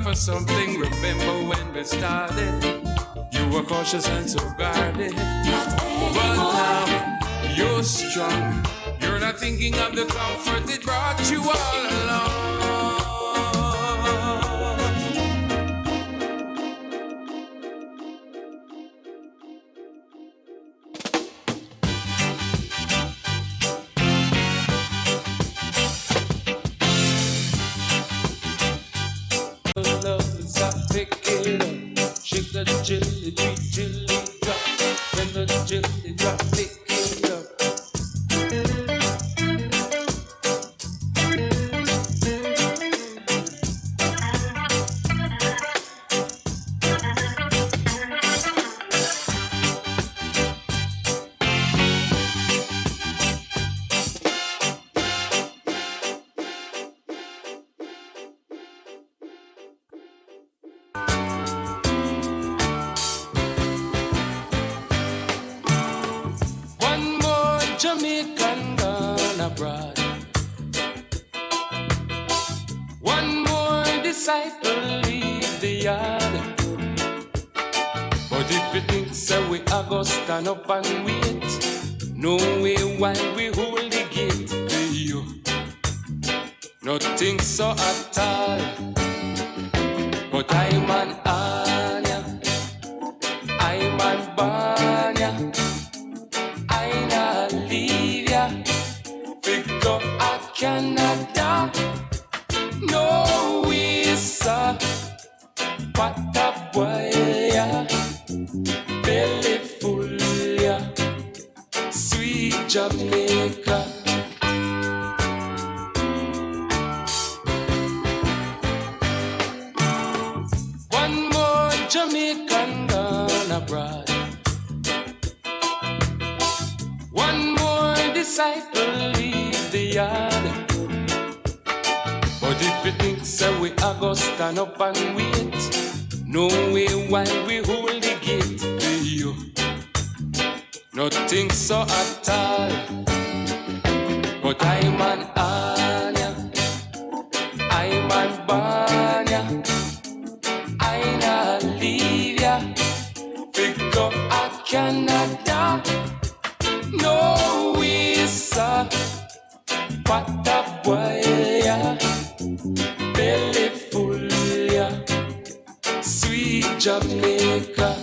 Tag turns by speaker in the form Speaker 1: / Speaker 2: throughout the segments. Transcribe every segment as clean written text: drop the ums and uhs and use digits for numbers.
Speaker 1: for something. Remember when we started, you were cautious and so guarded. But now you're strong. You're not thinking of the comfort it brought you all along. Shake the jelly, jelly drop. When the jelly drop, pick it up. Jamaican gone abroad. One more disciple leave the yard. But if you think so, we are gonna stand up and wait. No way while we hold the gate to you. Nothing so at all. But I'm an Anya, I'm an Banya. Go a Canada, no visa, what a boy, yeah. Belly full, yeah. Sweet Jamaica. One more Jamaican gone abroad. One more disciple leave the yard. But if you think so, we are gonna stand up and wait. No way while we hold the gate to you. Nothing so at all. But I'm an Anya, I'm an Banya, I'm a Livia. Pick up a Canada. No visa, what a boy, yeah. Belly full, yeah. Sweet Jamaica.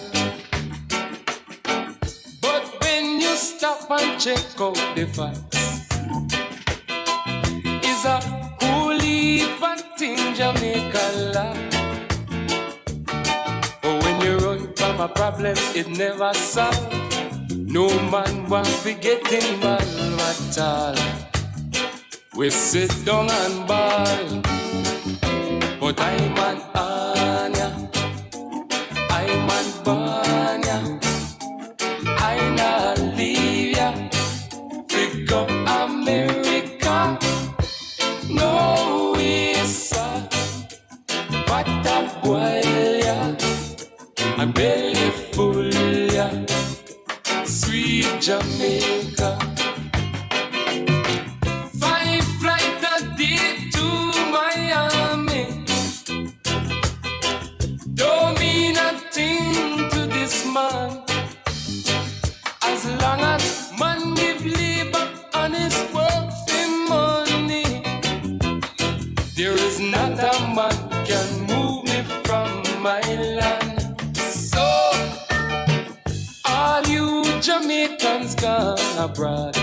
Speaker 1: But when you stop and check out the facts, is a holy fact in Jamaica land. But when you run from a problem, it never solves. No man want to get involved at all. We sit down and ball. But I'm an Anya, I'm an Banya, I'm a Livia. Pick up America, no visa. What a boy, yeah. A belly full, yeah. Sweet Jamaica. 5 flights a day to Miami. Don't mean a thing to this man. As long as man give labor and his work for money, there is not a man can move me from my land. So all you Jamaicans gone abroad,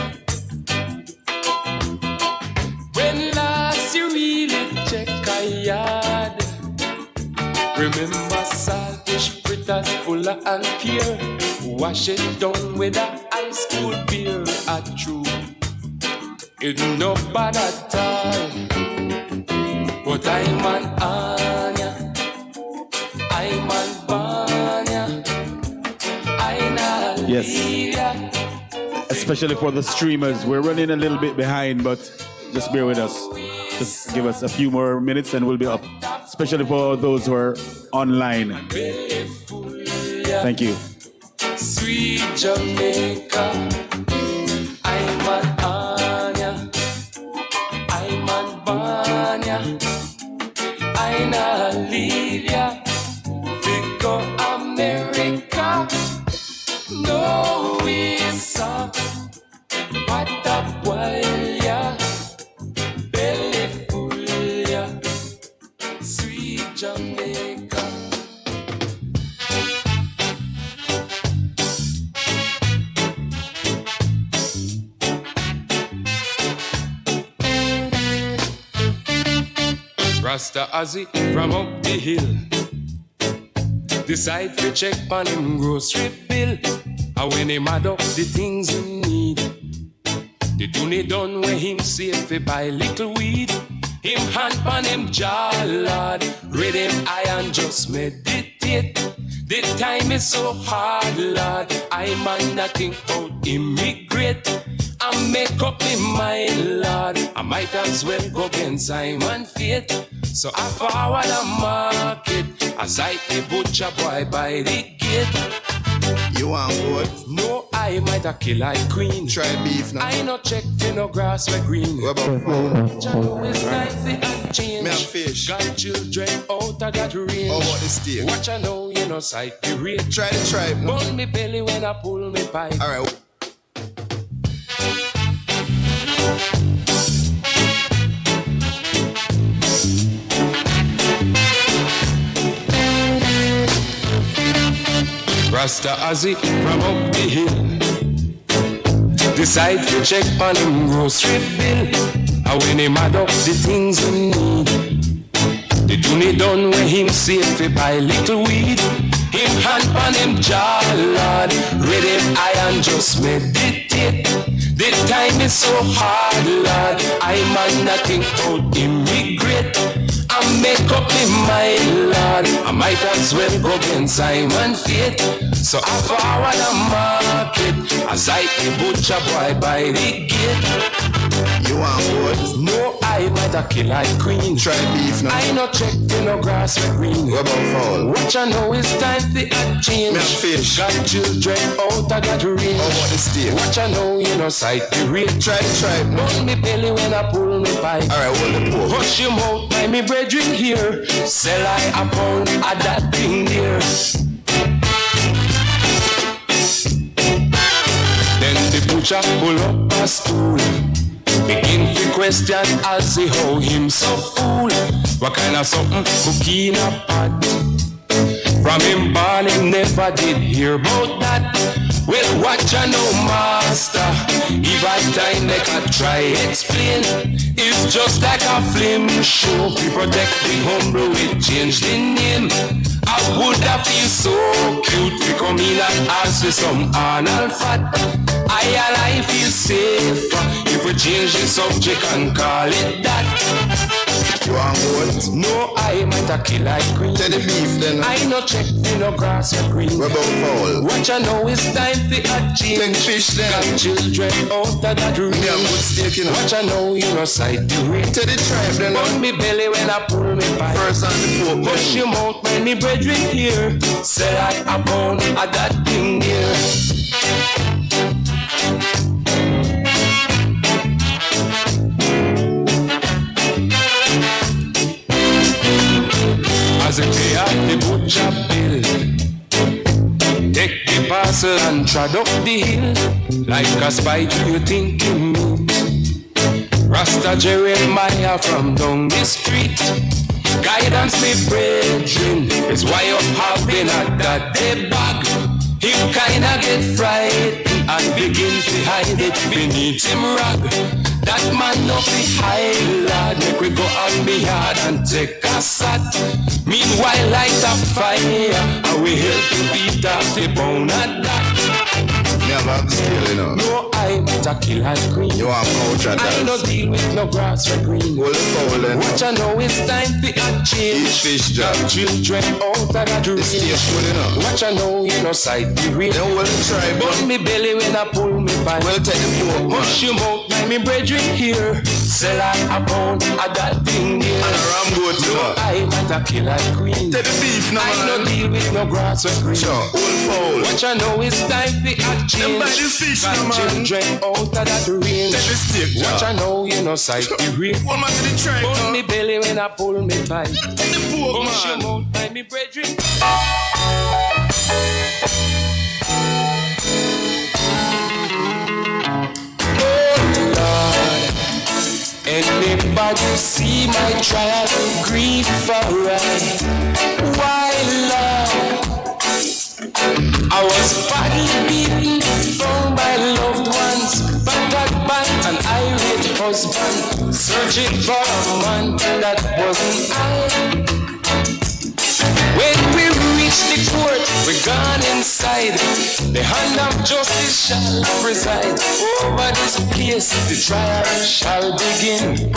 Speaker 1: when last you really check a yard, remember saltfish fritters full and pure. Wash it down with a high school beer. A true, it's no bad at all. But I'm an Anya, I'm an Banya, I'm a
Speaker 2: Yes. Especially for the streamers, we're running a little bit behind, but just bear with us. Just give us a few more minutes and we'll be up. Especially for those who are online. Thank you.
Speaker 1: Sweet Jamaica, I'm an Anya, I'm an Banya, I'm a Lee. Jamaica. Rasta Ozzy from up the hill decide to check on him grocery bill. And when him add up the things he need, the tune done when him save fi buy little weed. Him hand on him jaw, Lord, read him eye and just meditate. The time is so hard, Lord, I man nothing out immigrate. I make up my mind, Lord, I might as well go against Simon Fate. So I forward the market, as I the butcher boy by the gate.
Speaker 3: You want what?
Speaker 1: No, I might a kill like queen.
Speaker 3: Try beef now.
Speaker 1: I no check for no grass where green.
Speaker 3: What about fowl?
Speaker 1: Channel is like the change.
Speaker 3: Me and fish.
Speaker 1: Got children out of that range.
Speaker 3: How about the steak?
Speaker 1: Watch I know you know sight the rate.
Speaker 3: Try the tribe now.
Speaker 1: Burn me belly when I pull me pipe.
Speaker 3: Alright.
Speaker 1: Rasta Ozzy from up the hill decide to check on him grocery bill. And when him add up the things he need, the tune done when him save fi buy little weed. Him hand on him jaw, Lord, read him eye and just meditate. The time is so hard, Lord, I man nothing out immigrate. I make up my mind, Lord, I might as well go against Simon Fate. So I forward the market, as I the butcher boy by the gate.
Speaker 3: You want what?
Speaker 1: No, I might a kill like queen.
Speaker 3: Try beef now.
Speaker 1: I no check for no grass where green.
Speaker 3: What about fowl?
Speaker 1: Watch I know it's time for a change.
Speaker 3: Me and fish.
Speaker 1: Got children out of that range.
Speaker 3: How about the steak?
Speaker 1: Watch I know you know sight the rate.
Speaker 3: Try the tribe now.
Speaker 1: Burn me belly when I pull me pipe.
Speaker 3: Alright, hold the pork.
Speaker 1: Hush your mouth by me brethren here. Sell I a pound of that thing there. Then the butcher pull up a stool, begin to question I'll see how him so fool. What kind of something cooking a pot? From him born him never did hear about that. Well, watch ya know, master. If I time they can try explain. It's just like a film show. We protect the humble, we change the name. I would have feel so cute. We come in and ask for some anal fat. I feel safe if we change the subject and call it that.
Speaker 3: You want what?
Speaker 1: No, I might a kill like queen.
Speaker 3: Tell the beef then.
Speaker 1: I no check the no grass or green.
Speaker 3: What about fowl?
Speaker 1: Watch I know it's time for a change.
Speaker 3: Take fish then.
Speaker 1: Got children out of that room.
Speaker 3: Me and good steak you know.
Speaker 1: Watch I know you no sight the rate.
Speaker 3: Tell the tribe then.
Speaker 1: Burn me belly when I pull me pipe.
Speaker 3: First on the pork.
Speaker 1: Push your mouth when me brethren here. Say I a pound of that thing here. As I pay out the butcher bill, take the parcel and trod up the hill. Like a spider you think you meet Rasta Jeremiah from down the street. Guidance me brethren is why you're having a that day bag. Him kinda get frightened and begin to hide it beneath him rag. That man no fi high lad, make we go out me yard and take a sat. Meanwhile light a fire, and we help to beat off the bone at that.
Speaker 3: Never have the skill, you know.
Speaker 1: No, I might a kill and queen.
Speaker 3: You want pouch at
Speaker 1: I no
Speaker 3: that.
Speaker 1: deal with no grass or green.
Speaker 3: Hold the fowl then.
Speaker 1: Watch I know it's time for a change.
Speaker 3: Eat fish job.
Speaker 1: Children out of that
Speaker 3: The
Speaker 1: range.
Speaker 3: steak good enough.
Speaker 1: Watch I know you no sight the real.
Speaker 3: Then hold the tribe
Speaker 1: Burn
Speaker 3: then.
Speaker 1: me belly when I pull me pipe.
Speaker 3: Well, take the pork man.
Speaker 1: Push him out by me brethren here. Sell I a pound of that thing here.
Speaker 3: And a ram goat you know.
Speaker 1: I might a kill and queen.
Speaker 3: Take the beef now
Speaker 1: I no
Speaker 3: man.
Speaker 1: deal with no grass or green.
Speaker 3: Sure, hold fowl.
Speaker 1: Watch I know it's time for a change.
Speaker 3: Them buy the fish
Speaker 1: Got
Speaker 3: now man.
Speaker 1: children out of that range.
Speaker 3: Take the steak
Speaker 1: Watch I
Speaker 3: job.
Speaker 1: know you no sight the real.
Speaker 3: Hold man to the tribe
Speaker 1: Burn
Speaker 3: now.
Speaker 1: me belly when I pull me pipe.
Speaker 3: Take the pork
Speaker 1: Push him
Speaker 3: man.
Speaker 1: out by me brethren. Oh Lord, anybody see my trial and grief alright. Why, Lord? I was badly beaten, thrown by loved ones, battered by an irate husband, searching for a man that wasn't I. When we reach the court, we're gone inside. The hand of justice shall preside. Over this case, the trial shall begin.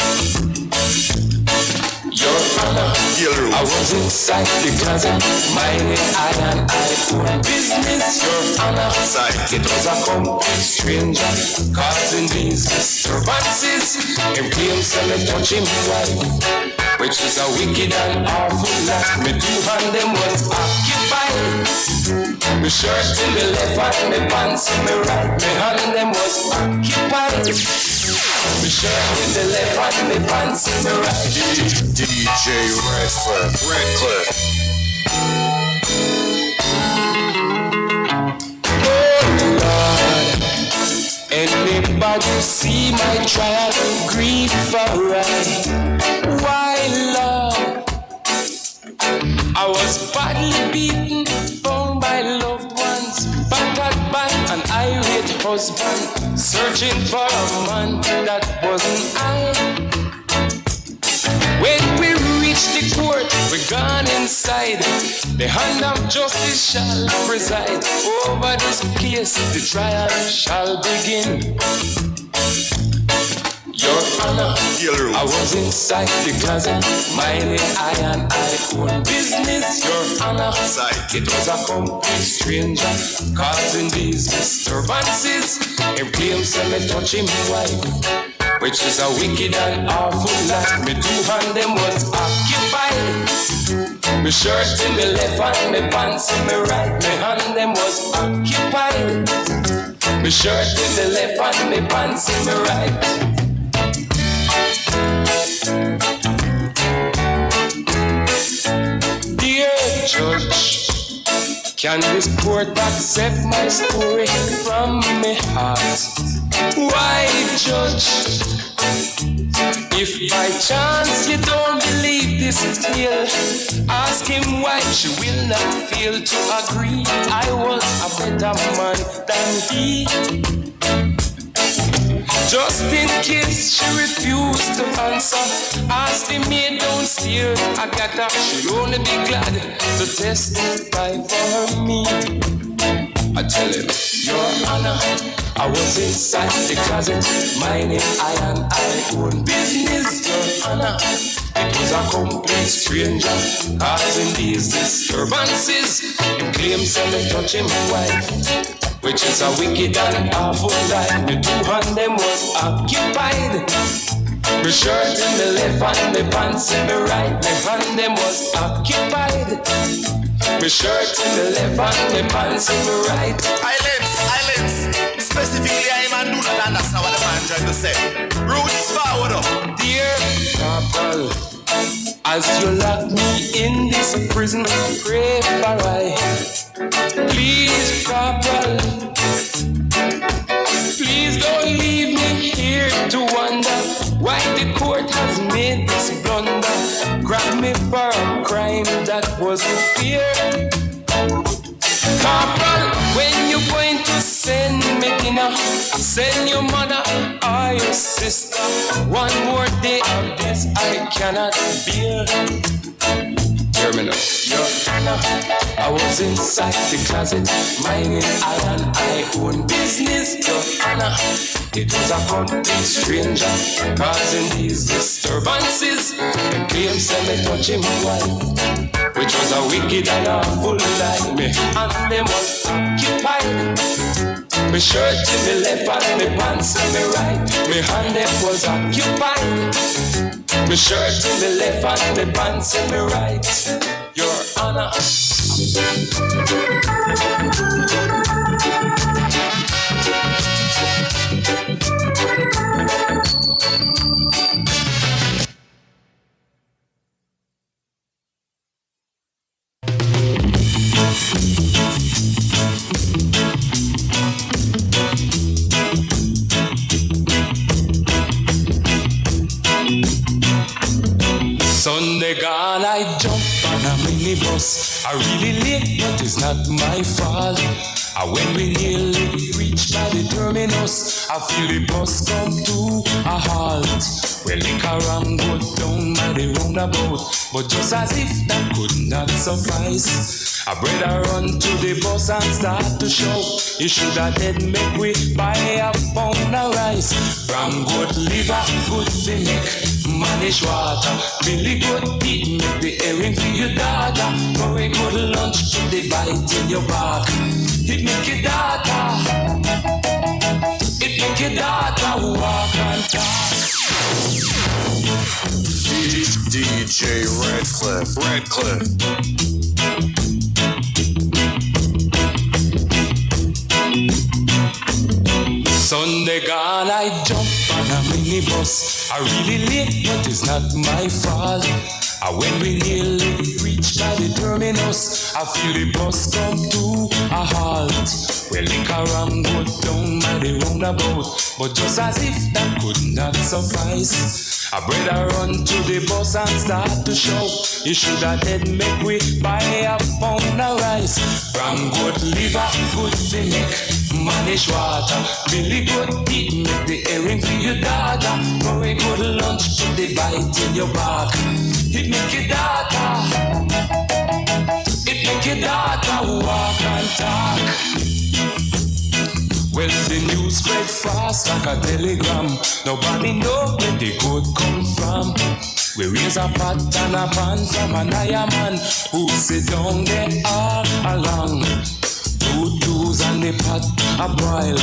Speaker 1: Your Honor, I was inside the closet, minding I own business. Your Honor, it was a complete stranger causing these disturbances. Him claims to me touching my wife, which is a wicked and awful life. Me two hand them was occupied. Me shirt in the left and me pants in the right. Me hand them was occupied. Me shirt in the left and me pants in the right.
Speaker 3: DJ Redcliffe.
Speaker 1: Oh Lord, anybody see my trial and grief alright? Why, Lord? I was badly beaten, found by loved ones, battered by an irate husband, searching for a man that wasn't I. When we reach the court, we're gone inside. The hand of justice shall preside. Over this case, the trial shall begin. Your Honor, I was inside the closet, minding I own business. Your Honor, it was a complete stranger causing these disturbances. Him claims to me touching my wife, which is a wicked and awful life. Me two hand them was occupied. Me shirt in the left and me pants in the right. Me hand them was occupied. Me shirt in the left and me pants in the right. Dear Judge, can this court accept my story from my heart? Why, Judge? If by chance you don't believe this tale, ask him why she will not fail to agree. I was a better man than he. Just in case she refused to answer, ask the maid downstairs, Agatha, she'll only be glad to testify for me. I tell him, Your Honor, I was inside the closet, minding I own business. Your Honor, it was a complete stranger causing these disturbances. Him claims to me touching my wife, which is a wicked and awful life. The two hand them was occupied. My shirt in the left and the pants in the right. My hand them was occupied. My shirt in the left and the pants in the right.
Speaker 3: Islands. Specifically, I do not understand what the man trying to say. Roots forward up.
Speaker 1: Dear Corporal, as you lock me in this prison, pray for I. Please, Corporal, please don't leave me here to wonder why the court has made this blunder. Grab me for a crime that wasn't fair. Corporal, when you going to send me dinner, send your mother or your sister. One more day of this I cannot bear. Hear me now. Your Honor, I was inside the closet, minding I own business. Your Honor, it was a complete stranger causing these disturbances. And claims to me touching my wife, which was a wicked and awful lie. Me and them was occupied. My shirt in the left and my pants in the right. My hand them was occupied. My shirt in the left and my pants in the right. Your Honor. on a minibus. I really late, but it's not my fault. When we nearly reach by the terminus, I feel the bus come to a halt. Well, liquor ram go down by the roundabout, but just as if that could not suffice, I better run to the bus and start to shout. You should have dead make we buy a pound of rice. From good liver, good to make manish water. Billy good eat, make the herring for your daughter. For a good lunch, put the bite in your back. It make your daughter, it make your daughter walk and talk.
Speaker 3: DJ Redcliffe.
Speaker 1: Sunday gone, I jump on a minibus. I really late, but it's not my fault. When we nearly reach by the terminus, I feel the bus come to a halt. Well, liquor ram go down by the roundabout, but just as if that could not suffice, I better run to the bus and start to shout. You should have dead make we buy a pound of rice. From good liver, good to make manish water. Billy good eat, make the herring for your daughter. For a good lunch, put the bite in your back. It make your daughter, it make your daughter walk and talk. Well, the news spread fast like a telegram. Nobody know where the good come from. We raise a pot and a pan from an iron man who sit down there all along. 2 twos and the pot a boil.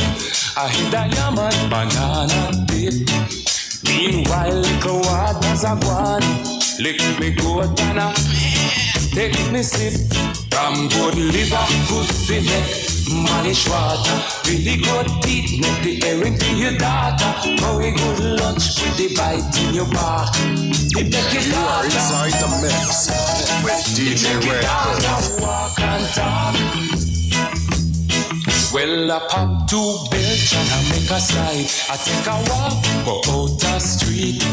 Speaker 1: I hit a yaman banana dip. Meanwhile, little waters are gone. Lick me good and a take me sip. From good liver, good to make manish water. Really good teeth, make the herring for your daughter. Very good lunch with the bite in your back. It make your daughter,
Speaker 3: Inside the mix with DJ Redcliffe.
Speaker 1: walk and talk. Well, I pop 2 belch and I make a slide. I take a walk go out the street.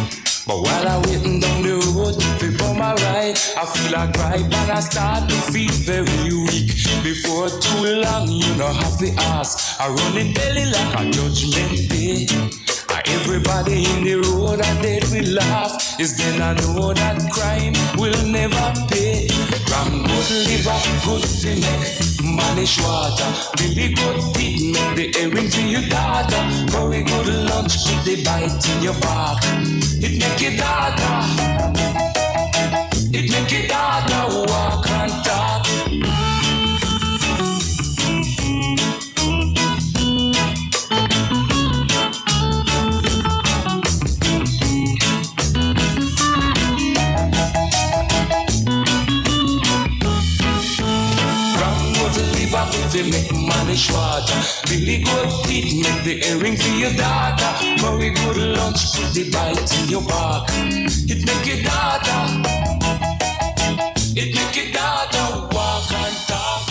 Speaker 1: But while I waiting down the road for my ride, I feel a gripe and I start to feel very weak. Before too long, you know have to ask. I run in belly like a judgment day. Everybody in the road and they will laugh. Is then I know that crime will never pay. From good liver, good to make manish water. Really good teeth, make the herring for your daughter. Very good lunch, put the bite in your back. It make your daughter, it make your daughter walk and talk. They make manish water. Really good teeth, make the herring for your daughter. Very good lunch, put the bite in your back. It make your daughter, it make your daughter walk and talk.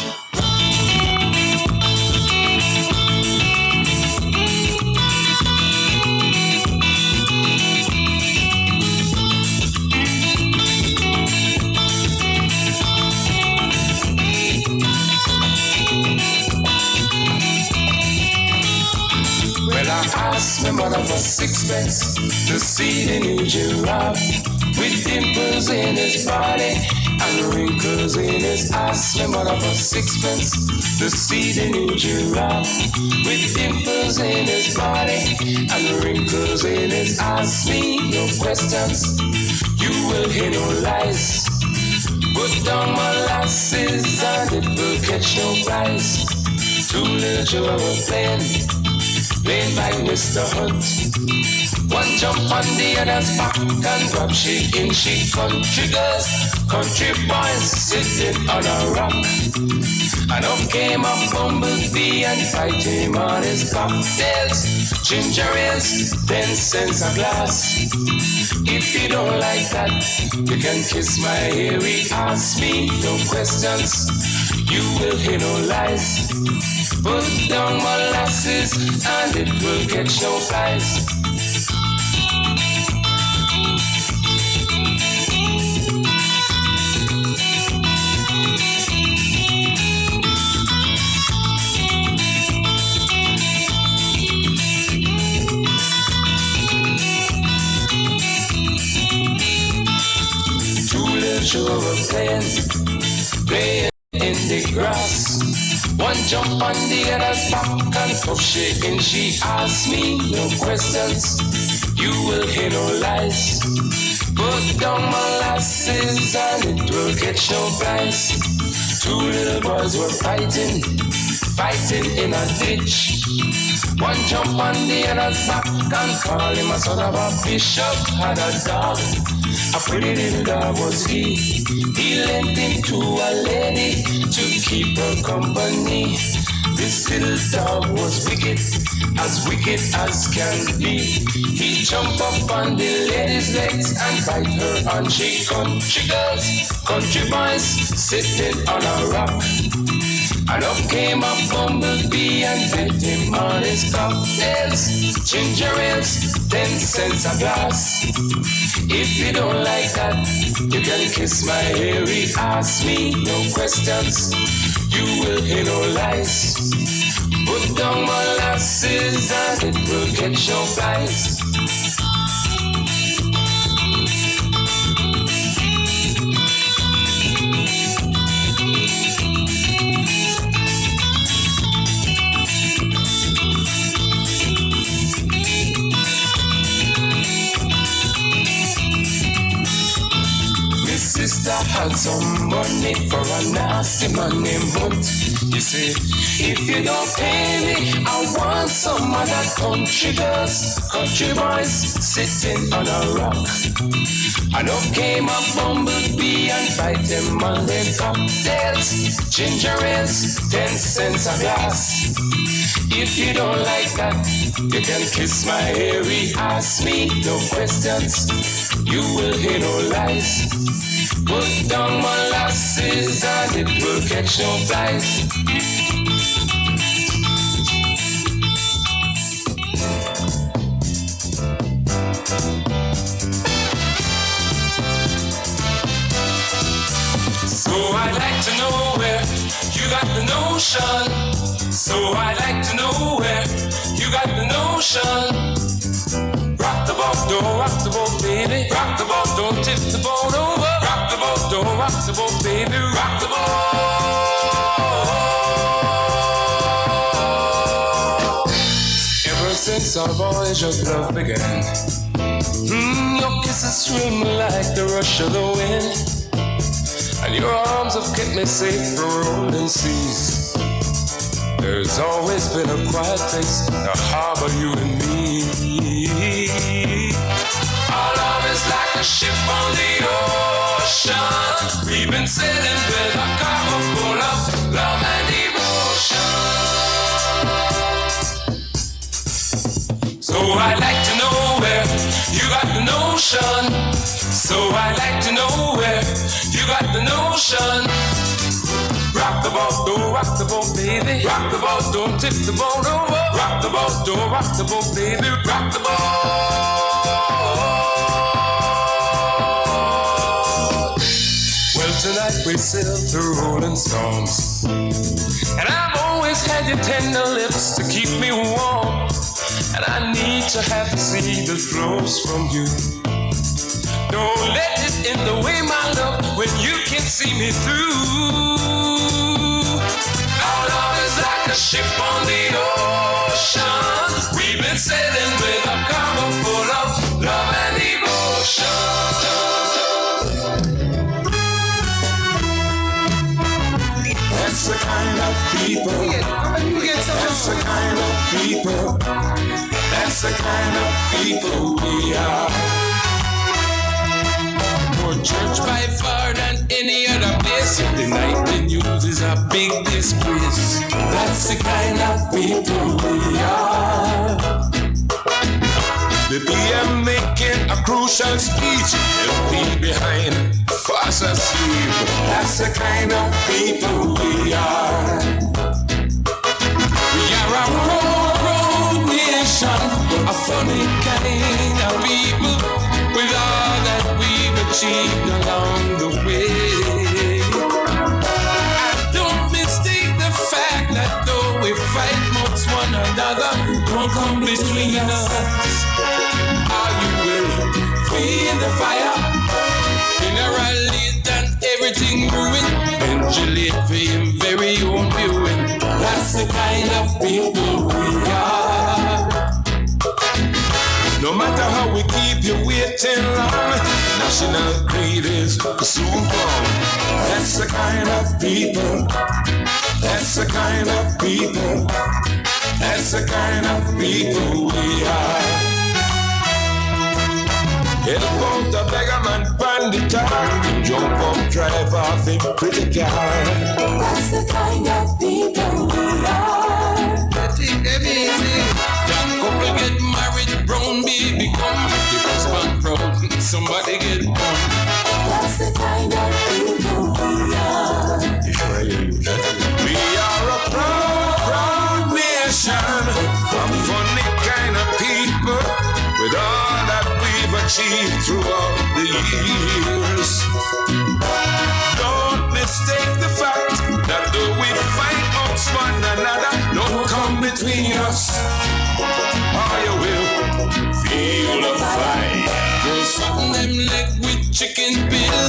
Speaker 1: Ask my mother for 6 pence to see the new giraffe with dimples in his body and wrinkles in his ass. My mother for 6 pence to see the new giraffe with dimples in his body and wrinkles in his ass. Me no questions, you will hear no lies. Put down molasses and it will catch no flies. 2 little children playing by Mr. Hunt. One jump on the other's back and grab she in she country girls. Country boys sitting on a rock. And up came a bumblebee and fight him on his cocktails. Ginger ales, 10 cents a glass. If you don't like that, you can kiss my hairy ass. Me no questions, you will hear no lies. Put down molasses and it will catch no flies. One jump on the other's back and tough shaking. She asked me no questions, you will hear no lies. Put down molasses and it will get no price. Two little boys were fighting in a ditch. One jump on the other's back and call him a son of a bishop. Had a dog, a pretty little dog was he. He lent him to a lady to keep her company. This little dog was wicked as can be. He jumped up on the lady's legs and bite her on cheek. Country girls, country boys, sitting on a rock. And up came a bumblebee and bit him on his cocktails. Ginger ales, 10 cents a glass. If you don't like that, you can kiss my hairy ass. Me no questions, you will hear no lies. Put down molasses and it will catch your flies. Sister had some money for a nasty man named Bunt. You see, if you don't pay me, I want some of that country girls, country boys sitting on a rock. And up came a bumblebee and bite them on their cocktails. Ginger ales, 10 cents a glass. If you don't like that, you can kiss my hairy ass. Me no questions, you will hear no lies. Put down molasses and it will catch no flies. So I'd like to know where you got the notion. So I'd like to know where you got the notion. Rock the boat, don't rock the boat, baby. Rock the boat, don't tip the boat over. Rock the boat, don't rock the boat, baby. Rock the boat. Ever since our voyage of love began, your kisses thrill me like the rush of the wind, and your arms have kept me safe from rolling seas. There's always been a quiet place to harbor you and me. Our love is like a ship on the ocean. We've been sailing with a cargo full of love and devotion. So I'd like to know where you got the notion. So I'd like to know where you got the notion. Rock the boat, don't rock the boat, baby. Rock the boat, don't tip the boat over. Rock the boat, don't rock the boat, baby. Rock the boat. Well, tonight we sail through rolling storms, and I've always had your tender lips to keep me warm, and I need to have the sea that flows from you. Don't let it in the way, my love, when you can see me through. Our love is like a ship on the ocean. We've been sailing with a cargo full of love and devotion. That's the kind of people. That's the kind of people. That's the kind of people we are. More church by far than any other place. The nightly news is a big disgrace. That's the kind of people we are. The PM making a crucial speech. He'll be behind, fast asleep. That's the kind of people we are. We are a road nation, a funny kind of people, with all that we've achieved along the way. I don't mistake the fact that though we fight amongst one another, won't come between us. Are you willing? Feel the fire. Generally done everything moving. Pendulate for him very own viewing. kind of people we are. No matter how we keep you waiting long, national greed is soon gone. That's the kind of people. That's the kind of people. That's the kind of people we are. Help out the beggar man bandit, jump up, drive off in pretty car.
Speaker 4: That's the kind of people we are.
Speaker 1: Young couple get married, brown baby come. The husband proud, somebody get born.
Speaker 4: That's the kind of people we are.
Speaker 1: We are a proud nation, a funny kind of people, with all that we've achieved throughout the years. Don't mistake the fact that though we fight amongst one another, don't come between us, or you will feel the fight. Girls fatten them leg with chicken bill,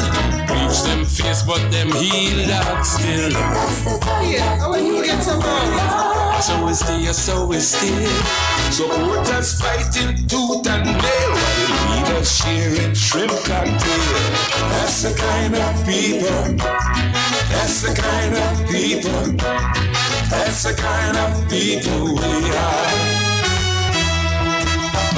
Speaker 1: bleach them face but them heel dog still.
Speaker 4: That's the kind of people we are.
Speaker 1: So is the, so is still. Supporters fighting tooth and nail, while the leaders sharing shrimp cocktail. That's the kind of people. That's the kind of people. That's the kind of people we are.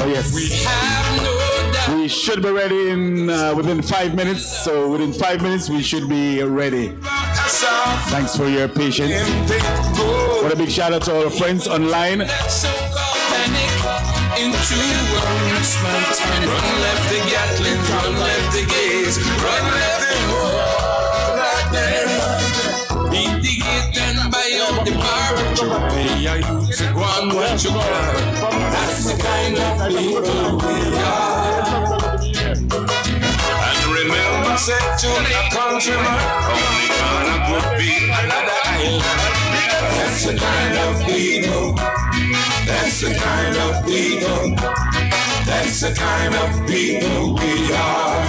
Speaker 2: Oh yes.
Speaker 1: We have no doubt.
Speaker 2: We should be ready in within 5 minutes. So within 5 minutes we should be ready. Thanks for your patience. What a big shout out to all our friends online.
Speaker 1: So-called panic into a response. Run left the Gatlin, run left the gaze, run left the whole. Beat the gate and buy out the bar. You pay your youth to go on what you got. That's the kind of people we are. And remember, said to a countryman, only Ghana could be another island. That's the kind of people. That's the kind of people. That's the kind of people we are.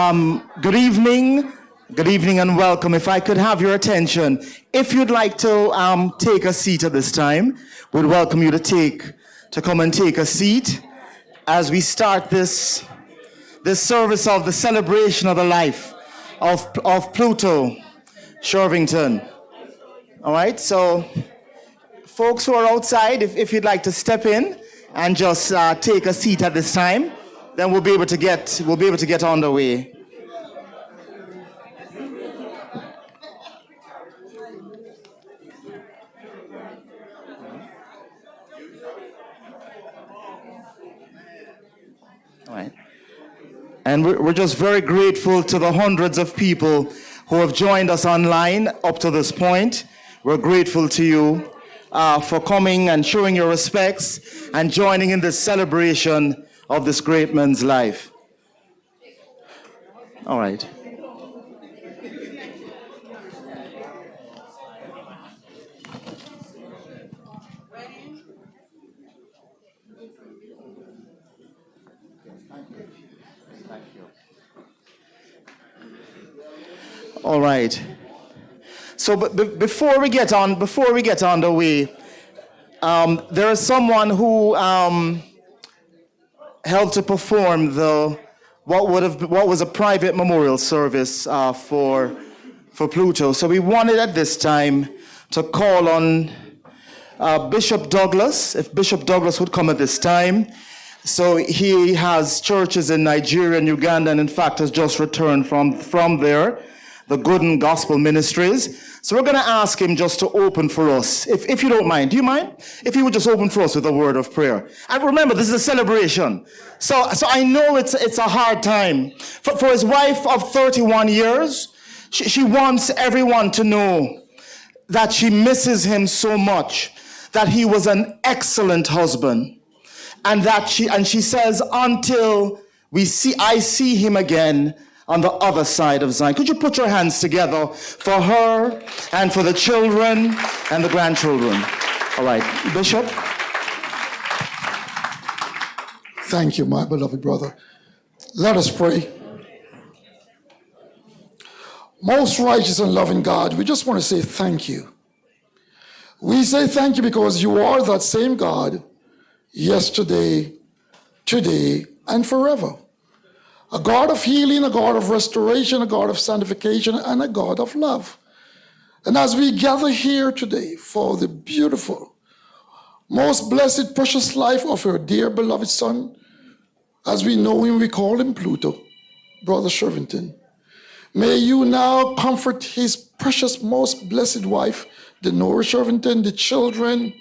Speaker 5: Good evening. Good evening and welcome. If I could have your attention, if you'd like to take a seat at this time, we'd welcome you to come and take a seat as we start this service of the celebration of the life of Pluto Shervington. All right, so folks who are outside, if you'd like to step in and just take a seat at this time, then we'll be able to get on the way. All right. And we're just very grateful to the hundreds of people who have joined us online up to this point. We're grateful to you for coming and showing your respects and joining in this celebration of this great man's life. All right. All right. So, but before we get on the way, there is someone who helped to perform what was a private memorial service for Pluto. So we wanted at this time to call on Bishop Douglas, if Bishop Douglas would come at this time. So he has churches in Nigeria and Uganda, and in fact has just returned from there, the Good and Gospel Ministries. So we're going to ask him just to open for us. If you don't mind. Do you mind? If he would just open for us with a word of prayer. And remember, this is a celebration. So I know it's a hard time. For his wife of 31 years, she wants everyone to know that she misses him so much, that he was an excellent husband. And she says, until I see him again on the other side of Zion. Could you put your hands together for her and for the children and the grandchildren? All right, Bishop.
Speaker 6: Thank you, my beloved brother. Let us pray. Most righteous and loving God, we just want to say thank you. We say thank you because you are that same God yesterday, today, and forever. A God of healing, a God of restoration, a God of sanctification, and a God of love. And as we gather here today for the beautiful, most blessed, precious life of your dear beloved son, as we know him, we call him Pluto, Brother Shervington. May you now comfort his precious, most blessed wife, Denora Shervington, the children,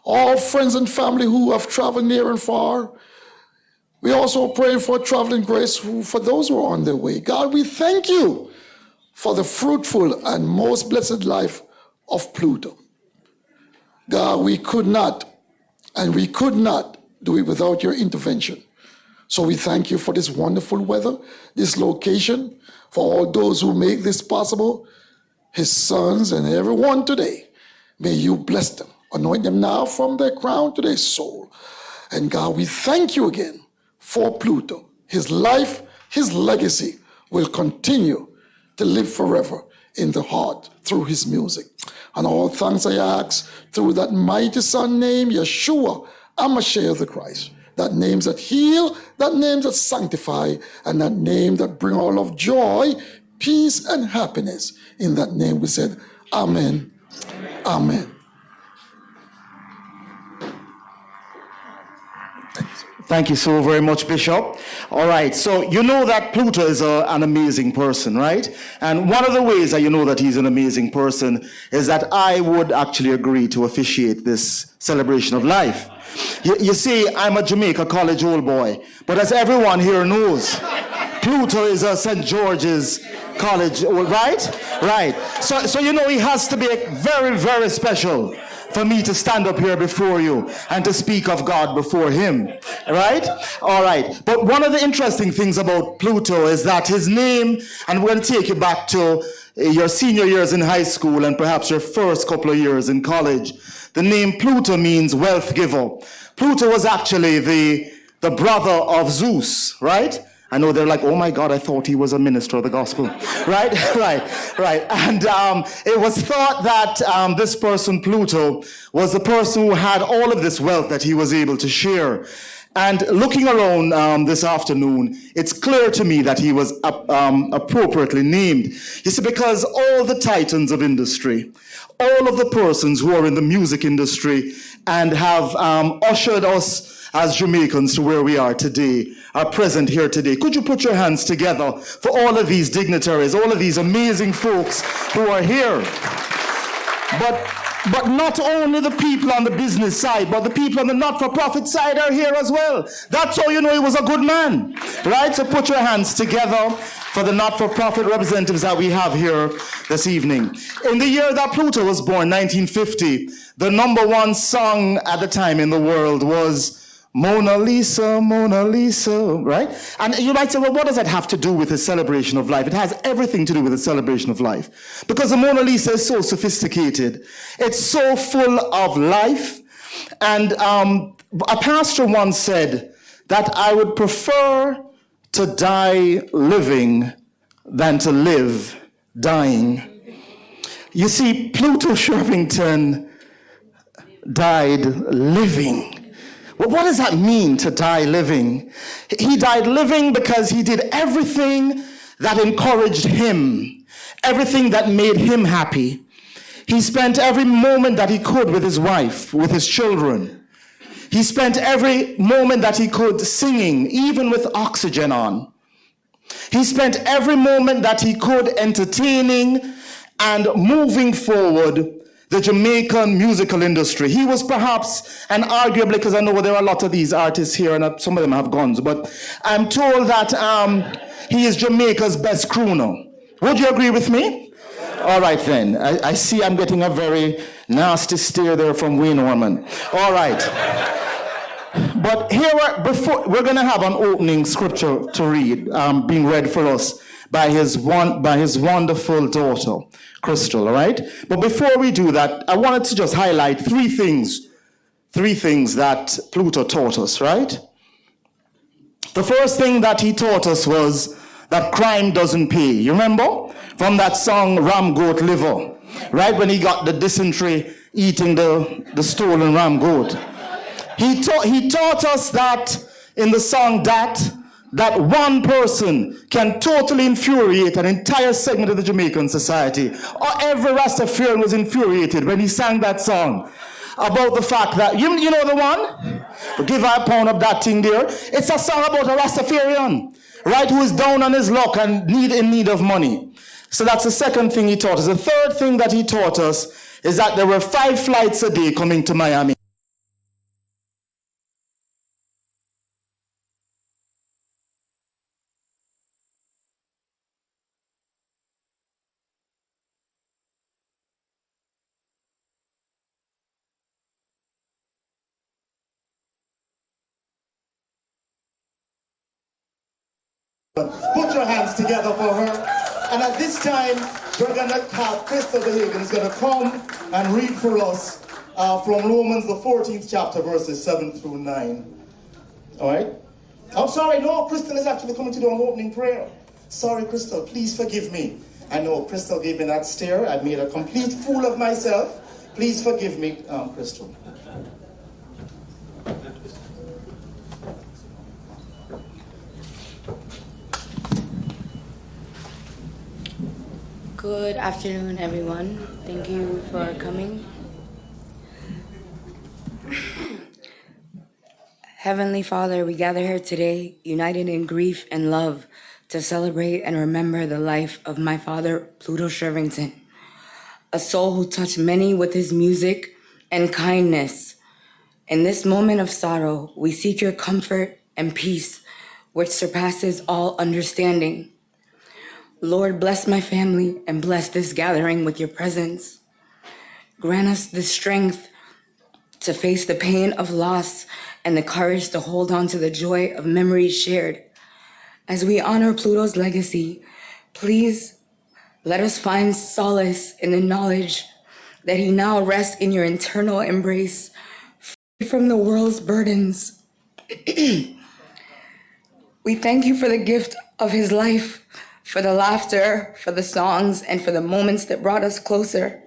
Speaker 6: all friends and family who have traveled near and far. We also pray for traveling grace for those who are on their way. God, we thank you for the fruitful and most blessed life of Pluto. God, we could not do it without your intervention. So we thank you for this wonderful weather, this location, for all those who make this possible, his sons and everyone today. May you bless them, anoint them now from their crown to their soul. And God, we thank you again for Pluto. His life, his legacy will continue to live forever in the heart through his music. And all thanks I ask through that mighty son named Yeshua HaMashiach the Christ. That name that heal, that name that sanctify, and that name that bring all of joy, peace, and happiness. In that name we said, Amen. Amen.
Speaker 5: Thank you so very much, Bishop. All right, so you know that Pluto is an amazing person, right? And one of the ways that you know that he's an amazing person is that I would actually agree to officiate this celebration of life. You see, I'm a Jamaica college old boy, but as everyone here knows, Pluto is a St. George's College, right? Right. So you know, he has to be very, very special for me to stand up here before you and to speak of God before him, right? All right. But one of the interesting things about Pluto is that his name, and we're going to take you back to your senior years in high school and perhaps your first couple of years in college. The name Pluto means wealth giver. Pluto was actually the brother of Zeus, right? I know they're like, oh my God, I thought he was a minister of the gospel. Right? Right. And it was thought that this person, Pluto, was the person who had all of this wealth that he was able to share. And looking around this afternoon, it's clear to me that he was appropriately named. You see, because all the titans of industry, all of the persons who are in the music industry and have ushered us as Jamaicans to where we are today, are present here today. Could you put your hands together for all of these dignitaries, all of these amazing folks who are here? But not only the people on the business side, but the people on the not-for-profit side are here as well. That's how you know he was a good man, right? So put your hands together for the not-for-profit representatives that we have here this evening. In the year that Pluto was born, 1950, the number one song at the time in the world was Mona Lisa, Mona Lisa, right? And you might say, well, what does that have to do with the celebration of life? It has everything to do with the celebration of life. Because the Mona Lisa is so sophisticated. It's so full of life. And a pastor once said that I would prefer to die living than to live dying. You see, Pluto Shervington died living. Well, what does that mean, to die living? He died living because he did everything that encouraged him, everything that made him happy. He spent every moment that he could with his wife, with his children. He spent every moment that he could singing, even with oxygen on. He spent every moment that he could entertaining and moving forward the Jamaican musical industry. He was perhaps, and arguably, because I know there are a lot of these artists here, and some of them have guns, but I'm told that he is Jamaica's best crooner. Would you agree with me? All right then. I see I'm getting a very nasty stare there from Wayne Norman. All right. But here, we're going to have an opening scripture to read, being read for us by his wonderful daughter, Crystal, all right? But before we do that, I wanted to just highlight three things that Pluto taught us, right? The first thing that he taught us was that crime doesn't pay. You remember? From that song, Ram Goat Liver, right? When he got the dysentery eating the stolen ram goat. He taught us that in the song that one person can totally infuriate an entire segment of the Jamaican society. Or every Rastafarian was infuriated when he sang that song about the fact that, you know the one? Give her a pound of that thing there. It's a song about a Rastafarian, right, who is down on his luck and in need of money. So that's the second thing he taught us. The third thing that he taught us is that there were 5 flights a day coming to Miami. Put your hands together for her. And at this time, we're going to have Crystal Behagan is going to come and read for us from Romans, the 14th chapter, verses 7 through 9. All right? I'm sorry, no, Crystal is actually coming to do an opening prayer. Sorry, Crystal, please forgive me. I know Crystal gave me that stare. I made a complete fool of myself. Please forgive me, Crystal.
Speaker 7: Good afternoon, everyone. Thank you for coming. Heavenly Father, we gather here today, united in grief and love, to celebrate and remember the life of my father, Pluto Shervington, a soul who touched many with his music and kindness. In this moment of sorrow, we seek your comfort and peace, which surpasses all understanding. Lord, bless my family and bless this gathering with your presence. Grant us the strength to face the pain of loss and the courage to hold on to the joy of memories shared. As we honor Pluto's legacy, please let us find solace in the knowledge that he now rests in your eternal embrace, free from the world's burdens. We thank you for the gift of his life, for the laughter, for the songs, and for the moments that brought us closer.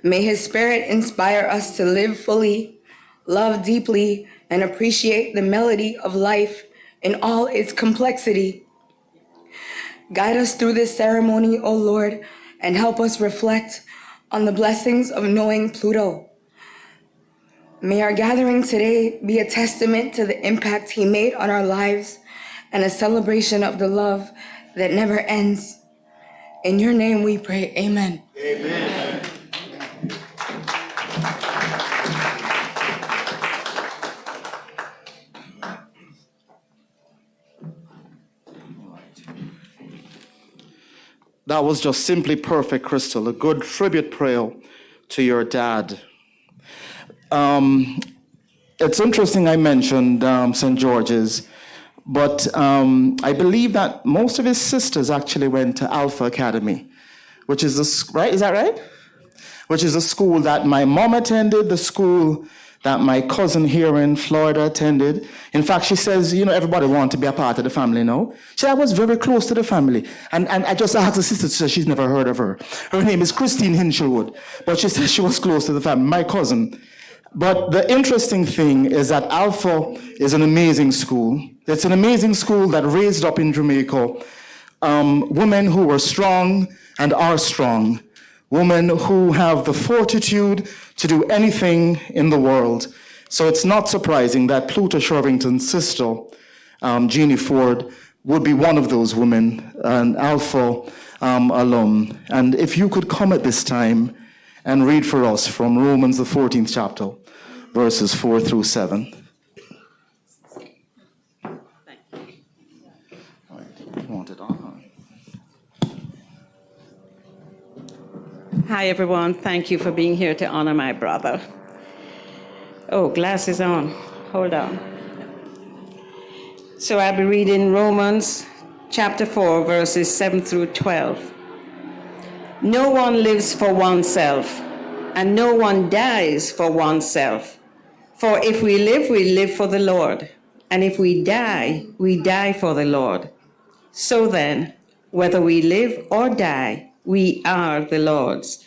Speaker 7: May his spirit inspire us to live fully, love deeply, and appreciate the melody of life in all its complexity. Guide us through this ceremony, O Lord, and help us reflect on the blessings of knowing Pluto. May our gathering today be a testament to the impact he made on our lives and a celebration of the love that never ends. In your name we pray, amen.
Speaker 5: Amen. That was just simply perfect, Crystal. A good tribute prayer to your dad. It's interesting I mentioned St. George's, but I believe that most of his sisters actually went to Alpha Academy, which is right? Is that right? Which is a school that my mom attended, the school that my cousin here in Florida attended. In fact, she says, everybody wants to be a part of the family, no? She said, I was very close to the family. And I just asked the sister, she said she's never heard of her. Her name is Christine Hinchelwood, but she said she was close to the family, my cousin. But the interesting thing is that Alpha is an amazing school. It's an amazing school that raised up in Jamaica women who were strong and are strong, women who have the fortitude to do anything in the world. So it's not surprising that Pluto Shervington's sister, Jeannie Ford, would be one of those women, an Alpha alum. And if you could come at this time and read for us from Romans, the 14th chapter, verses 4 through 7.
Speaker 8: Hi, everyone. Thank you for being here to honor my brother. Oh, glasses on. Hold on. So I'll be reading Romans chapter 4, verses 7 through 12. No one lives for oneself, and no one dies for oneself. For if we live for the Lord. And if we die for the Lord. So then, whether we live or die, we are the Lord's.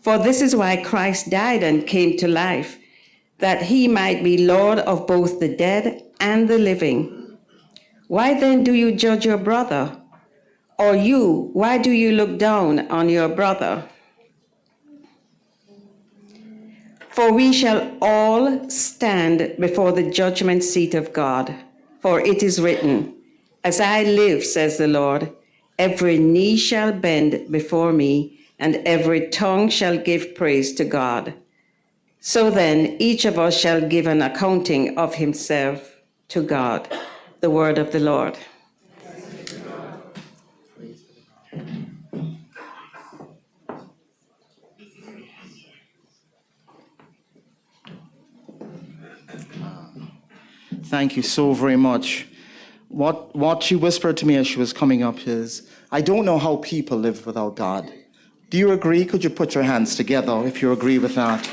Speaker 8: For this is why Christ died and came to life, that he might be Lord of both the dead and the living. Why then do you judge your brother? Or you, why do you look down on your brother? For we shall all stand before the judgment seat of God. For it is written, as I live, says the Lord, every knee shall bend before me, and every tongue shall give praise to God. So then, each of us shall give an accounting of himself to God. The word of the Lord.
Speaker 5: Thank you so very much. What she whispered to me as she was coming up is, I don't know how people live without God. Do you agree? Could you put your hands together if you agree with that?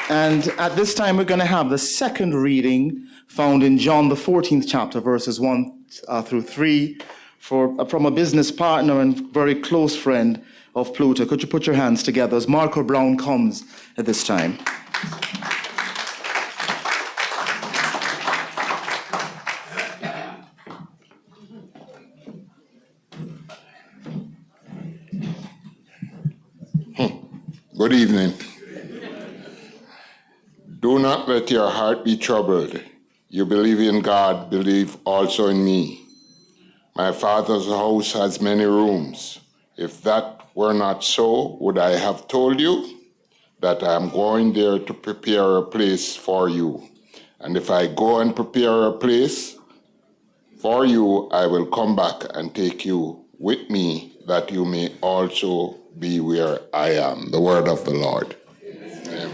Speaker 5: And at this time, we're going to have the second reading found in John, the 14th chapter, verses 1 through 3, from a business partner and very close friend of Pluto. Could you put your hands together as Marco Brown comes at this time?
Speaker 9: Good evening. Do not let your heart be troubled. You believe in God, believe also in me. My Father's house has many rooms. If that were not so, would I have told you that I am going there to prepare a place for you? And if I go and prepare a place for you, I will come back and take you with me, that you may also be where I am. The word of the Lord. Amen.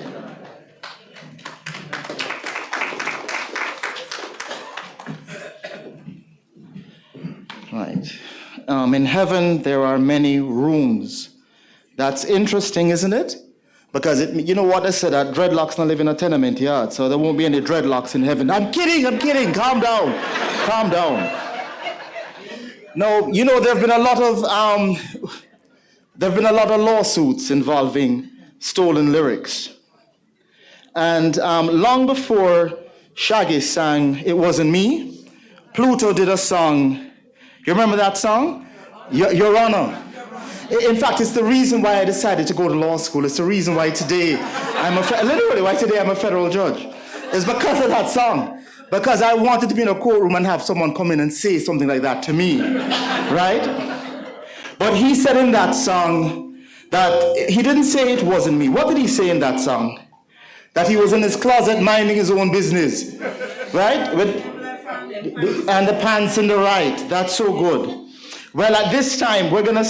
Speaker 5: Right. In heaven, there are many rooms. That's interesting, isn't it? Because you know what they said, that dreadlocks not live in a tenement yard, so there won't be any dreadlocks in heaven. I'm kidding. Calm down. Calm down. No, you know, there have been a lot of lawsuits involving stolen lyrics. And long before Shaggy sang It Wasn't Me, Pluto did a song. You remember that song? Your Honor. In fact, it's the reason why I decided to go to law school. It's the reason why today I'm a federal judge. It's because of that song. Because I wanted to be in a courtroom and have someone come in and say something like that to me, right? But he said in that song that he didn't say it wasn't me. What did he say in that song? That he was in his closet minding his own business, right? And the pants in the right. That's so good. Well, at this time, we're going to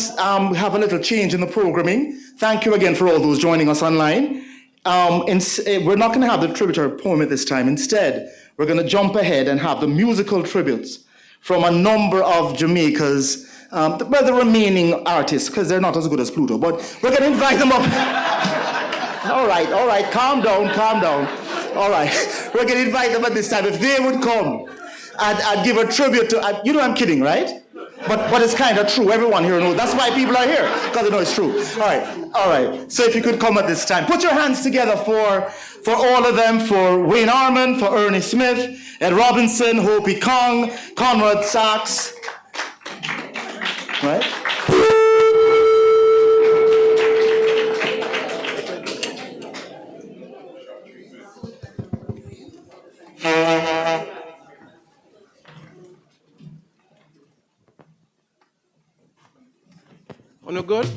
Speaker 5: have a little change in the programming. Thank you again for all those joining us online. We're not going to have the tributary poem at this time. Instead, we're going to jump ahead and have the musical tributes from a number of Jamaica's, the remaining artists, because they're not as good as Pluto, but we're going to invite them up. All right, calm down. All right, we're going to invite them at this time. If they would come and give a tribute to, you know I'm kidding, right? But it's kind of true. Everyone here knows. That's why people are here, because they know it's true. All right. So if you could come at this time. Put your hands together for all of them, for Wayne Arman, for Ernie Smith, Ed Robinson, Hopi Kong, Conrad Sachs. Right?
Speaker 1: Oh, no good?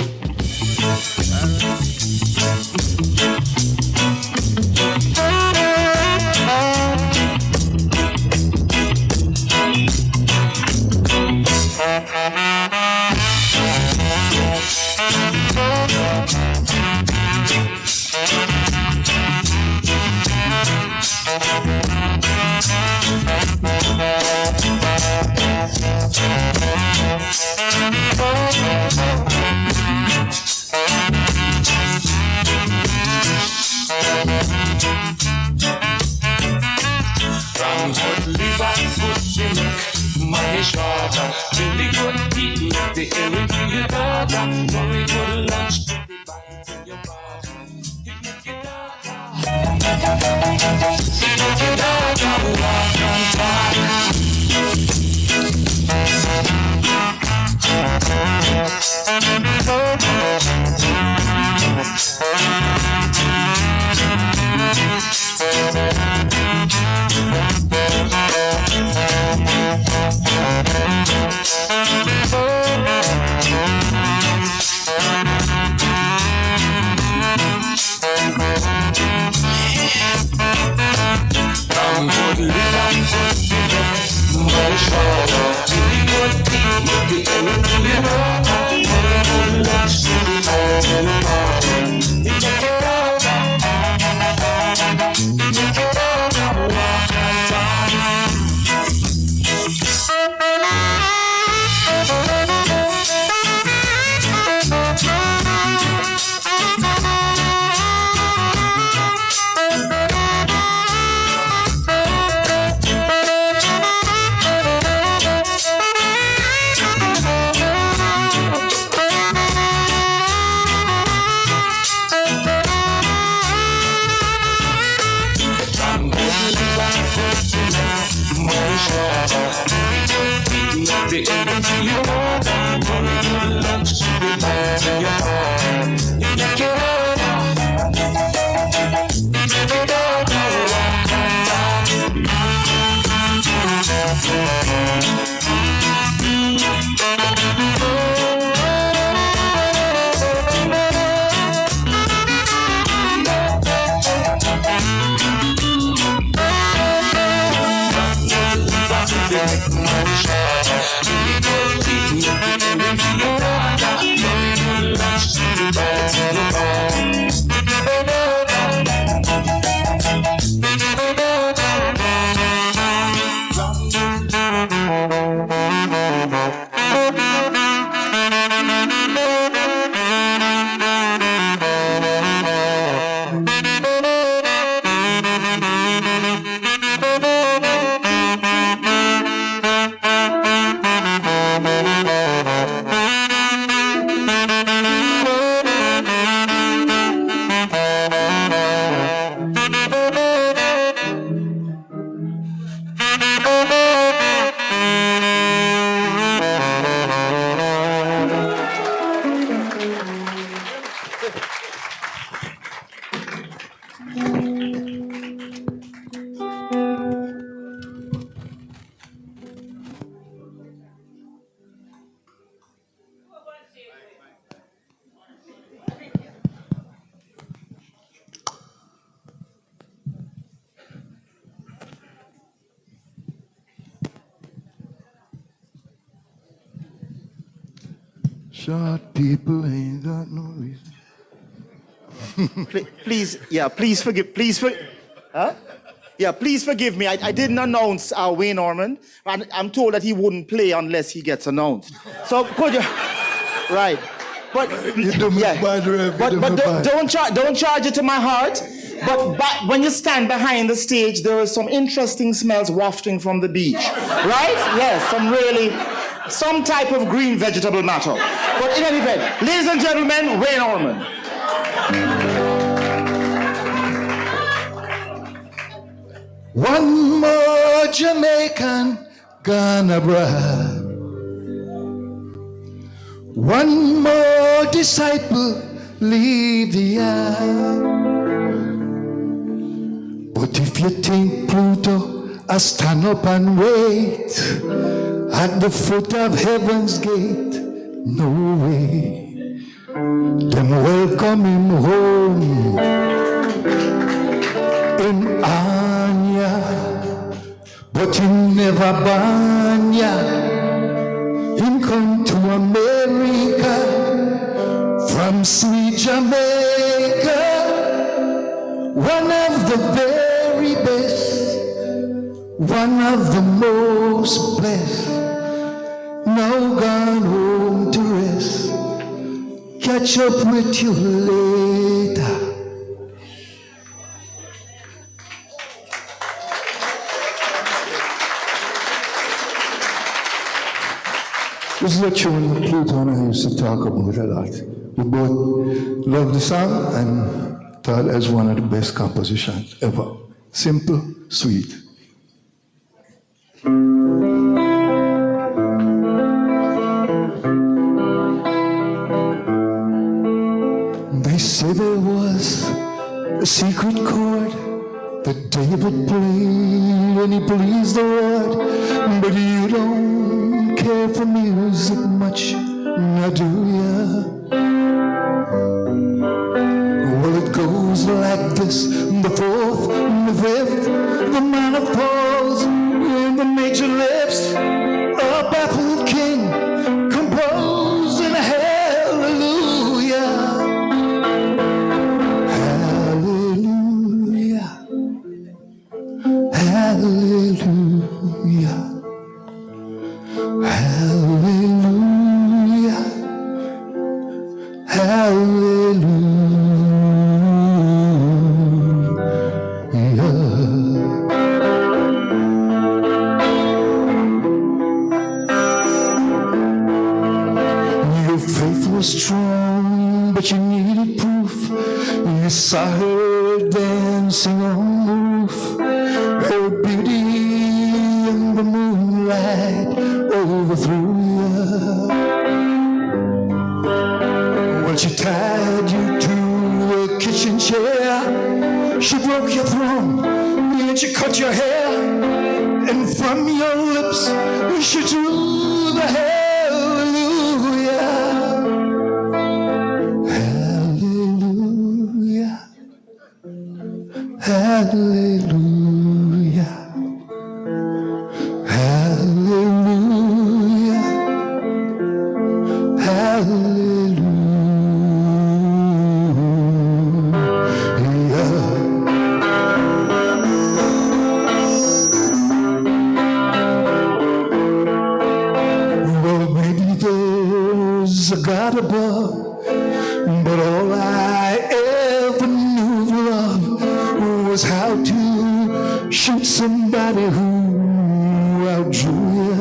Speaker 10: Short people ain't got no reason.
Speaker 5: Please forgive me. I didn't announce Wayne Norman, and I'm told that he wouldn't play unless he gets announced. So could you? Right. But don't charge it to my heart. But when you stand behind the stage, there are some interesting smells wafting from the beach, right? Yes, some type of green vegetable matter. But in any event, ladies and gentlemen, Wayne Norman.
Speaker 10: One more Jamaican gonna bribe. One more disciple leave the aisle. But if you think Pluto, I stand up and wait at the foot of heaven's gate, no way. Then welcome him home in Anya, but him never banya. Him come to America from sweet Jamaica, one of the very best, one of the most blessed. Now gone home to rest. Catch up with you later. This is a tune that Pluto and I used to talk about a lot. We both love the song and thought it was one of the best compositions ever. Simple, sweet. They say there was a secret chord that David played and he pleased the Lord, but you don't care for music much, now do ya? Well, it goes like this: the fourth, the fifth, the minor falls, and the major lifts, a baffled king composing hallelujah, hallelujah, hallelujah. Hallelujah, hallelujah. Your faith was strong, but you needed proof. You saw her dancing on the roof, her beauty in the moonlight overthrew you. Well, she tied you to a kitchen chair, she broke your throne, and she cut your hair, and from your lips she drew the hallelujah, hallelujah, hallelujah, hallelujah, hallelujah. Well, maybe there's a God above, but all I ever knew of love was how to shoot somebody who outdrew you.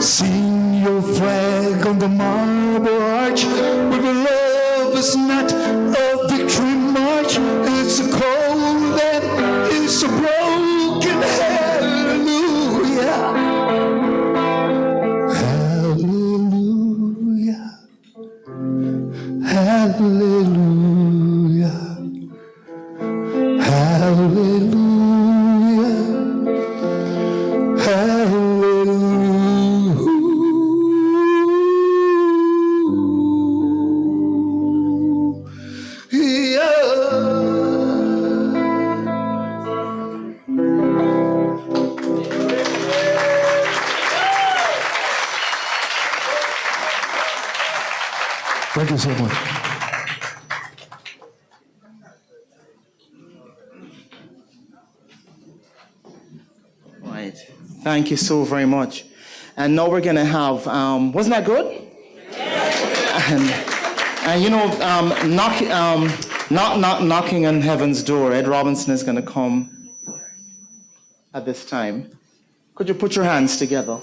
Speaker 10: Seeing your flag on the marble arch, but love is not a victory march. It's a cold and it's a broken hallelujah, hallelujah, hallelujah. Thank you so much.
Speaker 5: Right. Thank you so very much. And now we're going to have, wasn't that good? And you know, knocking on heaven's door, Ed Robinson is going to come at this time. Could you put your hands together?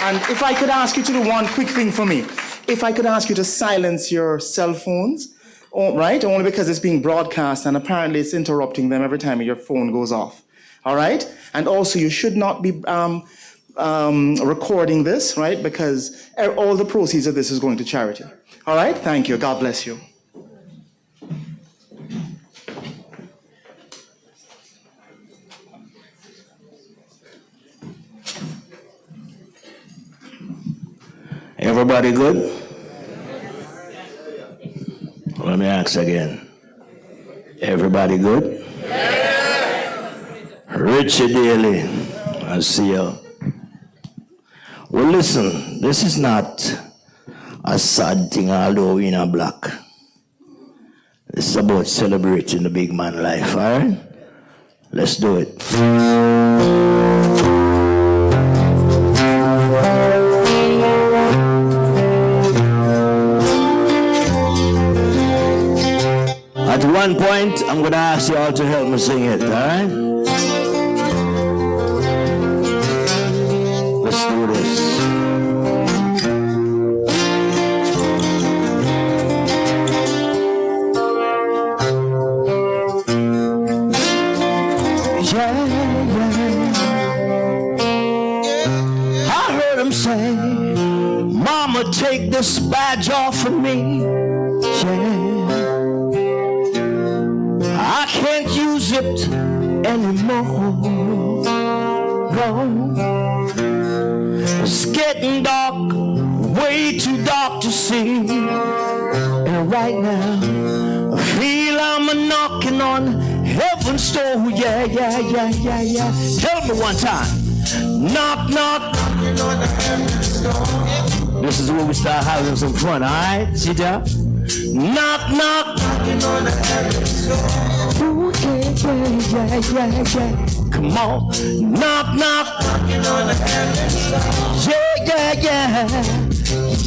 Speaker 5: And if I could ask you to do one quick thing for me. If I could ask you to silence your cell phones, right? Only because it's being broadcast and apparently it's interrupting them every time your phone goes off. All right? And also you should not be recording this, right? Because all the proceeds of this is going to charity. All right? Thank you. God bless you.
Speaker 11: Everybody good? Let me ask again. Everybody good? Richie Daly, I see you. Well, listen, this is not a sad thing, although we're in a black. This is about celebrating the big man life, all right? Let's do it. At one point, I'm going to ask you all to help me sing it, all right? Let's do this. Yeah, yeah. I heard him say, Mama, take this badge off of me. Yeah. I can't use it anymore. No. It's getting dark, way too dark to see. And right now, I feel I'm a knocking on heaven's door. Yeah, yeah, yeah, yeah, yeah. Tell me one time. Knock, knock. This is where we start having some fun, all right? See that? Knock, knock. Ooh, yeah, yeah, yeah, yeah, yeah. Come on. Knock, knock. Yeah, yeah, yeah.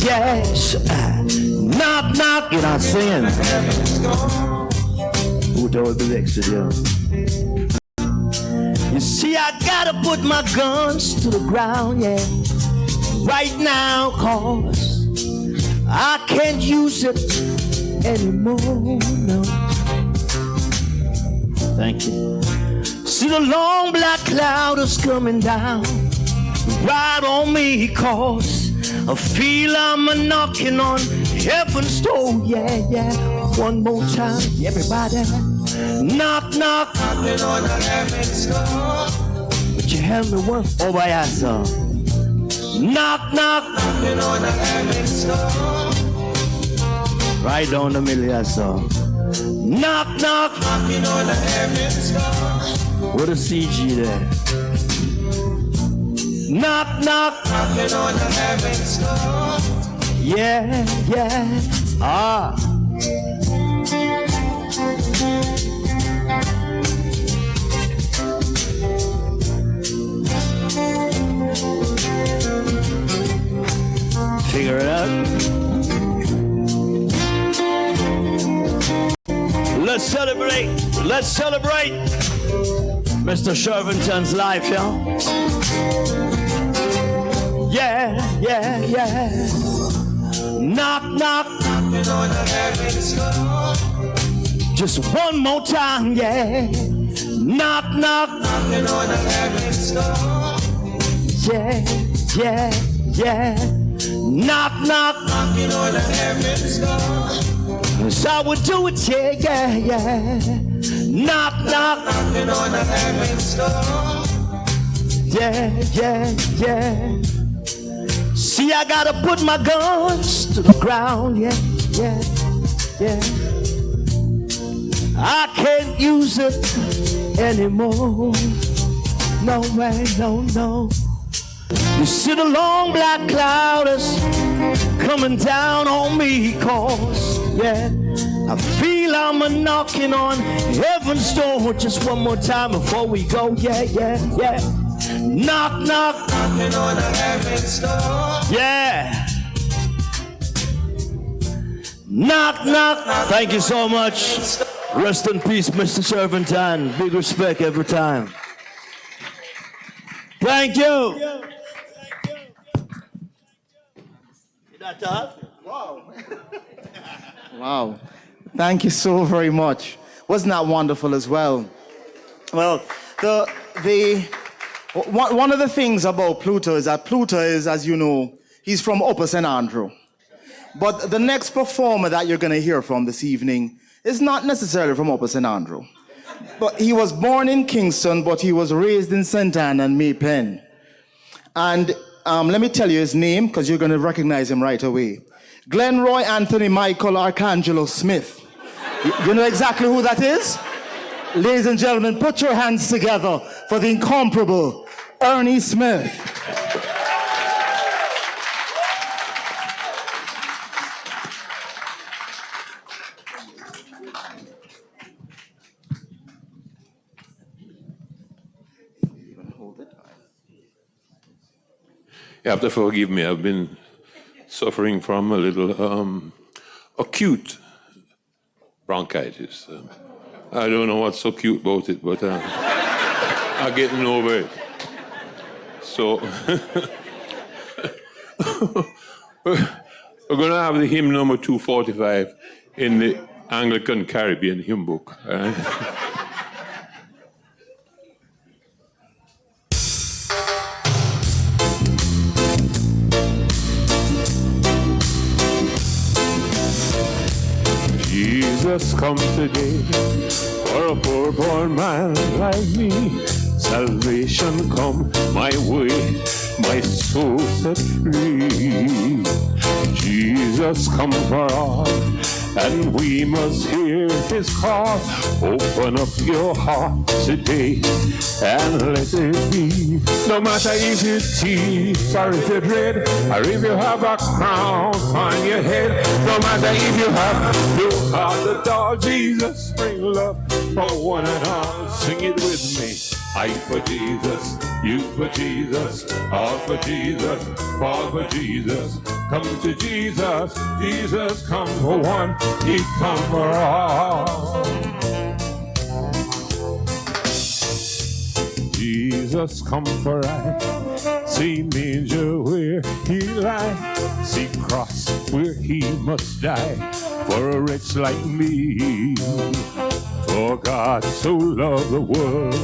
Speaker 11: Yes. Knock, knock. You're not singing. Who told the next to you? You see, I gotta put my guns to the ground, yeah. Right now, cause I can't use it anymore, no. Thank you. See the long black cloud is coming down right on me, cause I feel I'm a knocking on heaven's door, yeah, yeah. One more time, everybody. Knock, knock. Knocking on heaven's door. Would you help me one? Oh, my ass, knock, knock. Knocking on the heaven's door. Right down the middle, yes, sir. Knock, knock. Knocking on the heaven's door. What a CG there. Knock, knock. Knocking on the heaven's door. Yeah, yeah. Ah. Figure it out. Let's celebrate. Let's celebrate Mr. Shervington's life, y'all. Yeah, yeah, yeah. Knock, knock. Knocking on the heaven's door. Just one more time, yeah. Knock, knock. Knocking on the heaven's door. Yeah, yeah, yeah. Knock, knock. Knocking on the heaven's door. So I would do it, yeah, yeah, yeah. Knock, knock. Knocking on the heaven's door. Yeah, yeah, yeah. See, I gotta put my guns to the ground, yeah, yeah, yeah. I can't use it anymore. No way, no, no. You see the long black cloud is coming down on me, cause, yeah, I feel I'm a knocking on heaven's door. Just one more time before we go, yeah, yeah, yeah. Knock, knock, knocking on the heaven's door. Yeah. Knock, knock. Thank you so much. Rest in peace, Mr. Shervington. Big respect every time. Thank you.
Speaker 5: Wow. Wow. Thank you so very much. Wasn't that wonderful as well? Well, one of the things about Pluto is that Pluto is, as you know, he's from Upper St. Andrew. But the next performer that you're going to hear from this evening is not necessarily from Upper St. Andrew. But he was born in Kingston, but he was raised in St. Anne and May Pen. And let me tell you his name, because you're going to recognize him right away. Glenroy Anthony Michael Arcangelo Smith. You know exactly who that is? Ladies and gentlemen, put your hands together for the incomparable Ernie Smith.
Speaker 12: You have to forgive me. I've been suffering from a little acute bronchitis. I don't know what's so cute about it, but I'm getting over it. So we're going to have the hymn number 245 in the Anglican Caribbean hymn book. All right? Jesus, come today for a poor-born man like me. Salvation come my way, my soul set free. Jesus, come for all, and we must hear his call. Open up your heart today and let it be. No matter if you teeth or if you dread, or if you have a crown on your head, no matter if you have no heart at all, Jesus bring love for one and all. Sing it with me. I for Jesus, you for Jesus, all for Jesus, all for Jesus. Come to Jesus, Jesus come for one, he come for all. Jesus come for I, see manger where he lie, see cross where he must die, for a wretch like me. For God so loved the world,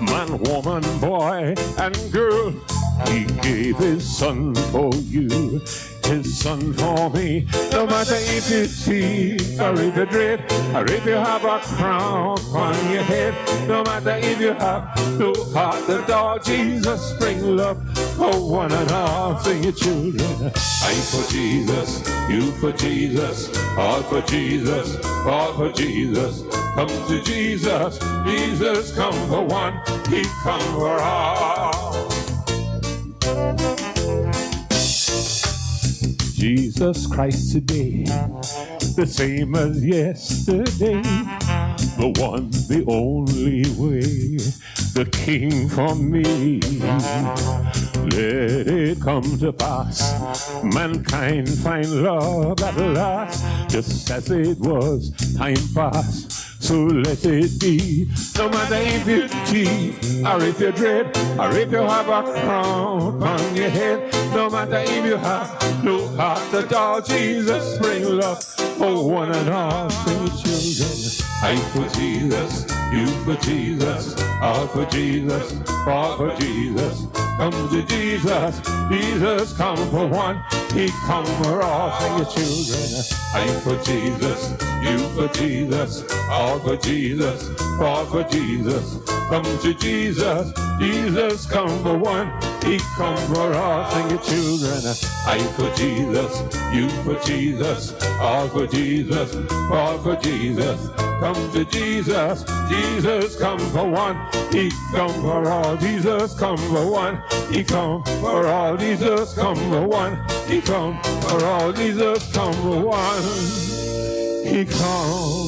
Speaker 12: man, woman, boy, and girl, he gave his son for you, his son for me. No matter if you see or if you dread, or if you have a crown on your head, no matter if you have no heart at all, Jesus bring love for one and all. Sing it, children. I for Jesus, you for Jesus, all for Jesus, all for Jesus. Come to Jesus, Jesus come for one, he come for all. Jesus Christ today, the same as yesterday, the one, the only way, the King for me. Let it come to pass, mankind find love at last, just as it was time past. So let it be. No matter if you cheat, or if you dread, or if you have a crown on your head, no matter if you have no heart at all, Jesus bring love for one and all. Sing it, children. I for Jesus, you for Jesus, all for Jesus, all for Jesus. Come to Jesus, Jesus come for one, he come for all. Sing it, children. I for Jesus, you for Jesus, all for Jesus, all for Jesus. Come to Jesus, Jesus come for one, he come for all. Sing it, children. I for Jesus, you for Jesus, all for Jesus, all for Jesus. come to Jesus. Jesus come for one, he come for all. Jesus come for one, he come for all. Jesus come for one, he come for all. Jesus come for one, he come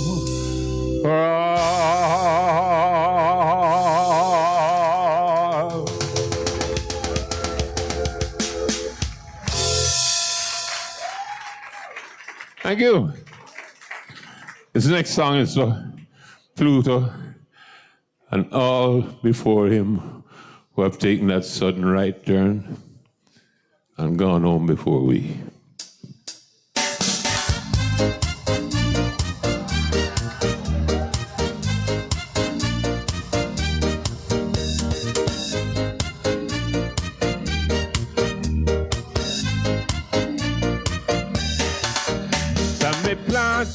Speaker 12: for all. Thank you. This next song is Pluto and all before him who have taken that sudden right turn and gone home before we.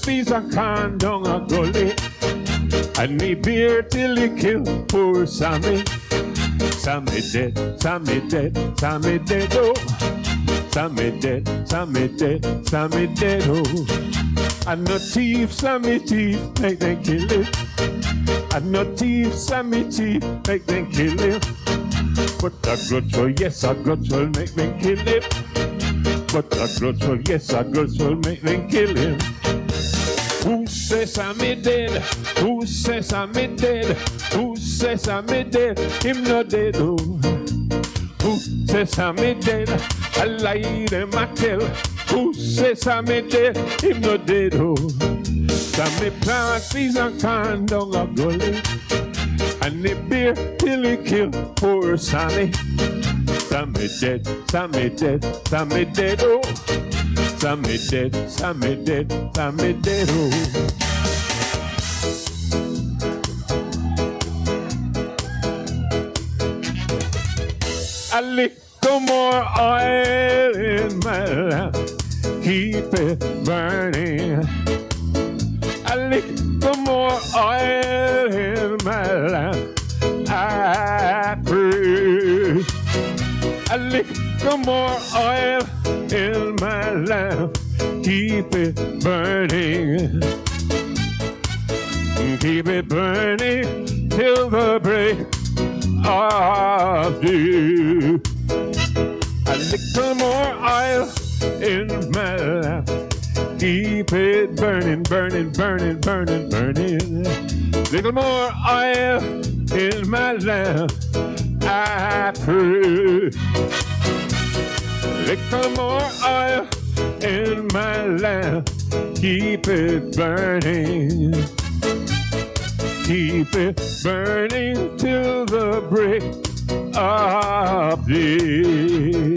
Speaker 12: Peace and calm down a gully, and me beer till he kill poor Sammy. Sammy dead, Sammy dead, Sammy dead, oh. Sammy dead, Sammy dead, Sammy dead, oh. And no thief, Sammy thief, make them kill him. And no thief, Sammy thief, make them kill him. But a grudge will, yes, a grudge will make them kill him. But a grudge will, yes, a grudge will make them kill him. Who says I'm dead? Who says I'm dead? Who says I'm dead? Him not dead, oh. Who says I'm dead? I lie them I tell. Who says I'm dead? Him not dead, oh. Sammy plant trees and can down a gully, and the beer till he kill poor Sammy. Sammy dead, Sammy dead, Sammy dead, oh. Sammy dead, Sammy dead, Sammy dead, oh. A little more oil in my lamp, keep it burning. A little more oil in my lamp, I pray. A little more oil in my lamp, keep it burning. Keep it burning till the break of day. A little more oil in my lamp, keep it burning, burning, burning, burning, burning. Little more oil in my lamp, I pray. Little more oil in my lamp, keep it burning. Keep it burning till the break of day.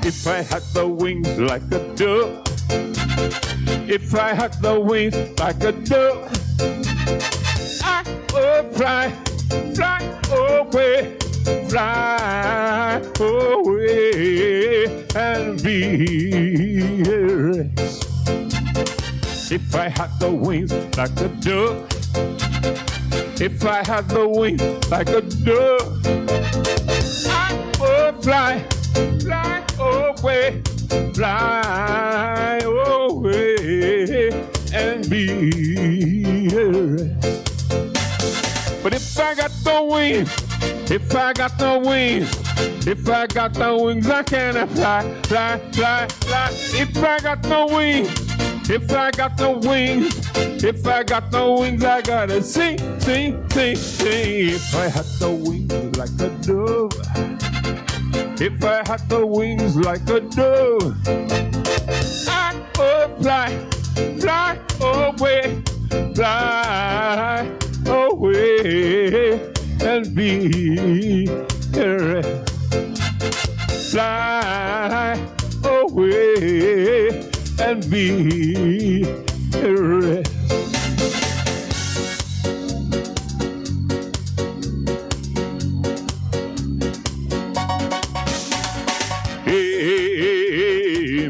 Speaker 12: If I had the wings like a dove, if I had the wings like a dove, I would fly, fly away, fly away and be at rest. If I had the wings like a dove, if I had the wings like a dove, I would fly, fly away, fly away and be at rest. But if I got the wings, if I got the wings, if I got the wings, I cannot fly, fly, fly, fly. If I got the wings, if I got the wings, if I got the wings, I gotta sing, sing, sing, sing. If I had the wings like a dove, if I had the wings like a dove, I would fly, fly away, fly away and be at rest. Fly away and be at rest.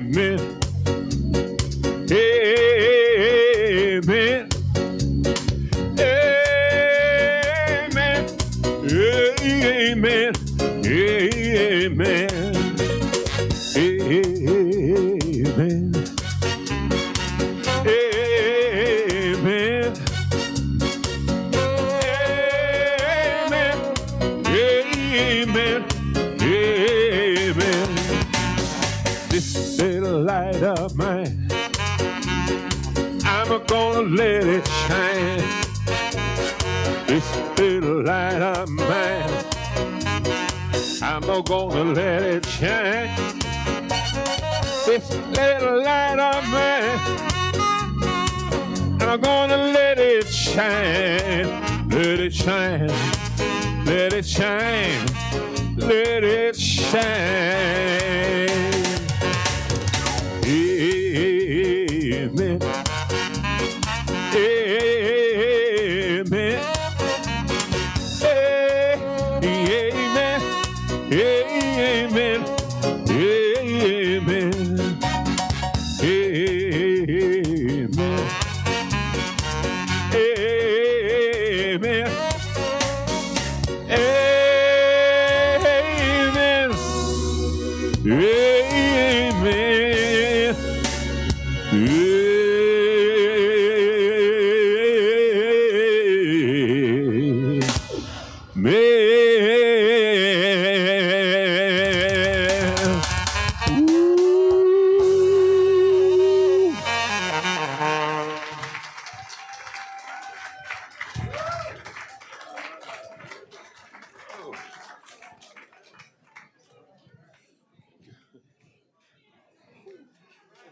Speaker 12: Amen. Amen. Amen. Amen. Amen. Amen. Amen. Amen. Amen. Amen. This little light of mine, I'm gonna let it shine. This little light of mine, I'm gonna let it shine. This little light of mine, I'm gonna let it shine. Let it shine. Let it shine. Let it shine. Amen. Amen. Amen. Amen. Amen. Amen. Amen.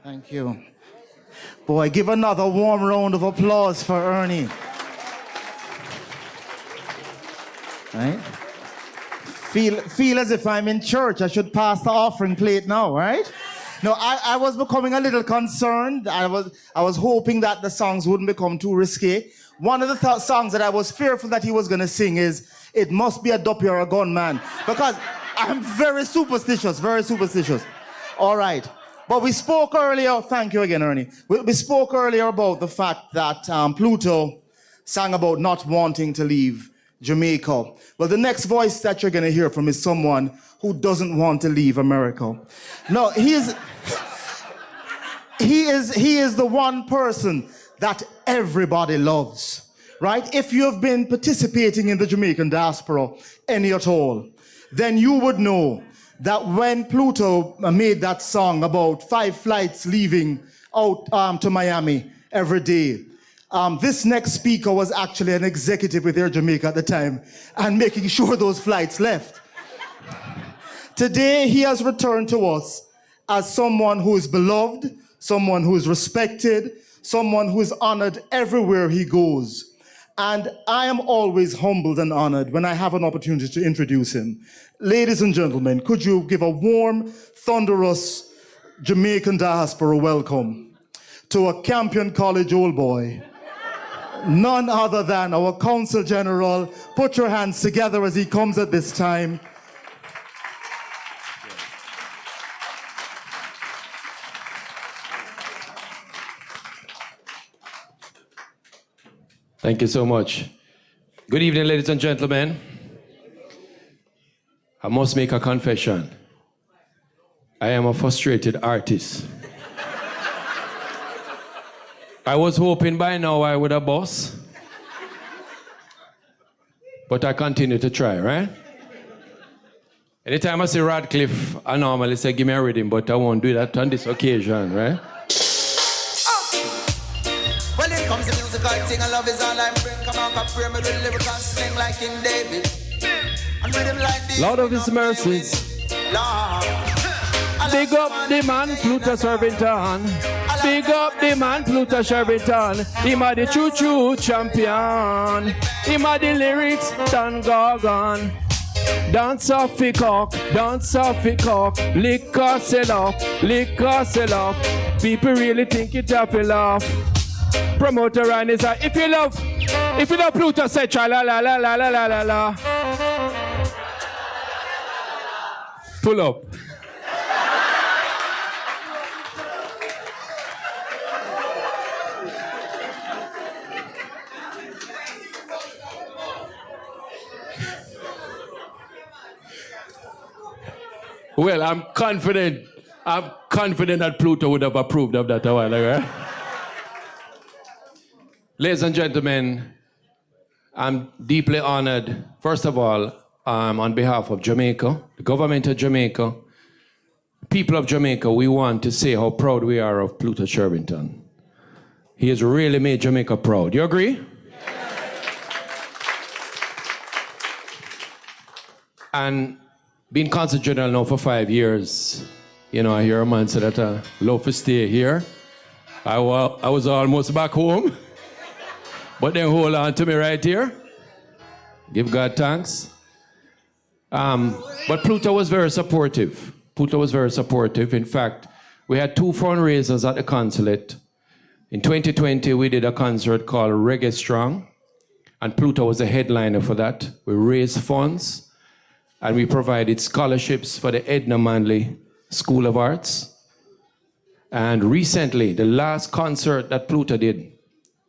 Speaker 5: Thank you. Boy, give another warm round of applause for Ernie. Right? Feel as if I'm in church. I should pass the offering plate now, right? No, I was becoming a little concerned. I was hoping that the songs wouldn't become too risky. One of the songs that I was fearful that he was going to sing is "It Must Be a Duppy or a Gunman," because I'm very superstitious, very superstitious. All right. But we spoke earlier, thank you again, Ernie. We spoke earlier about the fact that Pluto sang about not wanting to leave Jamaica. Well, the next voice that you're going to hear from is someone who doesn't want to leave America. No, he is the one person that everybody loves, right? If you have been participating in the Jamaican diaspora, any at all, then you would know that when Pluto made that song about 5 flights leaving out to Miami every day, this next speaker was actually an executive with Air Jamaica at the time and making sure those flights left. Today, he has returned to us as someone who is beloved, someone who is respected, someone who is honored everywhere he goes. And I am always humbled and honored when I have an opportunity to introduce him. Ladies and gentlemen, could you give a warm, thunderous Jamaican diaspora welcome to a Campion College old boy, none other than our Consul General. Put your hands together as he comes at this time.
Speaker 13: Thank you so much. Good evening, ladies and gentlemen. I must make a confession. I am a frustrated artist. I was hoping by now I would have boss, but I continue to try, right? Anytime I see Radcliffe, I normally say, give me a rhythm, but I won't do that on this occasion, right?
Speaker 14: When it comes to music, I sing, and love is all I bring. Come on, come pray me with lyrical sling like King David. And rhythm like this.
Speaker 13: Lord of His mercies. Big up the man, Pluto Shervington. Big up the man, Pluto Shervington. Him a the choo-choo champion. Him a the lyrics, Don Gorgon. Dance off the cock, liquor sell off. People really think it up a laugh. Promoter and is like, if you love Pluto, say cha la la la la la la la la. Pull up. Well, I'm confident that Pluto would have approved of that a while ago. Ladies and gentlemen, I'm deeply honored, first of all, on behalf of Jamaica, the government of Jamaica, people of Jamaica, we want to say how proud we are of Pluto Shervington. He has really made Jamaica proud. You agree? And being consul general now for 5 years, you know, I hear a man say that I love to stay here. I was almost back home, but then hold on to me right here. Give God thanks. But Pluto was very supportive. Pluto was very supportive. In fact, we had 2 fundraisers at the consulate. In 2020, we did a concert called Reggae Strong, and Pluto was the headliner for that. We raised funds, and we provided scholarships for the Edna Manley School of Arts. And recently, the last concert that Pluto did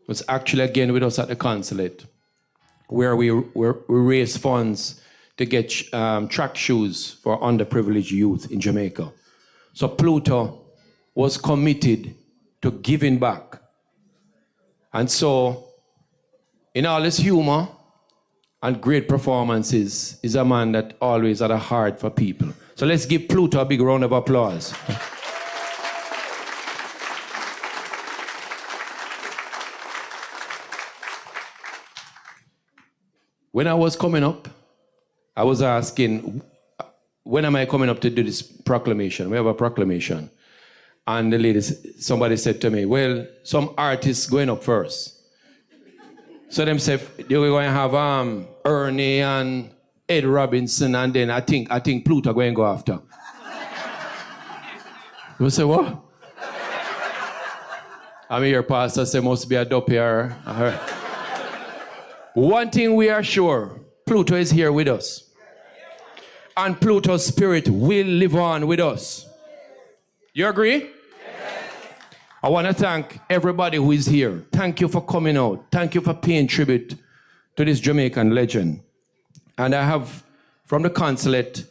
Speaker 13: was actually again with us at the consulate, where we raised funds to get track shoes for underprivileged youth in Jamaica. So Pluto was committed to giving back. And so, in all his humor and great performances, is a man that always had a heart for people. So let's give Pluto a big round of applause. When I was coming up, I was asking, when am I coming up to do this proclamation? We have a proclamation. And the lady, somebody said to me, well, some artists going up first. So them said they were going to have Ernie and Ed Robinson, and then I think Pluto going to go after. You say, what? I'm here, pastor, say must be a dope here. One thing we are sure, Pluto is here with us. And Pluto's spirit will live on with us. You agree? Yes. I want to thank everybody who is here. Thank you for coming out. Thank you for paying tribute to this Jamaican legend. And I have, from the consulate,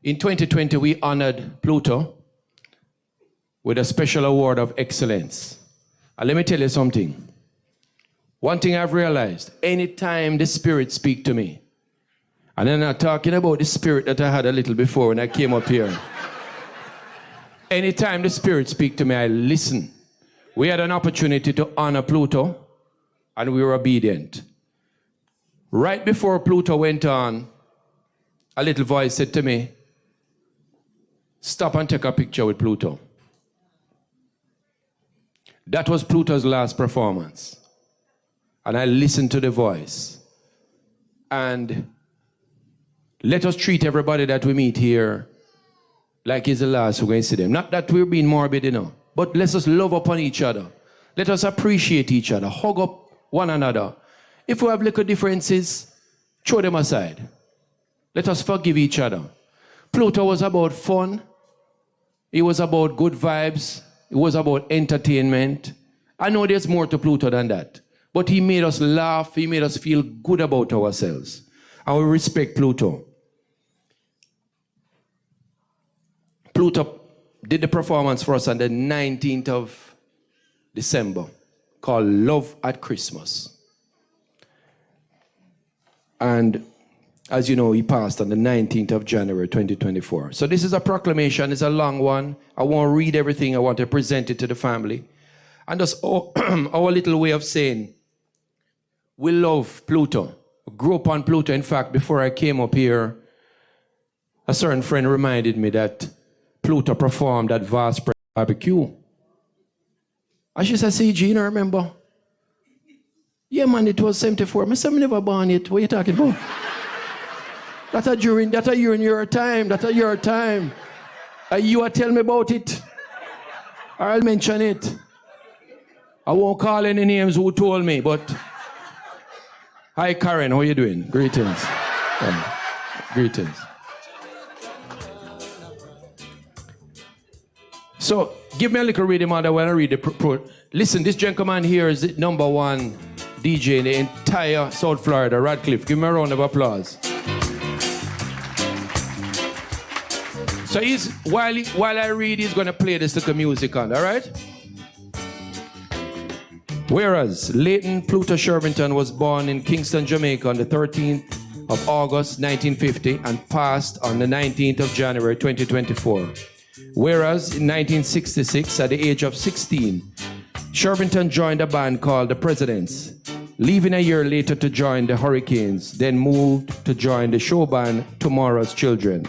Speaker 13: in 2020, we honored Pluto with a special award of excellence. And let me tell you something. One thing I've realized, anytime the spirit speaks to me, and I'm not talking about the spirit that I had a little before when I came up here. Anytime the spirit speaks to me, I listen. We had an opportunity to honor Pluto, and we were obedient. Right before Pluto went on, a little voice said to me, stop and take a picture with Pluto. That was Pluto's last performance. And I listened to the voice. And let us treat everybody that we meet here like it's the last we're going to see them. Not that we're being morbid, you know, but let us love upon each other. Let us appreciate each other, hug up one another. If we have little differences, throw them aside. Let us forgive each other. Pluto was about fun. It was about good vibes. It was about entertainment. I know there's more to Pluto than that. But he made us laugh. He made us feel good about ourselves. And we respect Pluto. Pluto did the performance for us on the 19th of December called Love at Christmas. And as you know, he passed on the 19th of January 2024. So this is a proclamation. It's a long one. I won't read everything. I want to present it to the family. And that's our little way of saying, we love Pluto. We grew up on Pluto. In fact, before I came up here, a certain friend reminded me that Pluto performed at Vast Barbecue. And she said, see, Gene, remember? Yeah, man, it was 74. I said, I never born yet. What are you talking about? That's a year in your time. That's a your time. You are tell me about it. Or I'll mention it. I won't call any names who told me, but hi, Karen, how you doing? Greetings. Greetings. So, give me a little reading, mother, while I read the listen, this gentleman here is the #1 DJ in the entire South Florida, Radcliffe. Give me a round of applause. So while I read, he's gonna play this little music on, all right? Whereas Leighton Pluto Shervington was born in Kingston, Jamaica on the 13th of August 1950 and passed on the 19th of January 2024. Whereas in 1966, at the age of 16, Shervington joined a band called the Presidents, leaving a year later to join the Hurricanes, then moved to join the show band Tomorrow's Children.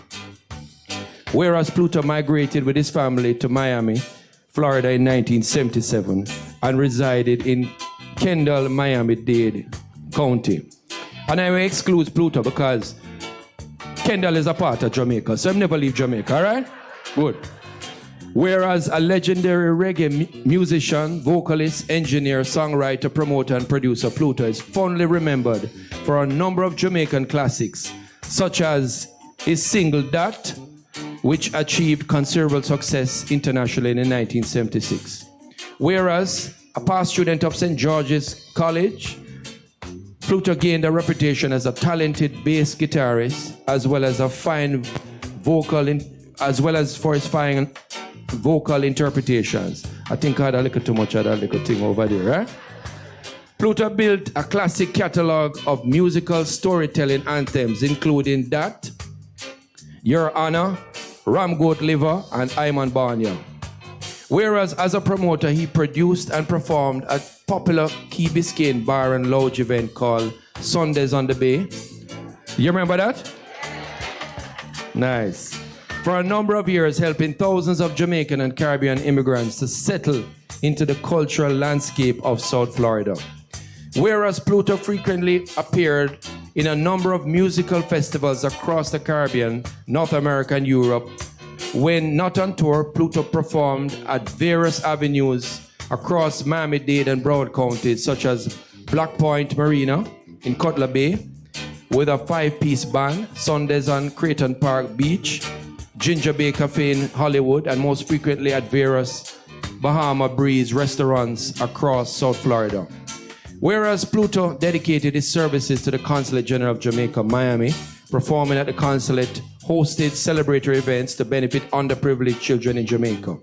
Speaker 13: Whereas Pluto migrated with his family to Miami, Florida in 1977 and resided in Kendall, Miami-Dade County. And I will exclude Pluto because Kendall is a part of Jamaica, so I've never leave Jamaica, all right? Good. Whereas a legendary reggae musician, vocalist, engineer, songwriter, promoter, and producer, Pluto is fondly remembered for a number of Jamaican classics, such as his single That, which achieved considerable success internationally in 1976. Whereas a past student of St. George's College, Pluto gained a reputation as a talented bass guitarist, as well as a fine as well as for his fine vocal interpretations. I think I had a little too much of that little thing over there, right? Pluto built a classic catalog of musical storytelling anthems, including That, Your Honor, Ram Goat Liver, and Iman Barnya. Whereas as a promoter, he produced and performed a popular Key Biscayne bar and lounge event called Sundays on the Bay. You remember that? Nice. For a number of years, helping thousands of Jamaican and Caribbean immigrants to settle into the cultural landscape of South Florida. Whereas Pluto frequently appeared in a number of musical festivals across the Caribbean, North America, and Europe. When not on tour, Pluto performed at various avenues across Miami-Dade and Broward counties, such as Black Point Marina in Cutler Bay, with a 5-piece band, Sundays on Creighton Park Beach, Ginger Bay Cafe in Hollywood, and most frequently at various Bahama Breeze restaurants across South Florida. Whereas Pluto dedicated his services to the Consulate General of Jamaica, Miami, performing at the consulate, hosted celebratory events to benefit underprivileged children in Jamaica.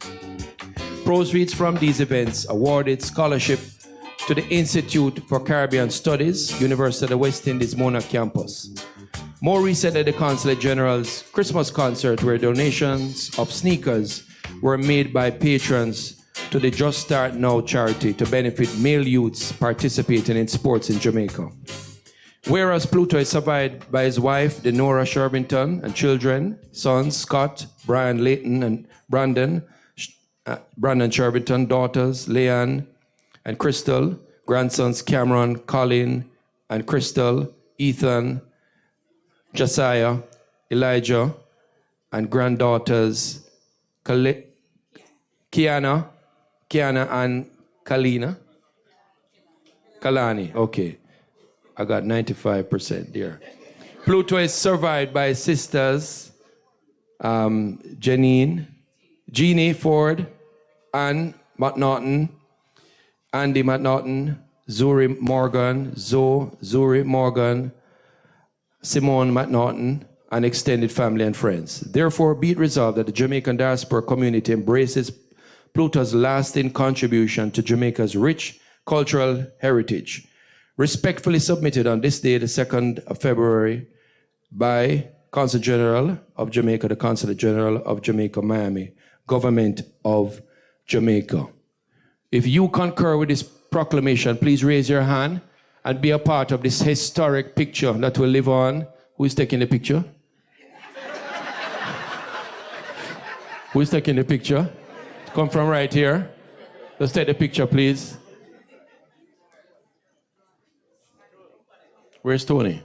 Speaker 13: Proceeds from these events awarded scholarship to the Institute for Caribbean Studies, University of the West Indies Mona campus. More recently, the Consulate General's Christmas concert, where donations of sneakers were made by patrons to the Just Start Now charity to benefit male youths participating in sports in Jamaica. Whereas Pluto is survived by his wife, Denora Shervington, and children, sons Scott, Brian Leighton, and Brandon Shervington, daughters Leanne and Crystal, grandsons Cameron, Colin, and Crystal, Ethan, Josiah, Elijah, and granddaughters Kiana and Kalani, okay. I got 95% there. Pluto is survived by his sisters, Jeannie Ford, Ann McNaughton, Andy McNaughton, Zuri Morgan, Simone McNaughton, and extended family and friends. Therefore, be it resolved that the Jamaican diaspora community embraces Pluto's lasting contribution to Jamaica's rich cultural heritage. Respectfully submitted on this day, the 2nd of February, by Consul General of Jamaica, the Consulate General of Jamaica, Miami, Government of Jamaica. If you concur with this proclamation, please raise your hand and be a part of this historic picture that will live on. Who is taking the picture? Who is taking the picture? Come from right here. Let's take the picture, please. Where's Tony?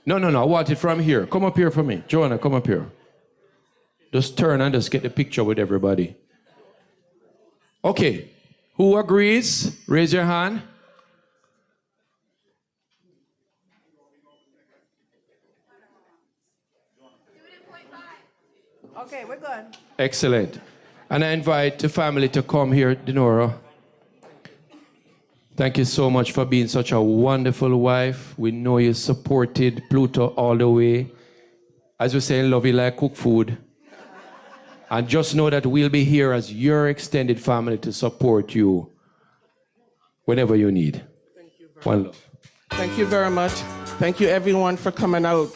Speaker 13: No. I want it from here. Come up here for me. Joanna, come up here. Just turn and just get the picture with everybody. Okay. Who agrees? Raise your hand.
Speaker 15: Okay, we're good.
Speaker 13: Excellent. And I invite the family to come here, Denora. Thank you so much for being such a wonderful wife. We know you supported Pluto all the way. As we say in love, we like cook food. And just know that we'll be here as your extended family to support you whenever you need. One love.
Speaker 15: Thank you very much. Thank you, everyone, for coming out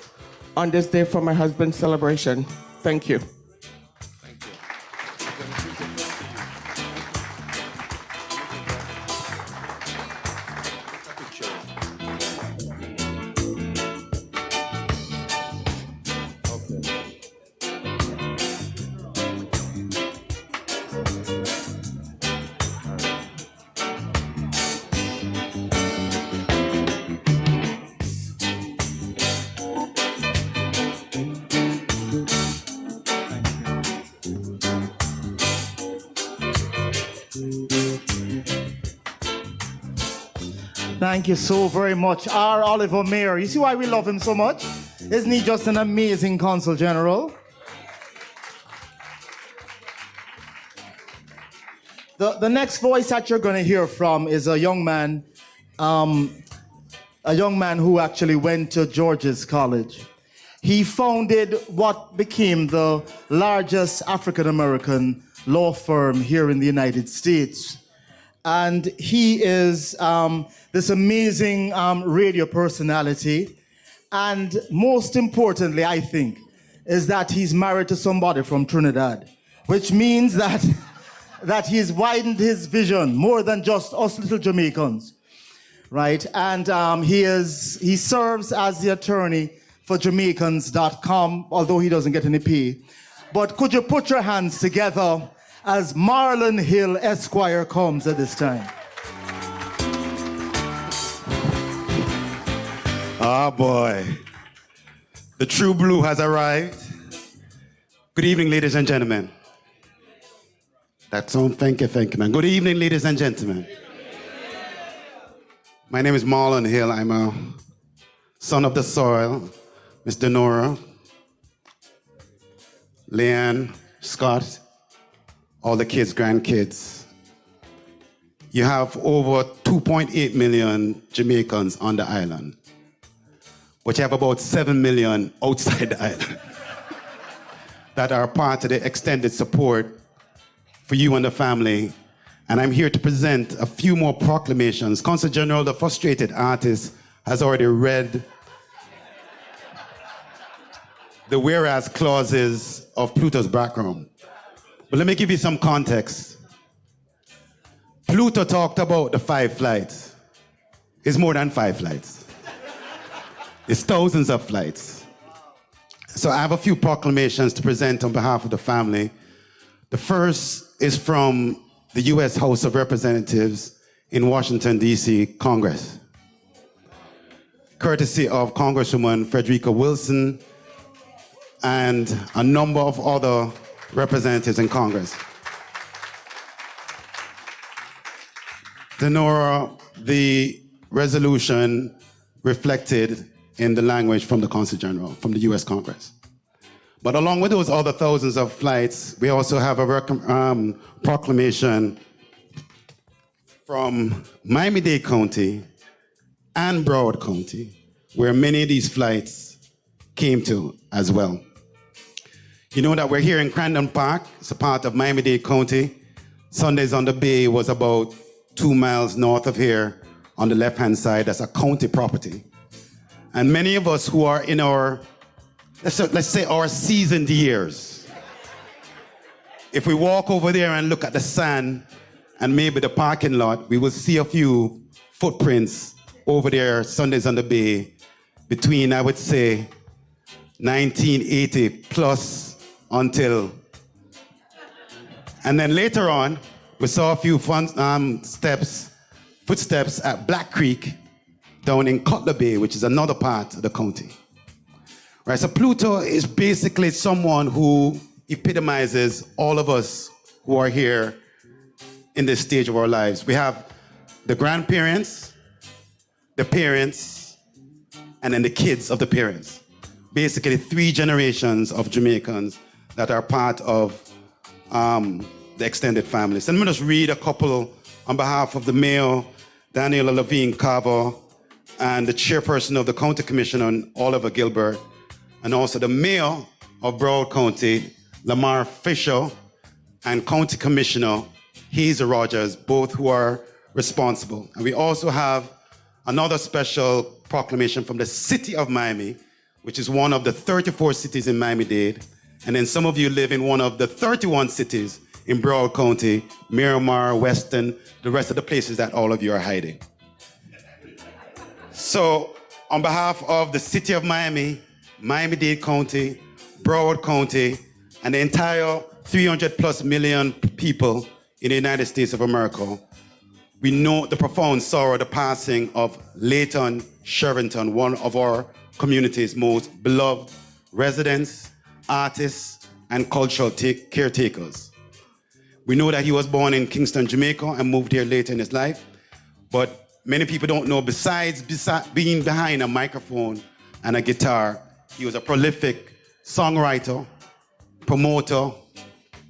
Speaker 15: on this day for my husband's celebration. Thank you.
Speaker 5: Thank you so very much, R. Oliver Mayer. You see why we love him so much? Isn't he just an amazing Consul General? The next voice that you're going to hear from is a young man who actually went to George's College. He founded what became the largest African-American law firm here in the United States. And he is this amazing radio personality. And most importantly, I think, is that he's married to somebody from Trinidad, which means that he's widened his vision more than just us little Jamaicans, right? And he serves as the attorney for Jamaicans.com, although he doesn't get any pay. But could you put your hands together as Marlon Hill Esquire comes at this time?
Speaker 16: Oh boy, the true blue has arrived. Good evening, ladies and gentlemen. That's on, thank you, man. Good evening, ladies and gentlemen. My name is Marlon Hill. I'm a son of the soil, Miss Denora, Leanne, Scott, all the kids, grandkids. You have over 2.8 million Jamaicans on the island, but you have about 7 million outside the island that are part of the extended support for you and the family. And I'm here to present a few more proclamations. Consul General, the frustrated artist, has already read the whereas clauses of Pluto's background. But let me give you some context. Pluto talked about the 5 flights. It's more than 5 flights. It's thousands of flights. So I have a few proclamations to present on behalf of the family. The first is from the U.S. House of Representatives in Washington, D.C., Congress, courtesy of Congresswoman Frederica Wilson and a number of other representatives in Congress. Denora, the resolution reflected in the language from the Consul General, from the U.S. Congress. But along with those other thousands of flights, we also have a proclamation from Miami-Dade County and Broward County, where many of these flights came to as well. You know that we're here in Crandon Park. It's a part of Miami-Dade County. Sundays on the Bay was about 2 miles north of here on the left-hand side. That's a county property. And many of us who are in our, let's say our seasoned years, if we walk over there and look at the sand and maybe the parking lot, we will see a few footprints over there, Sundays on the Bay, between, I would say, 1980 plus until, and then later on, we saw a few footsteps at Black Creek down in Cutler Bay, which is another part of the county. Right, so Pluto is basically someone who epitomizes all of us who are here in this stage of our lives. We have the grandparents, the parents, and then the kids of the parents. Basically 3 generations of Jamaicans that are part of the extended family. So let me just read a couple on behalf of the Mayor, Daniela Levine Carver, and the chairperson of the County Commission, Oliver Gilbert. and also the mayor of Broward County, Lamar Fisher, and County Commissioner Hazel Rogers, both who are responsible. And we also have another special proclamation from the city of Miami, which is one of the 34 cities in Miami-Dade. And then some of you live in one of the 31 cities in Broward County, Miramar, Weston, the rest of the places that all of you are hiding. So on behalf of the city of Miami, Miami-Dade County, Broward County, and the entire 300 plus million people in the United States of America, we note the profound sorrow of the passing of Pluto Shervington, one of our community's most beloved residents, artists, and cultural caretakers. We know that he was born in Kingston, Jamaica, and moved here later in his life. But many people don't know, besides being behind a microphone and a guitar, he was a prolific songwriter, promoter,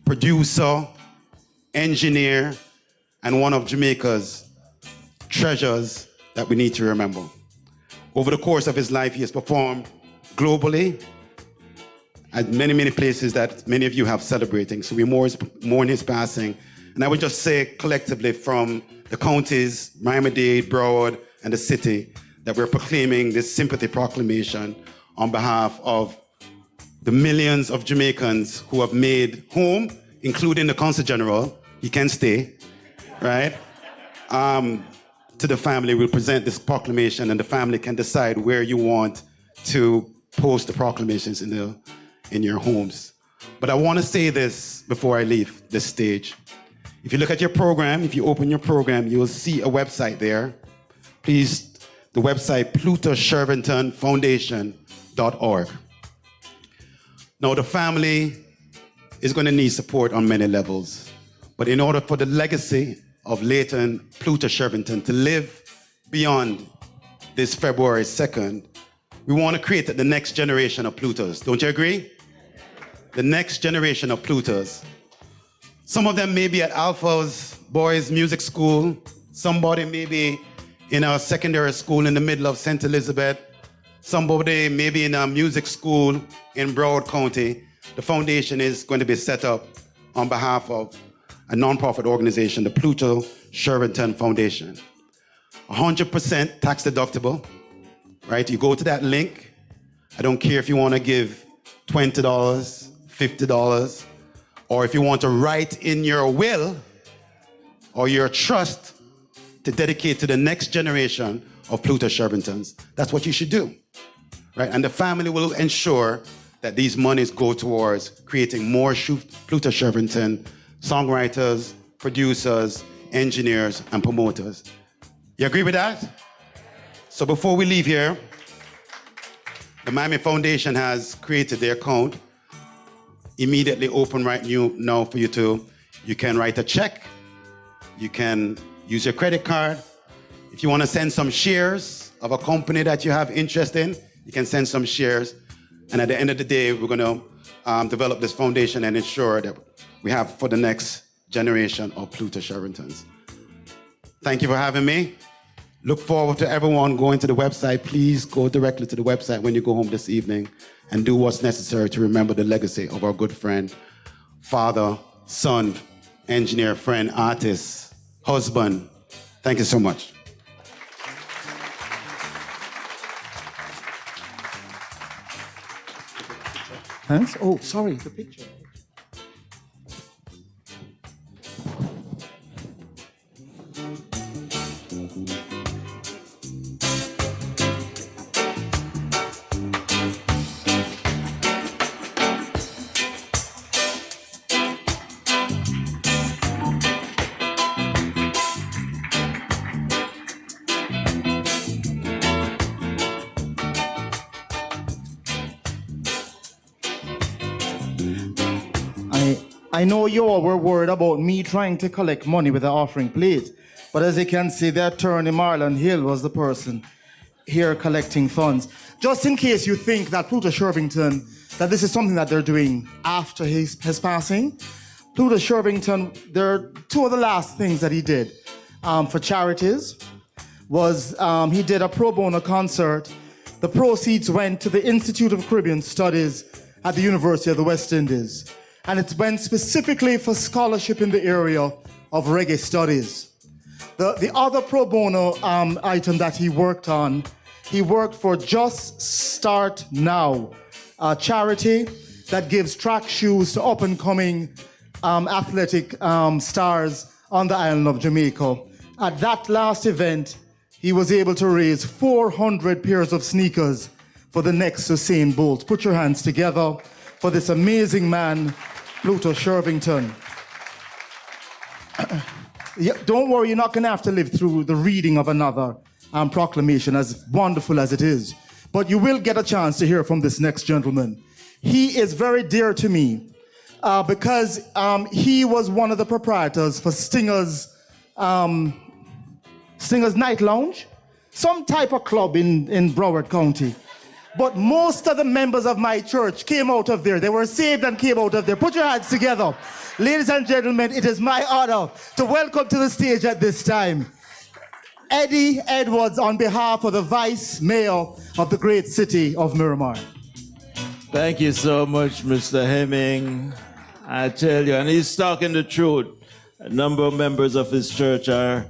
Speaker 16: producer, engineer, and one of Jamaica's treasures that we need to remember. Over the course of his life, he has performed globally at many, many places that many of you have celebrating. So we mourn his passing. And I would just say collectively from the counties, Miami-Dade, Broward, and the city, that we're proclaiming this sympathy proclamation on behalf of the millions of Jamaicans who have made home, including the Consul General. He can stay, right? To the family, we'll present this proclamation, and the family can decide where you want to post the proclamations in your homes. But I want to say this before I leave this stage. If you look at your program, if you open your program, you will see a website there. Please, the website PlutoShervingtonFoundation.org. Now, the family is going to need support on many levels. But in order for the legacy of Leighton Pluto Shervington to live beyond this February 2nd, we want to create the next generation of Plutos. Don't you agree? The next generation of Plutos. Some of them may be at Alpha's Boys Music School. Somebody may be in a secondary school in the middle of St. Elizabeth. Somebody may be in a music school in Broward County. The foundation is going to be set up on behalf of a nonprofit organization, the Pluto Shervington Foundation. 100% tax deductible, right? You go to that link. I don't care if you want to give $20, $50, or if you want to write in your will or your trust to dedicate to the next generation of Pluto Shervingtons. That's what you should do, right? And the family will ensure that these monies go towards creating more Pluto Shervington songwriters, producers, engineers, and promoters. You agree with that? So before we leave here, the Miami Foundation has created their account, immediately open right now for you to. You can write a check, you can use your credit card. If you want to send some shares of a company that you have interest in, you can send some shares. And at the end of the day, we're going to develop this foundation and ensure that we have for the next generation of Pluto Shervingtons. Thank you for having me. Look forward to everyone going to the website. Please go directly to the website when you go home this evening and do what's necessary to remember the legacy of our good friend, father, son, engineer, friend, artist, husband. Thank you so much.
Speaker 5: Thanks. Oh, sorry, the picture. I know you all were worried about me trying to collect money with the offering plate, but as you can see, the attorney Marlon Hill was the person here collecting funds. Just in case you think that Pluto Shervington, that this is something that they're doing after his passing, Pluto Shervington, there are two of the last things that he did for charities was he did a pro bono concert The proceeds went to the Institute of Caribbean Studies at the University of the West Indies. And it went specifically for scholarship in the area of reggae studies. The other pro bono item that he worked on, he worked for Just Start Now, a charity that gives track shoes to up-and-coming athletic stars on the island of Jamaica. At that last event, he was able to raise 400 pairs of sneakers for the next Usain Bolt. Put your hands together for this amazing man, Pluto Shervington. Don't worry, you're not going to have to live through the reading of another proclamation, as wonderful as it is. But you will get a chance to hear from this next gentleman. He is very dear to me because he was one of the proprietors for Stinger's Night Lounge, some type of club in Broward County. But most of the members of my church came out of there. They were saved and came out of there. Put your hands together. Ladies and gentlemen, it is my honor to welcome to the stage at this time Eddie Edwards on behalf of the Vice Mayor of the great city of Miramar.
Speaker 11: Thank you so much, Mr. Hemming. I tell you, and he's talking the truth. A number of members of his church are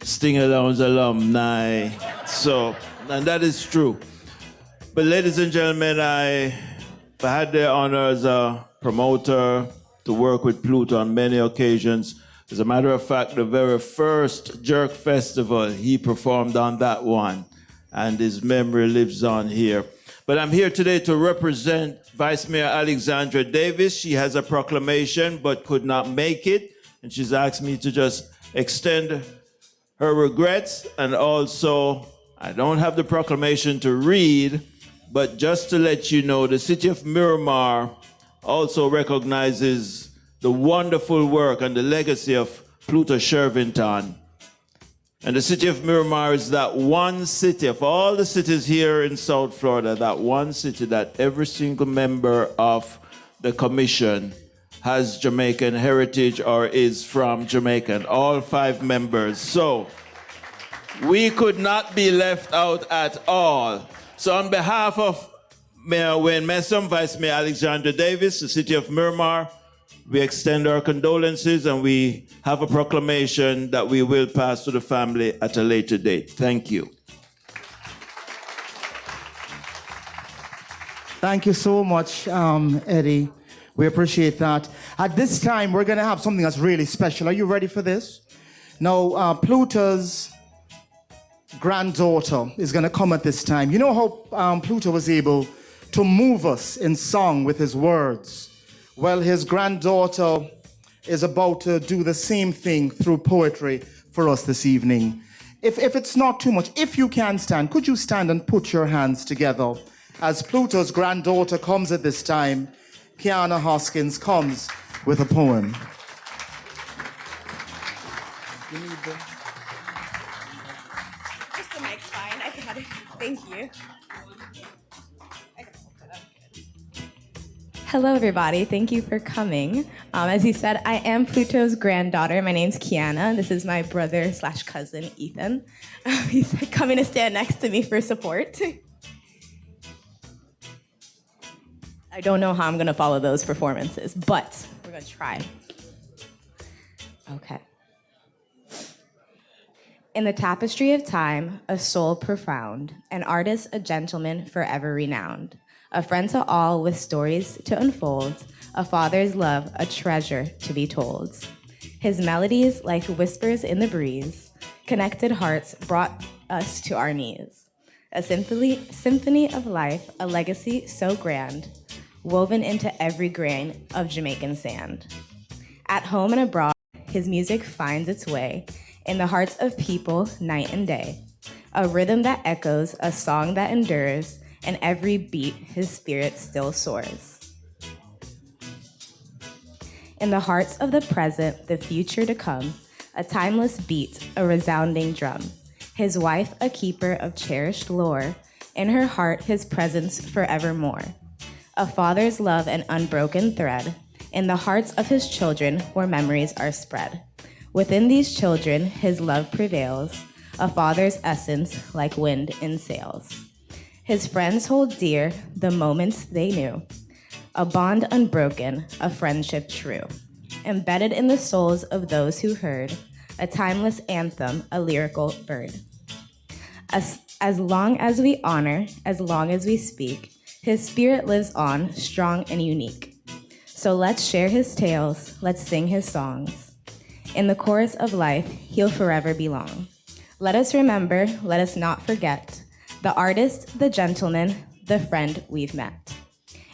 Speaker 11: Stinger Lounge alumni. So, and that is true. But ladies and gentlemen, I had the honor as a promoter to work with Pluto on many occasions. As a matter of fact, the very first Jerk Festival, he performed on that one, and his memory lives on here. But I'm here today to represent Vice Mayor Alexandra Davis. She has a proclamation but could not make it, and she's asked me to just extend her regrets, and also, I don't have the proclamation to read, but just to let you know, the city of Miramar also recognizes the wonderful work and the legacy of Pluto Shervington. And the city of Miramar is that one city, of all the cities here in South Florida, that one city that every single member of the commission has Jamaican heritage or is from Jamaica, and all 5 members. So we could not be left out at all. So on behalf of Mayor Wayne Messom, Vice Mayor Alexandra Davis, the city of Miramar, we extend our condolences, and we have a proclamation that we will pass to the family at a later date. Thank you.
Speaker 5: Thank you so much, Eddie. We appreciate that. At this time, we're going to have something that's really special. Are you ready for this? Now, Pluto's granddaughter is going to come at this time. You know how Pluto was able to move us in song with his words? Well, his granddaughter is about to do the same thing through poetry for us this evening. If it's not too much, if you can stand, could you stand and put your hands together as Pluto's granddaughter comes at this time? Kiana Hoskins comes with a poem.
Speaker 17: Just the mic's fine. I got it. Thank you. Hello, everybody. Thank you for coming. As he said, I am Pluto's granddaughter. My name's Kiana. This is my brother/cousin, Ethan. He's coming to stand next to me for support. I don't know how I'm going to follow those performances, but we're going to try. Okay. In the tapestry of time, a soul profound, an artist, a gentleman forever renowned, a friend to all with stories to unfold, a father's love, a treasure to be told. His melodies, like whispers in the breeze, connected hearts brought us to our knees. A symphony of life, a legacy so grand, woven into every grain of Jamaican sand. At home and abroad, his music finds its way in the hearts of people night and day. A rhythm that echoes, a song that endures, and every beat his spirit still soars. In the hearts of the present, the future to come, a timeless beat, a resounding drum. His wife, a keeper of cherished lore, in her heart his presence forevermore. A father's love, an unbroken thread, in the hearts of his children where memories are spread. Within these children his love prevails, a father's essence like wind in sails. His friends hold dear the moments they knew, a bond unbroken, a friendship true, embedded in the souls of those who heard, a timeless anthem, a lyrical bird. As long as we honor, as long as we speak, his spirit lives on, strong and unique. So let's share his tales, let's sing his songs. In the chorus of life, he'll forever belong. Let us remember, let us not forget, the artist, the gentleman, the friend we've met.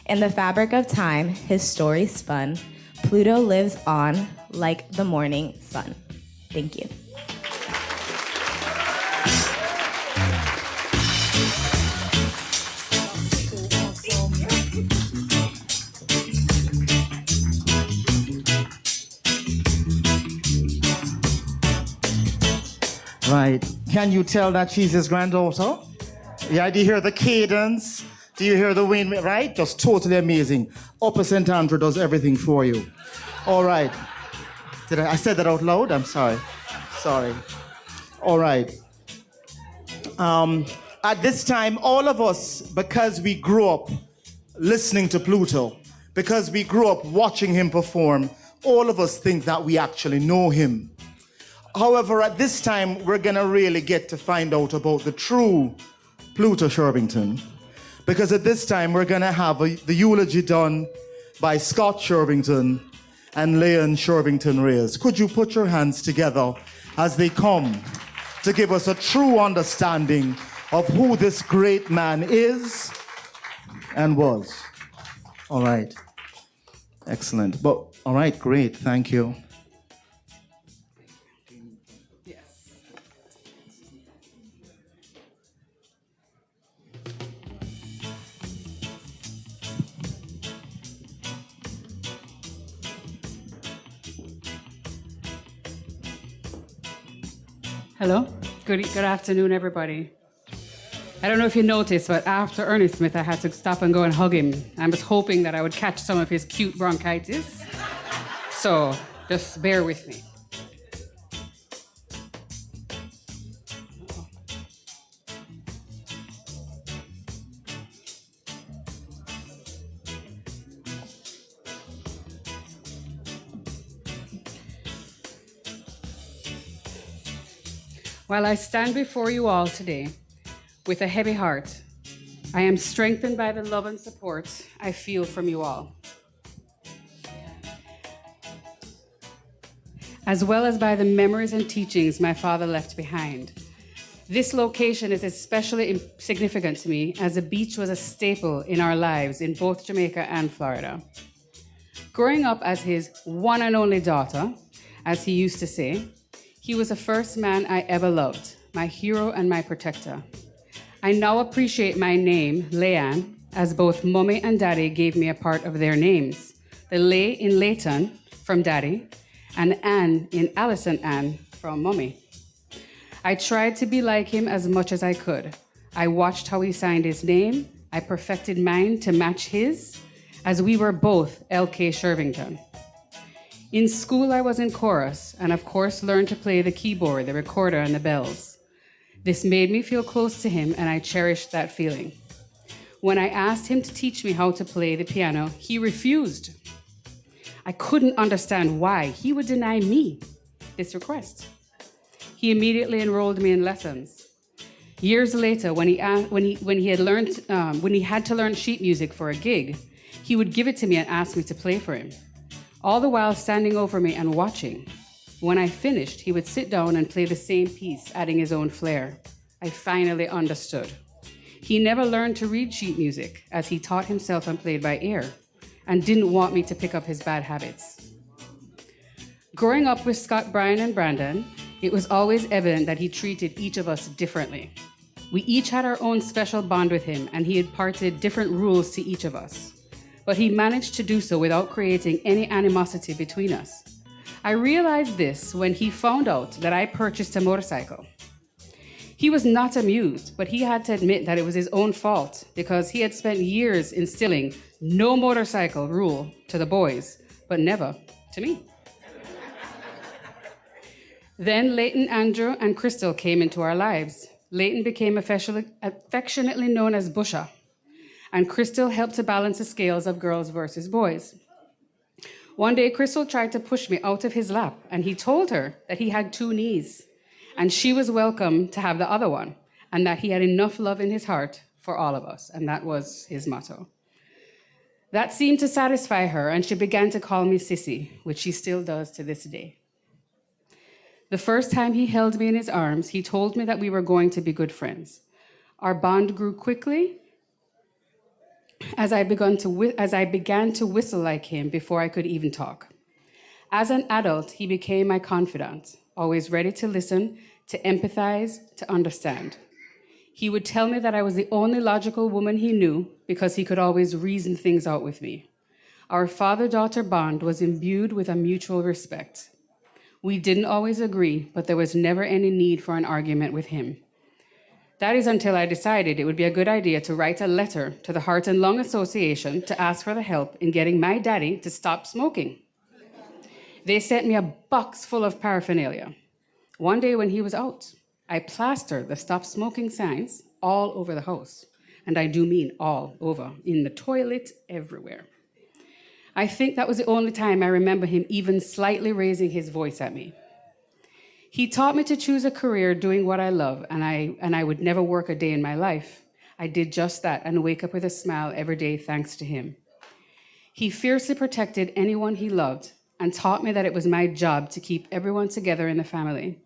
Speaker 17: In the fabric of time, his story spun, Pluto lives on like the morning sun. Thank you.
Speaker 5: Right. Can you tell that she's his granddaughter? Yeah, do you hear the cadence? Do you hear the wind? Right? Just totally amazing. Upper St. Andrew does everything for you. All right. Did I said that out loud? I'm sorry. Sorry. All right. At this time, all of us, because we grew up listening to Pluto, because we grew up watching him perform, all of us think that we actually know him. However, at this time, we're going to really get to find out about the true Pluto Shervington. Because at this time, we're going to have the eulogy done by Scott Shervington and Leon Shervington Reyes. Could you put your hands together as they come to give us a true understanding of who this great man is and was? All right. Excellent. But, all right, great. Thank you.
Speaker 18: Hello. Good afternoon, everybody. I don't know if you noticed, but after Ernest Smith, I had to stop and go and hug him. I was hoping that I would catch some of his cute bronchitis. So just bear with me. While I stand before you all today with a heavy heart, I am strengthened by the love and support I feel from you all, as well as by the memories and teachings my father left behind. This location is especially significant to me as the beach was a staple in our lives in both Jamaica and Florida. Growing up as his one and only daughter, as he used to say, he was the first man I ever loved, my hero and my protector. I now appreciate my name, Leanne, as both Mommy and Daddy gave me a part of their names. The Lay in Layton from Daddy, and Anne in Allison Ann from Mommy. I tried to be like him as much as I could. I watched how he signed his name. I perfected mine to match his, as we were both L.K. Shervington. In school, I was in chorus, and of course learned to play the keyboard, the recorder, and the bells. This made me feel close to him, and I cherished that feeling. When I asked him to teach me how to play the piano, he refused. I couldn't understand why he would deny me this request. He immediately enrolled me in lessons. Years later, when he had to learn sheet music for a gig, he would give it to me and ask me to play for him, all the while standing over me and watching. When I finished, he would sit down and play the same piece, adding his own flair. I finally understood. He never learned to read sheet music, as he taught himself and played by ear, and didn't want me to pick up his bad habits. Growing up with Scott, Brian, and Brandon, it was always evident that he treated each of us differently. We each had our own special bond with him, and he imparted different rules to each of us. But he managed to do so without creating any animosity between us. I realized this when he found out that I purchased a motorcycle. He was not amused, but he had to admit that it was his own fault because he had spent years instilling no motorcycle rule to the boys, but never to me. Then Leighton, Andrew, and Crystal came into our lives. Leighton became affectionately known as Busha, and Crystal helped to balance the scales of girls versus boys. One day, Crystal tried to push me out of his lap, and he told her that he had 2 knees, and she was welcome to have the other one, and that he had enough love in his heart for all of us, and that was his motto. That seemed to satisfy her, and she began to call me Sissy, which she still does to this day. The first time he held me in his arms, he told me that we were going to be good friends. Our bond grew quickly as I began to whistle like him before I could even talk. As an adult, he became my confidant, always ready to listen, to empathize, to understand. He would tell me that I was the only logical woman he knew because he could always reason things out with me. Our father-daughter bond was imbued with a mutual respect. We didn't always agree, but there was never any need for an argument with him. That is until I decided it would be a good idea to write a letter to the Heart and Lung Association to ask for the help in getting my daddy to stop smoking. They sent me a box full of paraphernalia. One day when he was out, I plastered the stop smoking signs all over the house. And I do mean all over, in the toilet, everywhere. I think that was the only time I remember him even slightly raising his voice at me. He taught me to choose a career doing what I love, and I would never work a day in my life. I did just that and wake up with a smile every day thanks to him. He fiercely protected anyone he loved and taught me that it was my job to keep everyone together in the family.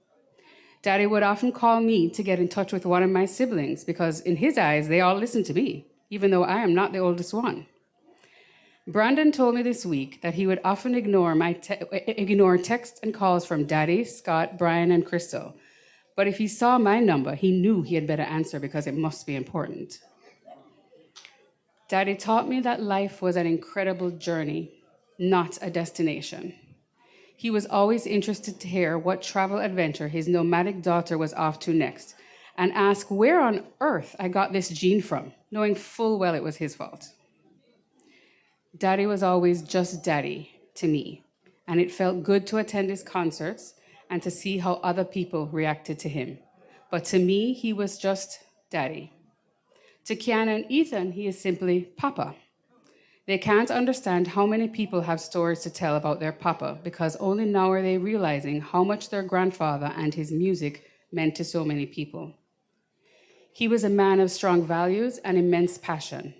Speaker 18: Daddy would often call me to get in touch with one of my siblings because in his eyes, they all listen to me, even though I am not the oldest one. Brandon told me this week that he would often ignore texts and calls from Daddy, Scott, Brian, and Crystal. But if he saw my number, he knew he had better answer because it must be important. Daddy taught me that life was an incredible journey, not a destination. He was always interested to hear what travel adventure his nomadic daughter was off to next and ask where on earth I got this gene from, knowing full well it was his fault. Daddy was always just Daddy to me, and it felt good to attend his concerts and to see how other people reacted to him. But to me, he was just Daddy. To Kiana and Ethan, he is simply Papa. They can't understand how many people have stories to tell about their Papa because only now are they realizing how much their grandfather and his music meant to so many people. He was a man of strong values and immense passion.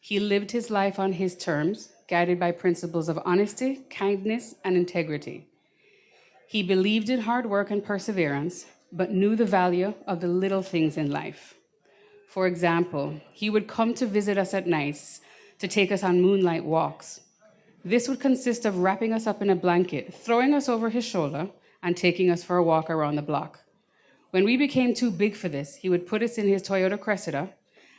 Speaker 18: He lived his life on his terms, guided by principles of honesty, kindness, and integrity. He believed in hard work and perseverance, but knew the value of the little things in life. For example, he would come to visit us at nights to take us on moonlight walks. This would consist of wrapping us up in a blanket, throwing us over his shoulder, and taking us for a walk around the block. When we became too big for this, he would put us in his Toyota Cressida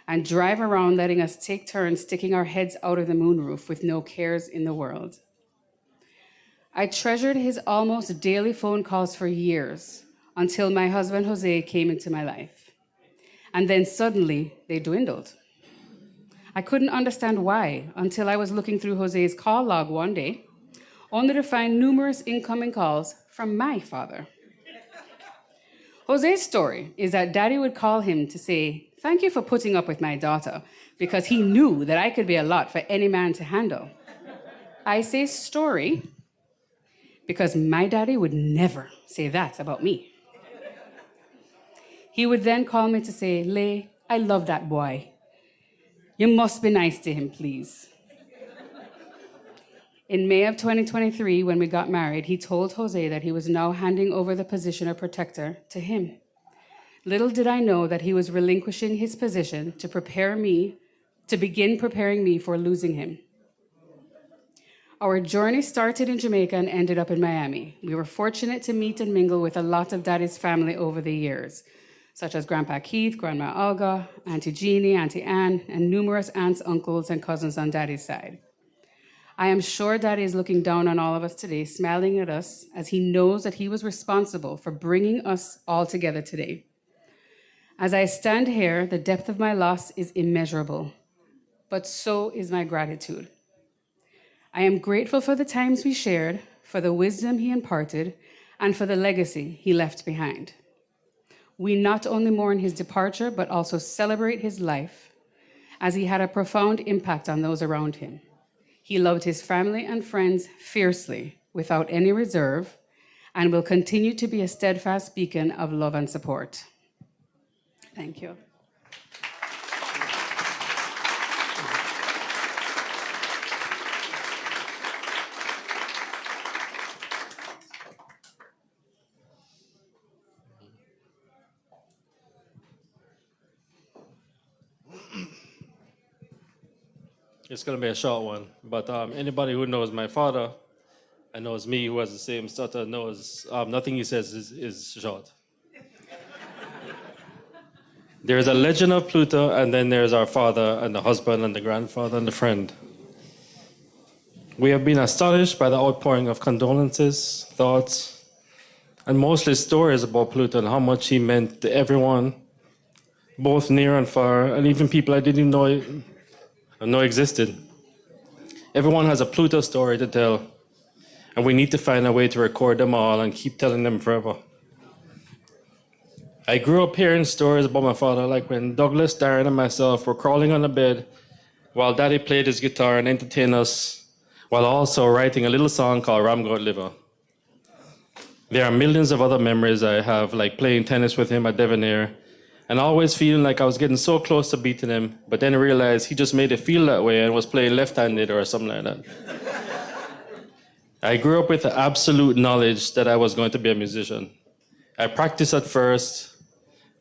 Speaker 18: and drive around, letting us take turns sticking our heads out of the moonroof with no cares in the world. I treasured his almost daily phone calls for years until my husband Jose came into my life. And then suddenly they dwindled. I couldn't understand why until I was looking through Jose's call log one day, only to find numerous incoming calls from my father. Jose's story is that Daddy would call him to say, "Thank you for putting up with my daughter," because he knew that I could be a lot for any man to handle. I say story because my daddy would never say that about me. He would then call me to say, "Lay, I love that boy. You must be nice to him, please." In May of 2023, when we got married, he told Jose that he was now handing over the position of protector to him. Little did I know that he was relinquishing his position to begin preparing me for losing him. Our journey started in Jamaica and ended up in Miami. We were fortunate to meet and mingle with a lot of Daddy's family over the years, such as Grandpa Keith, Grandma Olga, Auntie Jeannie, Auntie Anne, and numerous aunts, uncles, and cousins on Daddy's side. I am sure Daddy is looking down on all of us today, smiling at us, as he knows that he was responsible for bringing us all together today. As I stand here, the depth of my loss is immeasurable, but so is my gratitude. I am grateful for the times we shared, for the wisdom he imparted, and for the legacy he left behind. We not only mourn his departure, but also celebrate his life, as he had a profound impact on those around him. He loved his family and friends fiercely, without any reserve, and will continue to be a steadfast beacon of love and support. Thank you.
Speaker 19: It's going to be a short one, but anybody who knows my father and knows me, who has the same stutter, knows nothing he says is short. There's a legend of Pluto, and then there's our father and the husband and the grandfather and the friend. We have been astonished by the outpouring of condolences, thoughts, and mostly stories about Pluto and how much he meant to everyone, both near and far, and even people I didn't even know existed. Everyone has a Pluto story to tell, and we need to find a way to record them all and keep telling them forever. I grew up hearing stories about my father, like when Douglas, Darren, and myself were crawling on the bed while Daddy played his guitar and entertained us, while also writing a little song called Ram God Liver. There are millions of other memories I have, like playing tennis with him at Devonair, and always feeling like I was getting so close to beating him, but then I realized he just made it feel that way and was playing left-handed or something like that. I grew up with the absolute knowledge that I was going to be a musician. I practiced at first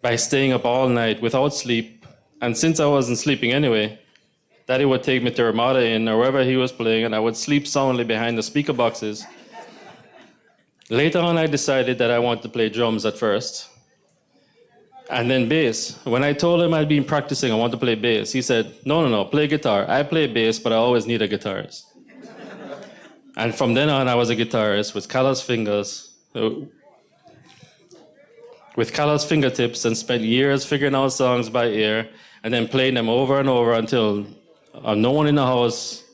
Speaker 19: by staying up all night without sleep, and since I wasn't sleeping anyway, Daddy would take me to Ramada Inn or wherever he was playing, and I would sleep soundly behind the speaker boxes. Later on, I decided that I wanted to play drums at first, and then bass. When I told him I'd been practicing, I want to play bass, he said, no, play guitar. I play bass, but I always need a guitarist. And from then on, I was a guitarist with callous fingers, with callous fingertips, and spent years figuring out songs by ear and then playing them over and over until no one in the house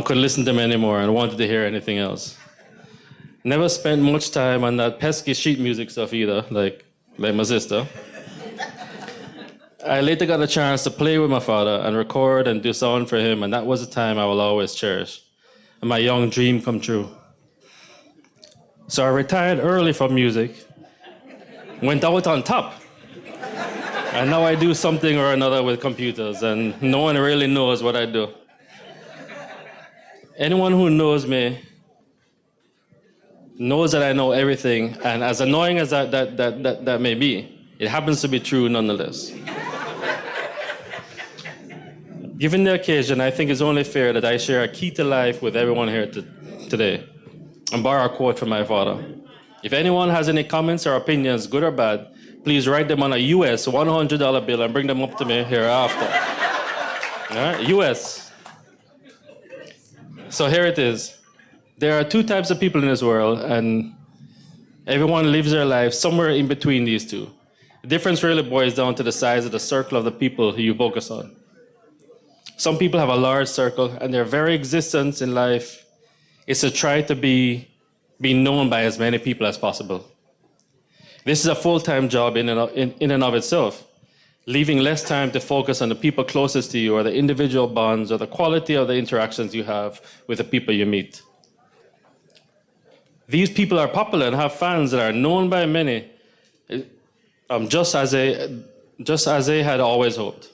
Speaker 19: could listen to them anymore and wanted to hear anything else. Never spent much time on that pesky sheet music stuff either, like my sister. I later got a chance to play with my father and record and do sound for him, and that was a time I will always cherish. And my young dream come true. So I retired early from music, went out on top. And now I do something or another with computers, and no one really knows what I do. Anyone who knows me knows that I know everything, and as annoying as that may be, it happens to be true nonetheless. Given the occasion, I think it's only fair that I share a key to life with everyone here today, and borrow a quote from my father. If anyone has any comments or opinions, good or bad, please write them on a US $100 bill and bring them up to me hereafter. All right, US. So here it is. There are two types of people in this world, and everyone lives their life somewhere in between these two. The difference really boils down to the size of the circle of the people who you focus on. Some people have a large circle, and their very existence in life is to try to be known by as many people as possible. This is a full-time job in and of itself, leaving less time to focus on the people closest to you or the individual bonds or the quality of the interactions you have with the people you meet. These people are popular and have fans that are known by many, just as they had always hoped.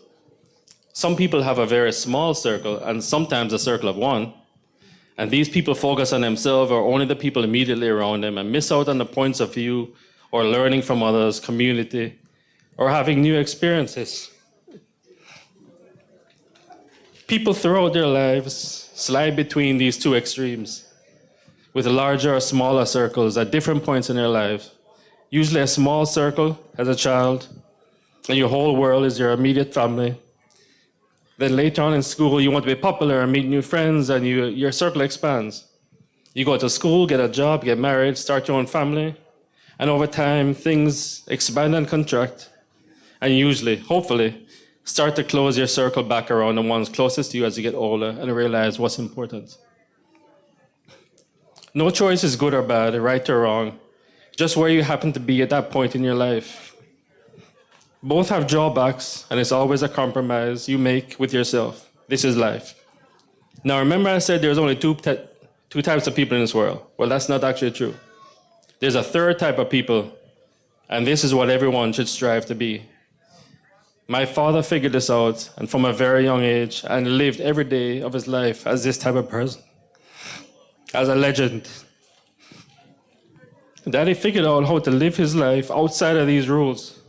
Speaker 19: Some people have a very small circle and sometimes a circle of one, and these people focus on themselves or only the people immediately around them and miss out on the points of view or learning from others, community, or having new experiences. People throughout their lives slide between these two extremes, with larger or smaller circles at different points in their lives. Usually a small circle as a child, and your whole world is your immediate family. Then later on in school, you want to be popular and meet new friends, and your circle expands. You go to school, get a job, get married, start your own family, and over time, things expand and contract, and usually, hopefully, start to close your circle back around the ones closest to you as you get older and realize what's important. No choice is good or bad, right or wrong, just where you happen to be at that point in your life. Both have drawbacks, and it's always a compromise you make with yourself. This is life. Now, remember I said there's only two types of people in this world. Well, that's not actually true. There's a third type of people, and this is what everyone should strive to be. My father figured this out, and from a very young age, and lived every day of his life as this type of person, as a legend. Daddy figured out how to live his life outside of these rules.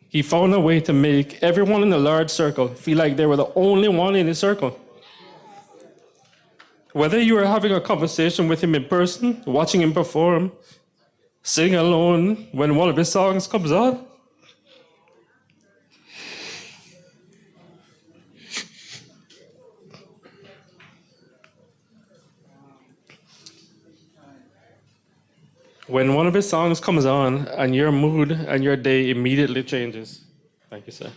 Speaker 19: He found a way to make everyone in the large circle feel like they were the only one in his circle. Whether you were having a conversation with him in person, watching him perform, sing alone when one of his songs comes on, when one of his songs comes on and your mood and your day immediately changes. Thank you, sir.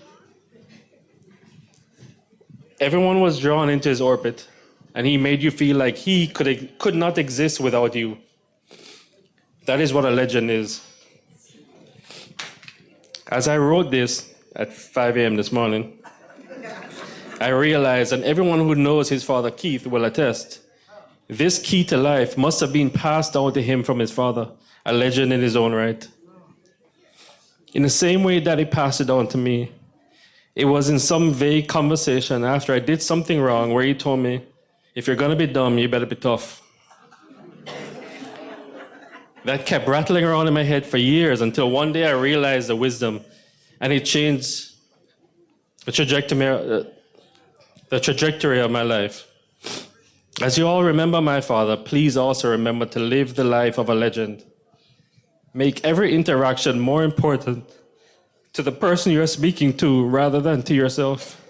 Speaker 19: Everyone was drawn into his orbit, and he made you feel like he could not exist without you. That is what a legend is. As I wrote this at 5 a.m. this morning, I realized, and everyone who knows his father Keith will attest, this key to life must have been passed down to him from his father, a legend in his own right. In the same way that he passed it on to me, it was in some vague conversation after I did something wrong where he told me, if you're gonna be dumb, you better be tough. That kept rattling around in my head for years until one day I realized the wisdom, and it changed the trajectory of my life. As you all remember my father, please also remember to live the life of a legend. Make every interaction more important to the person you are speaking to rather than to yourself.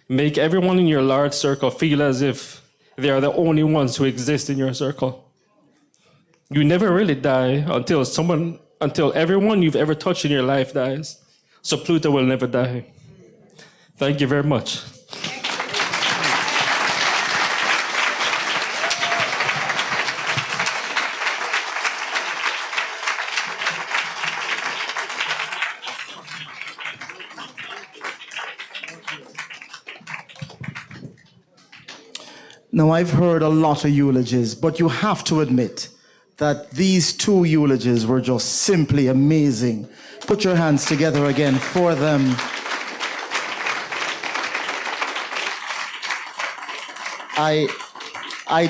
Speaker 19: Make everyone in your large circle feel as if they are the only ones who exist in your circle. You never really die until everyone you've ever touched in your life dies. So Pluto will never die. Thank you very much.
Speaker 5: Now, I've heard a lot of eulogies, but you have to admit that these two eulogies were just simply amazing. Put your hands together again for them. I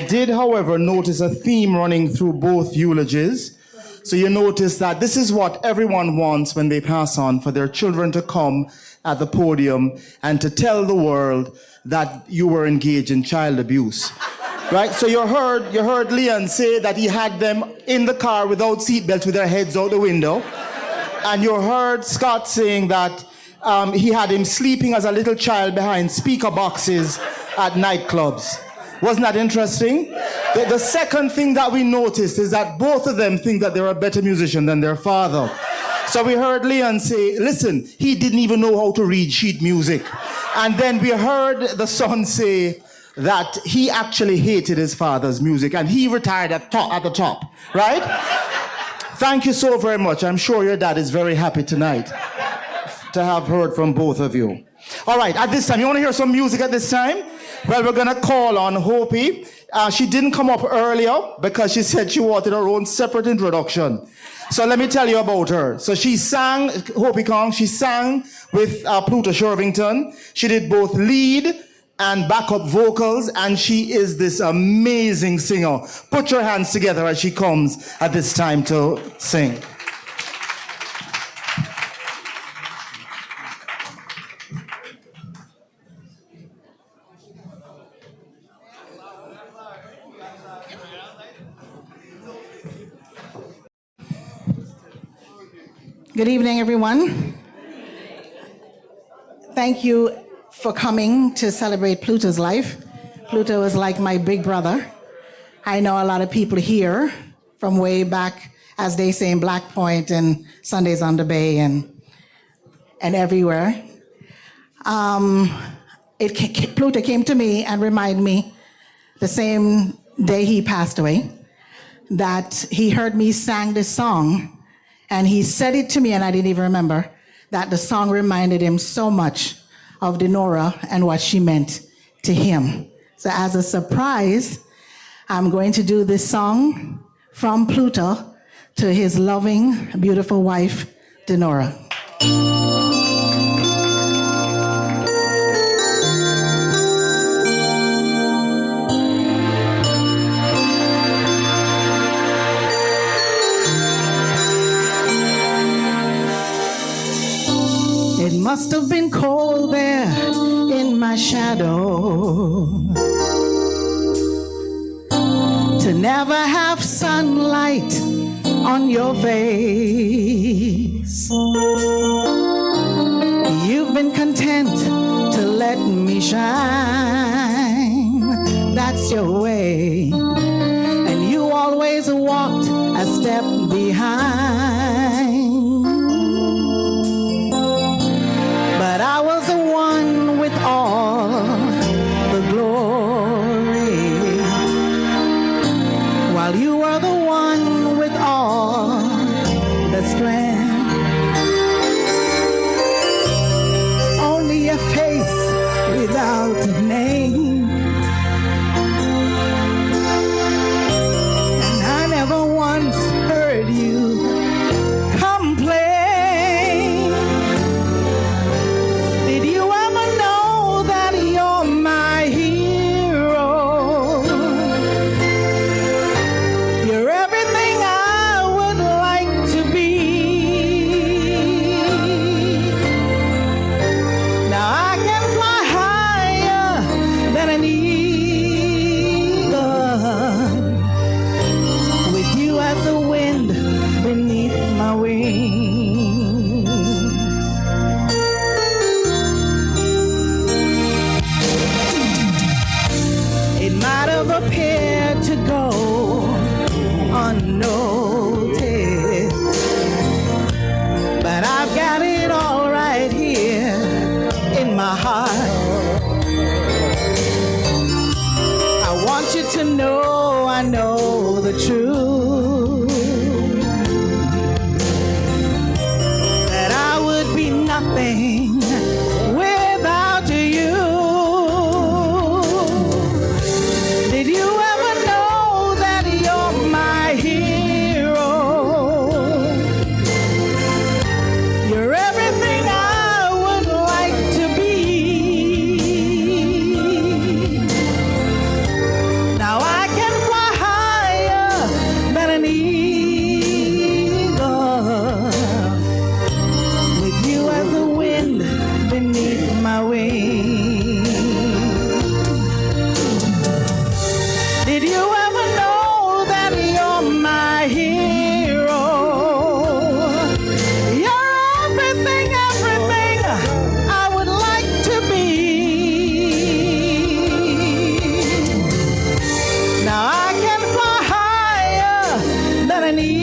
Speaker 5: did, however, notice a theme running through both eulogies. So you notice that this is what everyone wants when they pass on, for their children to come at the podium and to tell the world that you were engaged in child abuse. Right? So you heard Leon say that he had them in the car without seatbelts with their heads out the window. And you heard Scott saying that he had him sleeping as a little child behind speaker boxes at nightclubs. Wasn't that interesting? The second thing that we noticed is that both of them think that they're a better musician than their father. So we heard Leon say, listen, he didn't even know how to read sheet music. And then we heard the son say that he actually hated his father's music and he retired at the top, right? Thank you so very much. I'm sure your dad is very happy tonight to have heard from both of you. All right, at this time, you want to hear some music at this time? Well, we're going to call on Hopi. She didn't come up earlier because she said she wanted her own separate introduction. So let me tell you about her. So she sang, Hopi Kong, she sang with Pluto Shervington. She did both lead and backup vocals, and she is this amazing singer. Put your hands together as she comes at this time to sing.
Speaker 20: Good evening, everyone. Thank you for coming to celebrate Pluto's life. Pluto is like my big brother. I know a lot of people here from way back, as they say, in Black Point and Sundays on the Bay and everywhere. Pluto came to me and reminded me the same day he passed away that he heard me sing this song. And he said it to me, and I didn't even remember, that the song reminded him so much of Denora and what she meant to him. So as a surprise, I'm going to do this song from Pluto to his loving, beautiful wife, Denora. It must have been cold there in my shadow to never have sunlight on your face. You've been content to let me shine. That's your way. And you always walked a step behind. But I was the one with all the glory, while you were the one with all the strength. Only a face without a name, and I never once heard you complain. Did you ever know that you're my hero? You're everything I would like to be. Now I can fly higher than an eagle, with you as the wind beneath my wings. It might have appeared to go unnoticed, but I've got it all right here in my heart. I want you to know I know the truth, that I would be nothing without you. Did you ever know that you're my hero? You're everything I would like to be. Now I can fly higher than an eagle, with you as the wind beneath my wings. Did you ever know that you're my hero? You're everything, everything I would like to be. Now I can fly higher than an eagle,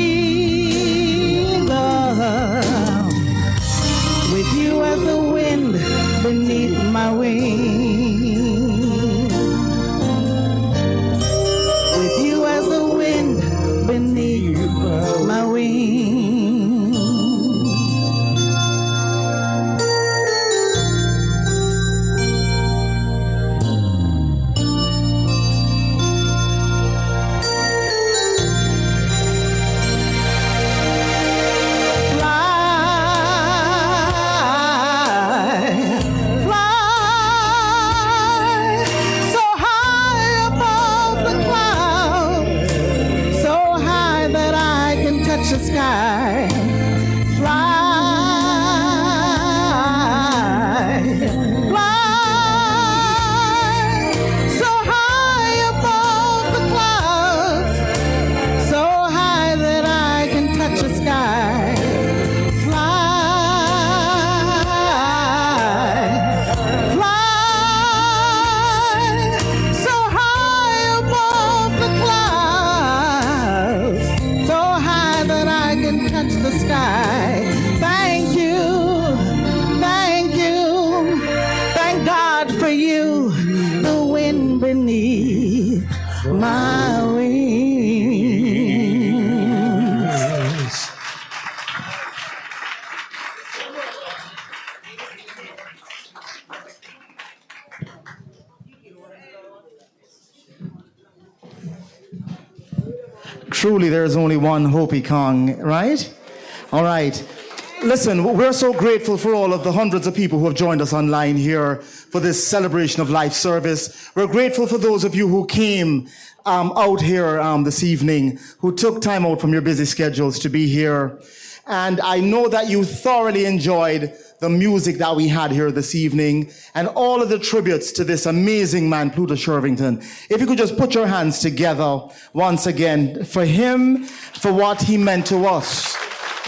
Speaker 20: with you as the wind beneath my wings. With you as the wind beneath my wings. Fly, fly,
Speaker 5: Truly, there is only one Hopi Kong, right? All right. Listen, we're so grateful for all of the hundreds of people who have joined us online here for this celebration of life service. We're grateful for those of you who came out here this evening, who took time out from your busy schedules to be here. And I know that you thoroughly enjoyed the music that we had here this evening and all of the tributes to this amazing man, Pluto Shervington. If you could just put your hands together once again for him, for what he meant to us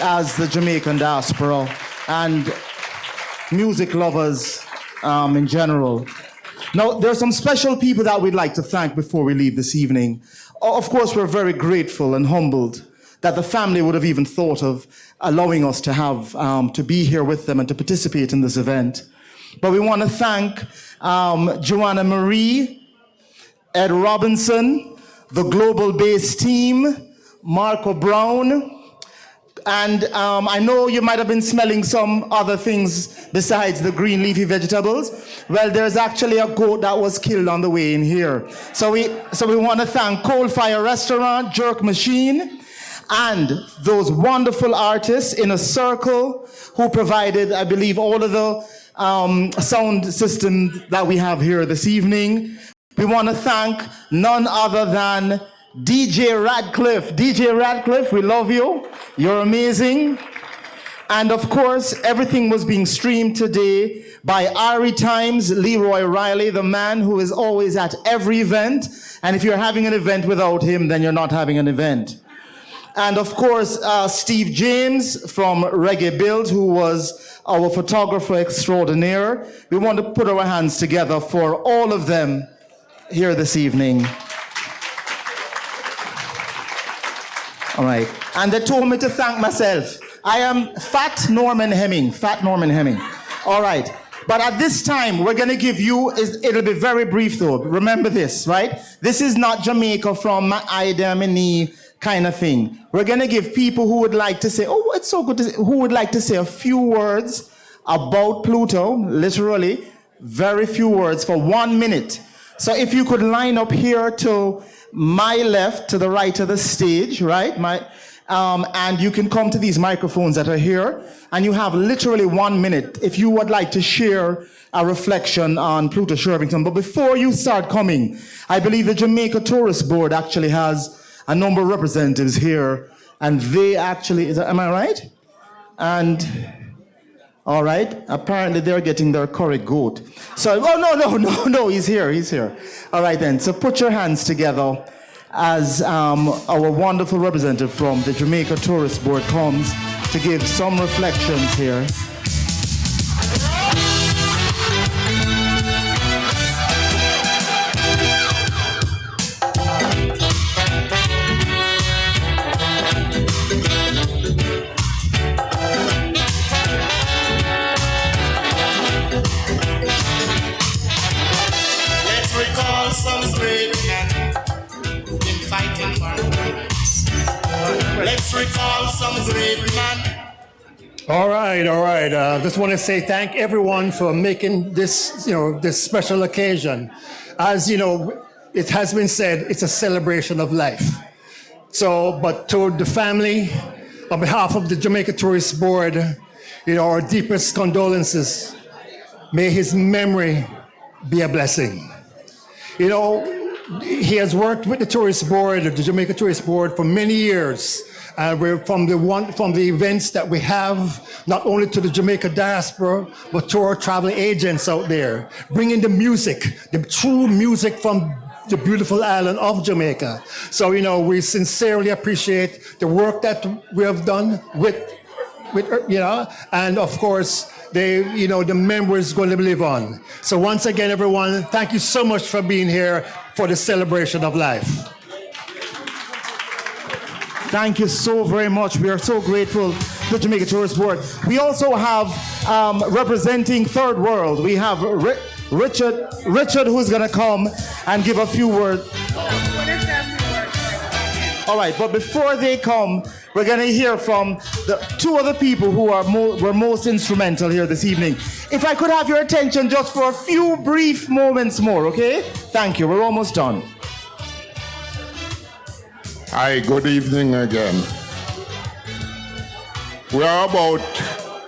Speaker 5: as the Jamaican diaspora and music lovers in general. Now, there are some special people that we'd like to thank before we leave this evening. Of course, we're very grateful and humbled that the family would have even thought of allowing us to have to be here with them and to participate in this event. But we want to thank Joanna Marie, Ed Robinson, the Global Base team, Marco Brown, and I know you might have been smelling some other things besides the green leafy vegetables. Well, there's actually a goat that was killed on the way in here. So we want to thank Coal Fire Restaurant, Jerk Machine, and those wonderful artists in a circle who provided, I believe, all of the sound systems that we have here this evening. We want to thank none other than DJ Radcliffe. DJ Radcliffe, we love you. You're amazing. And of course, everything was being streamed today by Ari Times, Leroy Riley, the man who is always at every event. And if you're having an event without him, then you're not having an event. And of course, Steve James from Reggae Build, who was our photographer extraordinaire. We want to put our hands together for all of them here this evening. All right. And they told me to thank myself. I am Fat Norman Hemming. Fat Norman Hemming. All right. But at this time, we're going to give you, it'll be very brief though. Remember this, right? This is not Jamaica from I, them, and me kind of thing. We're going to give people who would like to say, oh, it's so good to say, who would like to say a few words about Pluto, literally, very few words for 1 minute. So if you could line up here to my left, to the right of the stage, right? And you can come to these microphones that are here, and you have literally 1 minute if you would like to share a reflection on Pluto Shervington. But before you start coming, I believe the Jamaica Tourist Board actually has a number of representatives here, and they actually, am I right? And, all right, apparently they're getting their curry goat. So, oh, no, he's here. All right then, so put your hands together as our wonderful representative from the Jamaica Tourist Board comes to give some reflections here.
Speaker 3: Let's recall some great men who've been fighting for our rights. Let's recall some great men.
Speaker 10: All right. Just want to say thank everyone for making this, this special occasion. As you know, it has been said, it's a celebration of life. So, but to the family, on behalf of the Jamaica Tourist Board, our deepest condolences. May his memory be a blessing. He has worked with the Tourist Board, the Jamaica Tourist Board, for many years. We're from the events that we have, not only to the Jamaica diaspora, but to our travel agents out there, bringing the music, the true music from the beautiful island of Jamaica. So, we sincerely appreciate the work that we have done with and of course, the memory is going to live on. So once again, everyone, thank you so much for being here for the celebration of life.
Speaker 5: Thank you so very much. We are so grateful to the Jamaica Tourist Board. We also have, representing Third World, we have Richard who's going to come and give a few words. All right, but before they come, we're going to hear from the two other people who were most instrumental here this evening. If I could have your attention just for a few brief moments more, okay? Thank you. We're almost done.
Speaker 9: Hi, good evening again. We are about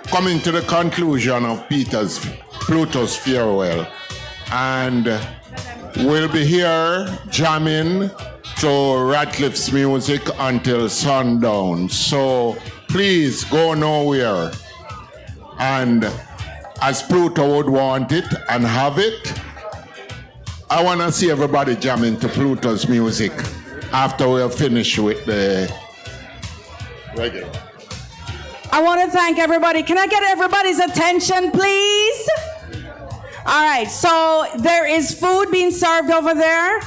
Speaker 9: coming to the conclusion of Pluto's farewell, and we'll be here jamming to Ratcliffe's music until sundown. So please go nowhere. And as Pluto would want it and have it, I want to see everybody jamming to Pluto's music after we're finished with the regular.
Speaker 8: I want to thank everybody. Can I get everybody's attention, please? All right, so there is food being served over there.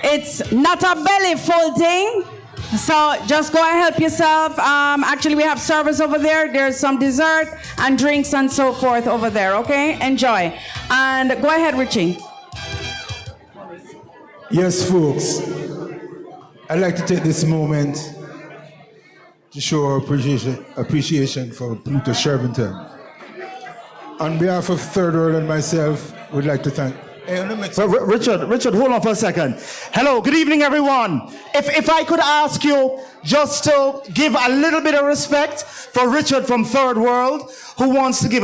Speaker 8: It's not a belly full thing. So just go and help yourself. Actually, we have service over there. There's some dessert and drinks and so forth over there, okay? Enjoy. And go ahead, Richie.
Speaker 10: Yes, folks. I'd like to take this moment to show our appreciation for Pluto Shervington. On behalf of Third World and myself, we'd like to thank...
Speaker 5: Richard, hold on for a second. Hello, good evening, everyone. If I could ask you just to give a little bit of respect for Richard from Third World, who wants to give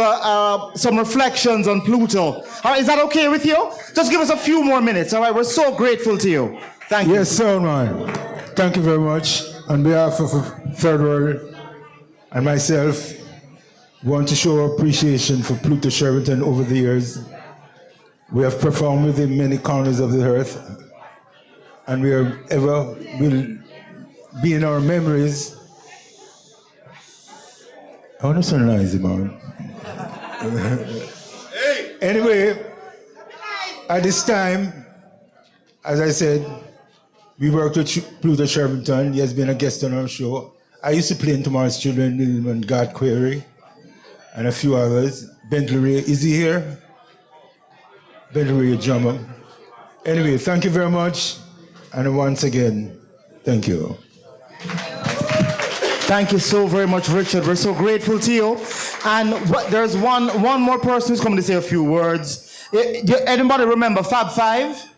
Speaker 5: some reflections on Pluto. All right, is that okay with you? Just give us a few more minutes, all right? We're so grateful to you. Thank you.
Speaker 10: Yes, sir, man. Thank you very much. On behalf of Third World and myself, we want to show our appreciation for Pluto Shervington over the years. We have performed with him many corners of the earth, and we are ever will be in our memories. I want to sound noisy, man. Anyway, at this time, as I said, we worked with Pluto Shervington. He has been a guest on our show. I used to play in Tomorrow's Children with him and God Query and a few others. Bentley Ray, is he here? Bentley Ray, drummer. Anyway, thank you very much. And once again, thank you.
Speaker 5: Thank you so very much, Richard. We're so grateful to you. And there's one more person who's coming to say a few words. Anybody remember Fab Five?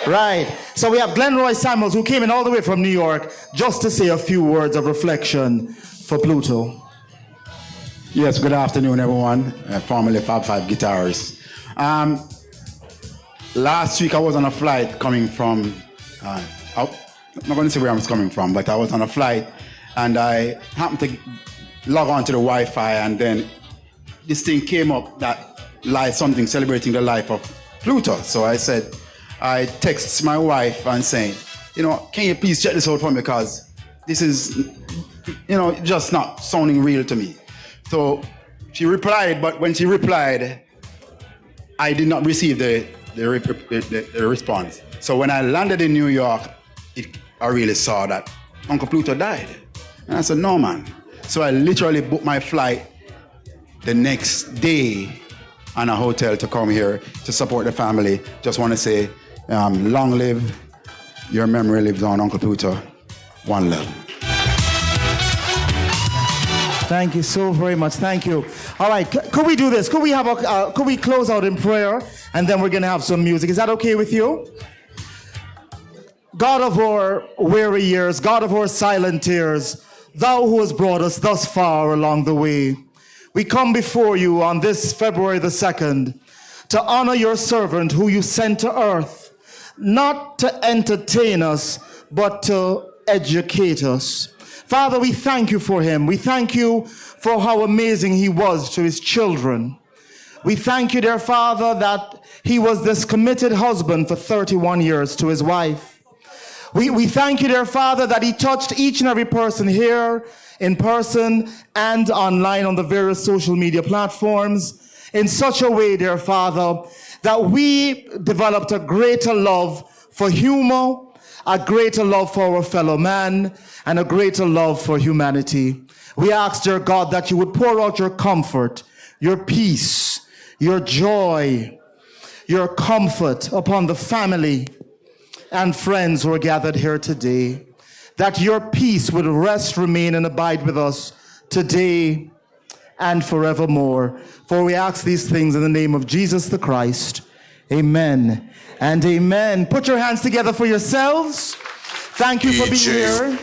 Speaker 5: Right. So we have Glenroy Samuels, who came in all the way from New York just to say a few words of reflection for Pluto.
Speaker 21: Yes, good afternoon, everyone. Formerly Fab Five guitarists. Last week I was on a flight coming from, I'm not going to say where I was coming from, but I was on a flight and I happened to log on to the Wi-Fi, and then this thing came up that something celebrating the life of Pluto. So I texted my wife and saying, can you please check this out for me, because this is, just not sounding real to me. So she replied, but when she replied, I did not receive the response. So when I landed in New York, I really saw that Uncle Pluto died. And I said, no, man. So I literally booked my flight the next day on a hotel to come here to support the family. Just want to say, long live, your memory lives on, Uncle Pluto. One love.
Speaker 5: Thank you so very much. Thank you. All right, could we do this? Could we close out in prayer, and then we're going to have some music? Is that okay with you? God of our weary years, God of our silent tears, thou who hast brought us thus far along the way, we come before you on this February the 2nd to honor your servant who you sent to earth, not to entertain us, but to educate us. Father, we thank you for him. We thank you for how amazing he was to his children. We thank you, dear Father, that he was this committed husband for 31 years to his wife. We thank you, dear Father, that he touched each and every person here in person and online on the various social media platforms in such a way, dear Father, that we developed a greater love for humor, a greater love for our fellow man, and a greater love for humanity. We ask, dear God, that you would pour out your comfort, your peace, your joy, your comfort upon the family and friends who are gathered here today, that your peace would rest, remain, and abide with us today and forevermore. For we ask these things in the name of Jesus the Christ. Amen and amen. Put your hands together for yourselves. Thank you for being here.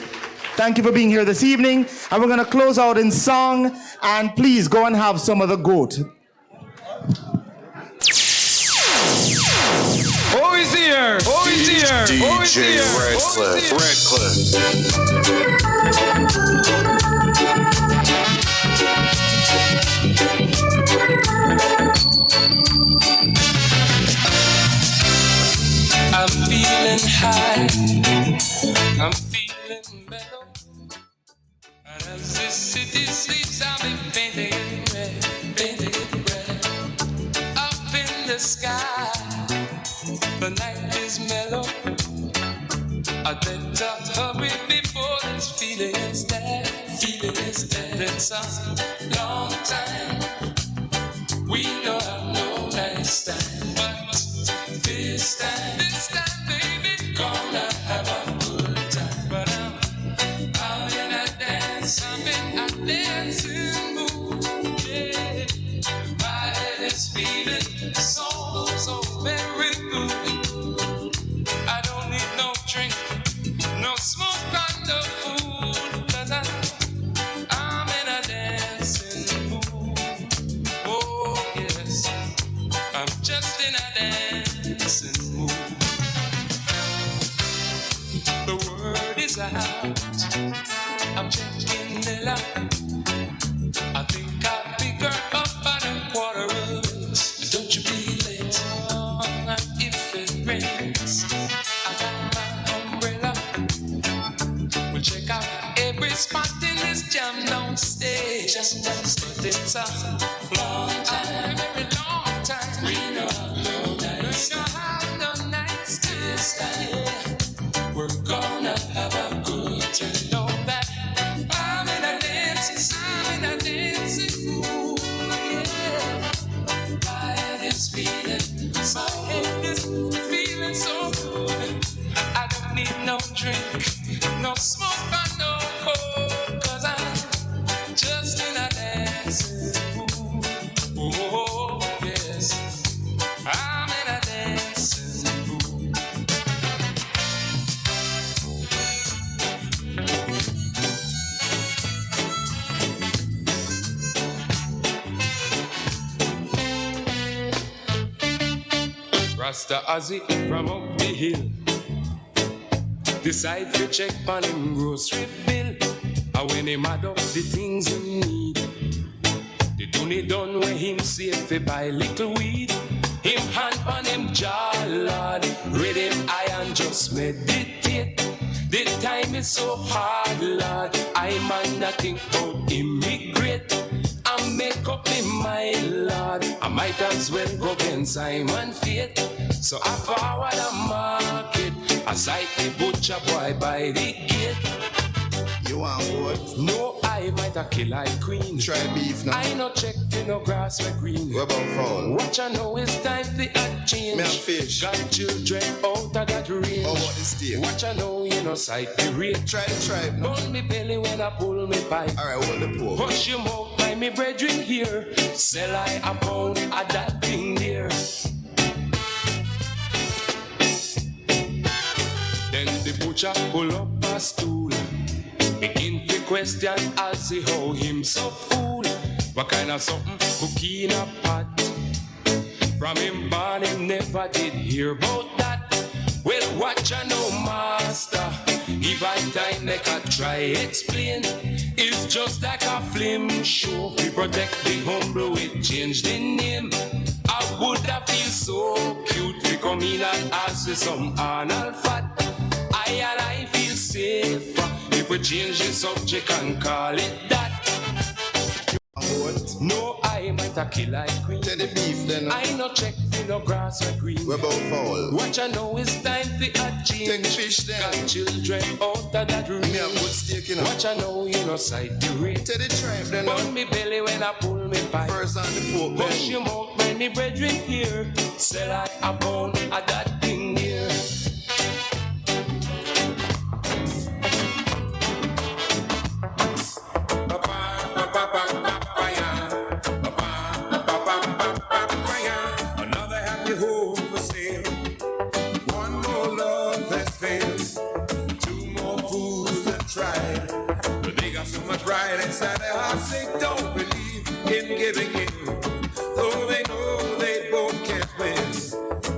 Speaker 5: Thank you for being here this evening. And we're going to close out in song. And please go and have some of the goat.
Speaker 1: Who is here? Who is here? Who is here?
Speaker 4: Redcliffe.
Speaker 1: I'm feeling high. I'm feeling mellow. And as this city sleeps, I'll be painting it red, painting it red. Up in the sky, the night is mellow. I better hurry before this feeling is dead. Feeling is dead. It's a long time. We know I've no nice time, but this time, baby, gonna have a good time. But I'm in a dance, I'm in a dancing mood. Yeah, my head is feeling so very good. I don't need no drink, no smoke, and no food, 'cause I'm in a dancing mood. Oh yes, I'm just in a dancing mood. The word is out, I'm checking the line. I think I'll pick her up at a quarter of. Don't you be late, if it rains. I got my umbrella. We'll check out every spot in this jam, don't stay. Just don't stay. It's a long time, very long time. We know no nights. We know have no nights this time. We're gonna have a good time. Know that I'm in a dancing mood. Yeah. My head is feeling so good. I don't need no drink, no smoke, or no coke, 'cause I'm just in a dancing mood. Oh yes, I'm in a dancing mood. Rasta Ozzy from up the hill decide to check on him grocery bill. And when him add up the things him need, the donny done when him save to buy little weed. Him hand on him jaw, Lord, read him eye and just meditate. The time is so hard, Lord, I man nothing about immigrate. I make up in my Lord, I might as well go against Simon Fate. So I forward a market, I sight the butcher boy by the gate.
Speaker 3: You want what?
Speaker 1: No, I might a kill like queen.
Speaker 3: Try beef now.
Speaker 1: I no check for no grass or green.
Speaker 3: What about fowl?
Speaker 1: Watch I know it's time for a change.
Speaker 3: Me have fish.
Speaker 1: Got children out of that range.
Speaker 3: How about the steak?
Speaker 1: Watch I know you no sight the rate.
Speaker 3: Try the tribe now.
Speaker 1: Burn me belly when I pull me pipe.
Speaker 3: Alright, hold the pork.
Speaker 1: Push your mouth by me brethren here. Sell I a pound of that thing there. Then the butcher pull up a stool, begin to question I'll see how him so fool. What kind of something cookie in a pot? From him born him never did hear about that. Well, watch I know master, if I time they can try explain. It's just like a film show, we protect the humble, we change the name. I would have feel so cute, we come in and ask for some anal fat. I feel safer if we change the subject and call it that.
Speaker 3: What?
Speaker 1: No, I might a kill like queen.
Speaker 3: Tell the beef then.
Speaker 1: I no check for no grass or green.
Speaker 3: What about fowl?
Speaker 1: Watch I know it's time for a change.
Speaker 3: Take fish then.
Speaker 1: Got children out of that room.
Speaker 3: Me have good steak in.
Speaker 1: Watch I know you no sight the rate.
Speaker 3: Tell the tribe then.
Speaker 1: Burn me belly when I pull me pipe.
Speaker 3: First on the pork.
Speaker 1: Push your mouth when me brethren here. Sell I a pound of that thing here.
Speaker 22: One more love has failed. Two
Speaker 4: giving in, though they know they both can't win.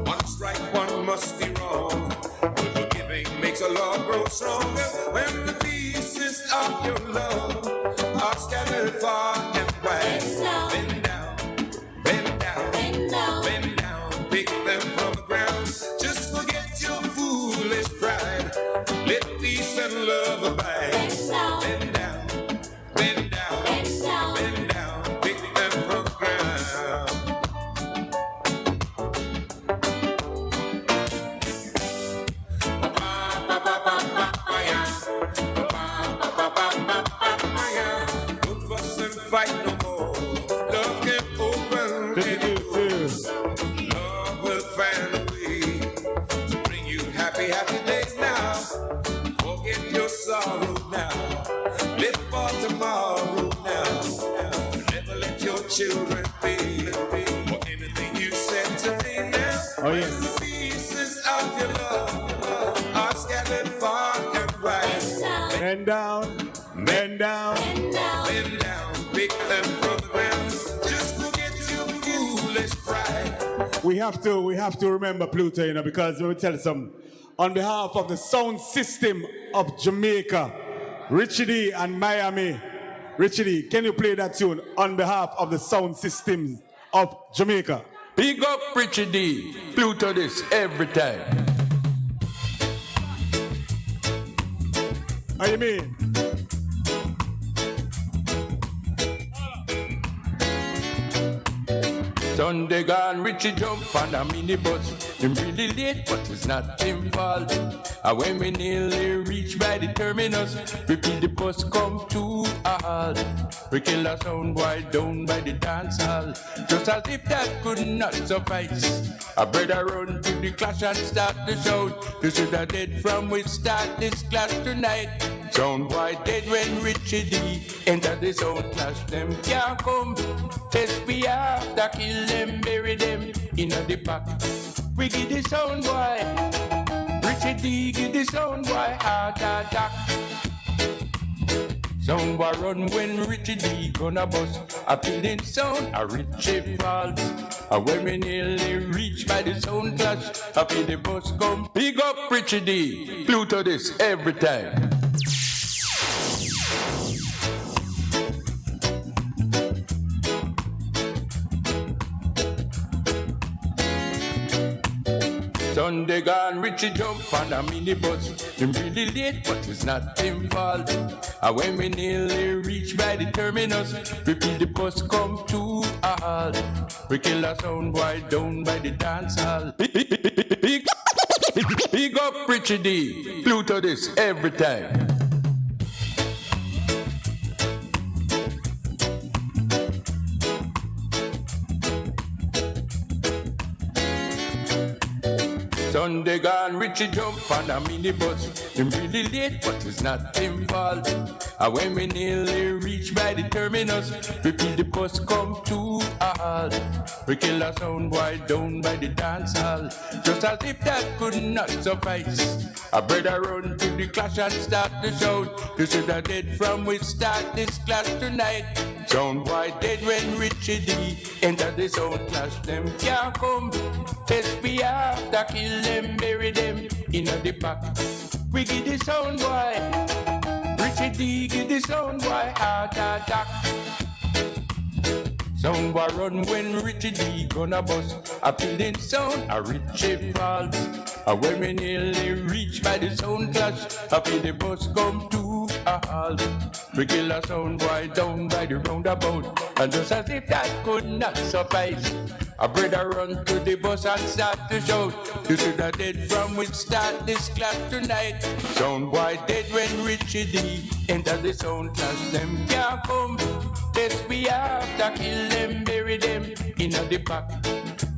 Speaker 4: One strike, one must be wrong. But forgiving makes a love grow stronger when the pieces of your love are scattered far and wide. Bend down, bend down, bend down, bend down, pick them from the ground. Just forget your foolish pride. Let peace and love abide. Bend down, bend down, bend down, bend down, bend down, pick them from the ground. Don't fuss and fight no more. Love can open any doors. Love will find a way to bring you happy, happy days now. Forget your sorrow now. Live for tomorrow now. Never let your children pay for anything you said to me now.
Speaker 2: Oh, yes.
Speaker 4: When the pieces of your love are scattered far and wide.
Speaker 2: Bend down, bend down,
Speaker 4: bend down, pick them from the ground. Just forget your foolish pride.
Speaker 2: We have to remember Pluto, you know, because let me tell you something. On behalf of the sound system of Jamaica, Richie D and Miami. Richie D, can you play that tune on behalf of the sound systems of Jamaica?
Speaker 1: Big up Richie D, Pluto this every time.
Speaker 2: How you mean?
Speaker 1: Sunday gone, Richie jump on a minibus. Him really late, but it's not him fault. And when we nearly reach by the terminus, we feel the bus come to a halt. We kill a sound boy down by the dance hall. Just as if that could not suffice. A brother run to the clash and start the shout. You should have dead from we start this clash tonight. Sound boy dead when Richie D enter the sound clash. Them can't come. Test we after kill them, bury them in the back. We give the sound boy. Richie D give the sound boy heart attack. Sound boy run when Richie D gonna bust. A feeling sound a Richie falls. And when we nearly reach by the sound clash, I feel the bus come. Big up Richie D, Pluto this every time. Sunday gone, Richie jump on a minibus. Him really late, but it's not him fault. And when we nearly reach by the terminus, we feel the bus come to a halt. We kill a sound boy down by the dance hall. Big up Richie D, Pluto this every time. Sunday gone, Richie jump on a minibus. Him really late, but it's not him fault. And when we nearly reach by the terminus, we feel the bus come to a halt. We kill a sound boy down by the dance hall. Just as if that could not suffice. A brother run to the clash and start the shout. You should have dead from we start this clash tonight. Sound boy dead when Richie D enter the sound clash. Them can't come. Test we after kill them, bury them in the back. We give the sound boy. Richie D give the sound boy heart attack. Sound boy run when Richie D gonna bust. A feeling sound a Richie falls. And when we nearly reach by the sound clash, I feel the bus come to a halt. We kill a sound boy down by the roundabout. And just as if that could not suffice, a brother run to the bus and start to shout. You should have dead from we start this clash tonight. Sound boy dead when Richie D enter the sound clash. Them can't come. Test we after kill them, bury them in the back.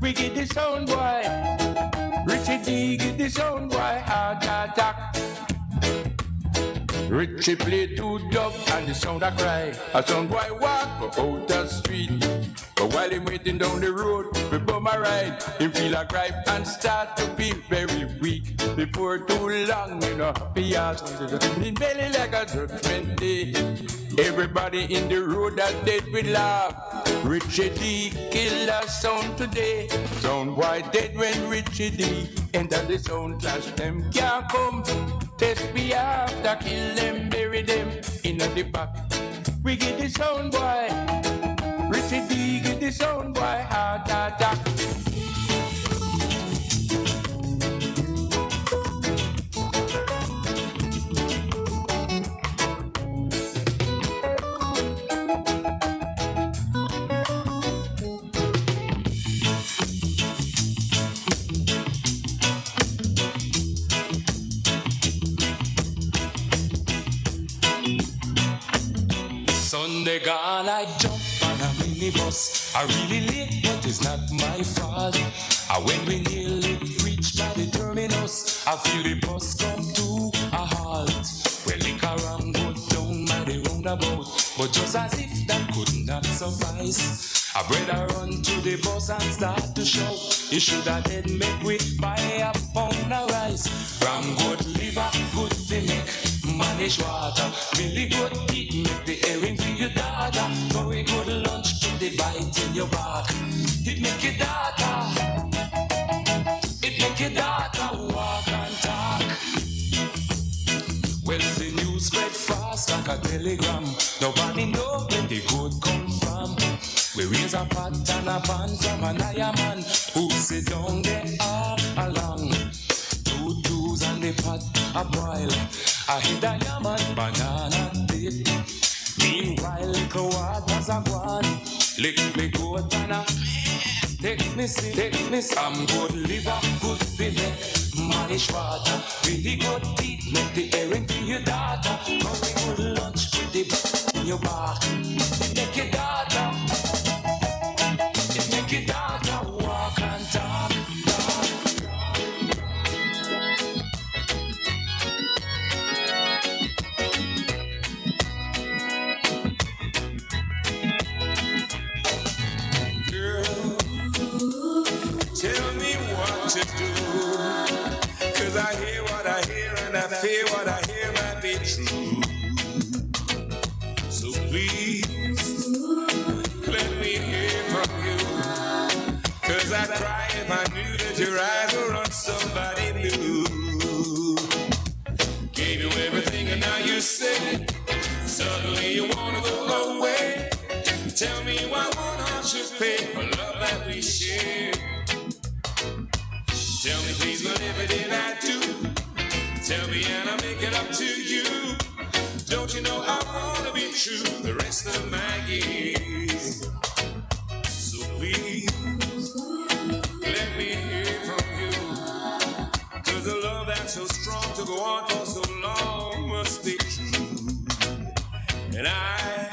Speaker 1: We give the sound boy. Richie D give the sound boy heart attack. Richie play to dub and the sound a cry. A sound boy walk out the street. But while him waiting down the road, we bum a ride. Him feel a gripe and start to feel very weak. Before too long, you know, happy ass in belly like a judgment day. Everybody in the road that dead with laugh. Richie D kill a sound today. Sound boy dead when Richie D enter the sound clash. Them can't come. Test me after kill them, bury them in the back. We get the sound boy. Richie D get the sound boy heart attack. Sunday gone, I jump on a minibus. I really late, but it's not my fault. When we nearly reach by the terminus, I feel the bus come to a halt. Well, liquor ram go down by the roundabout, but just as if that could not suffice, I better run to the bus and start to shout. You should have let me quick buy a pound of rice. Ram good liver, good to make. Manage water, really good eat, make the earring for your daughter. Very good lunch, put the bite in your back. It make your daughter, walk and talk. Well, the news spread fast like a telegram. Nobody know where the good come from. We raise a pot and a pan from an iron man who sit down there all along. 2 twos and the pot a boil. I hit a yam and banana dip. Meanwhile, little waters a gone. Lick me goat and a take me some good liver, good fillet. Manish water, really good teeth. Make the earring for your daughter. Very good lunch with the b*** in your back. Make your daughter, walk and talk.
Speaker 4: Tell me what to do, 'cause I hear what I hear and I fear what I hear might be true. So please, let me hear from you, 'cause I'd cry if I knew that your eyes were on somebody new. Gave you everything and now you say, suddenly you wanna go away. Tell me why one heart should pay for love that we share. Tell me please what everything I do. Tell me and I'll make it up to you. Don't you know I wanna be true the rest of my years. So please, let me hear from you, 'cause a love that's so strong to go on for so long must be true. And I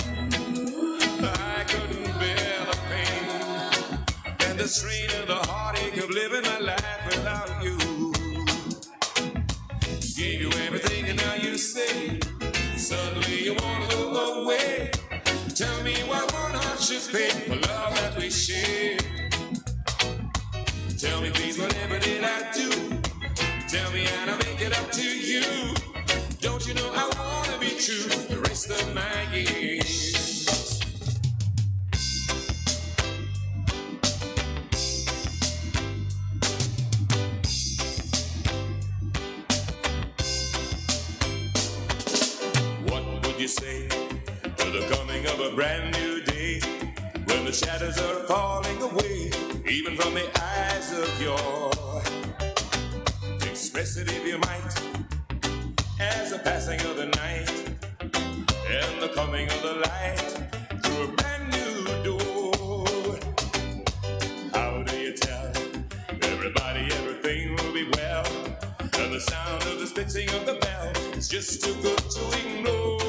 Speaker 4: couldn't bear the pain and the strain of the heartache of living my life without you. Gave you everything and now you say, suddenly you wanna go away. Tell me why one heart should pay for love that we share. Tell me please whatever did I do. Tell me and I'll make it up to you. Don't you know I wanna be true the rest of my years. You say to the coming of a brand new day, when the shadows are falling away, even from the eyes of your. Express it if you might, as the passing of the night and the coming of the light through a brand new door. How do you tell everybody everything will be well, and the sound of the spitting of the bell is just too good to ignore?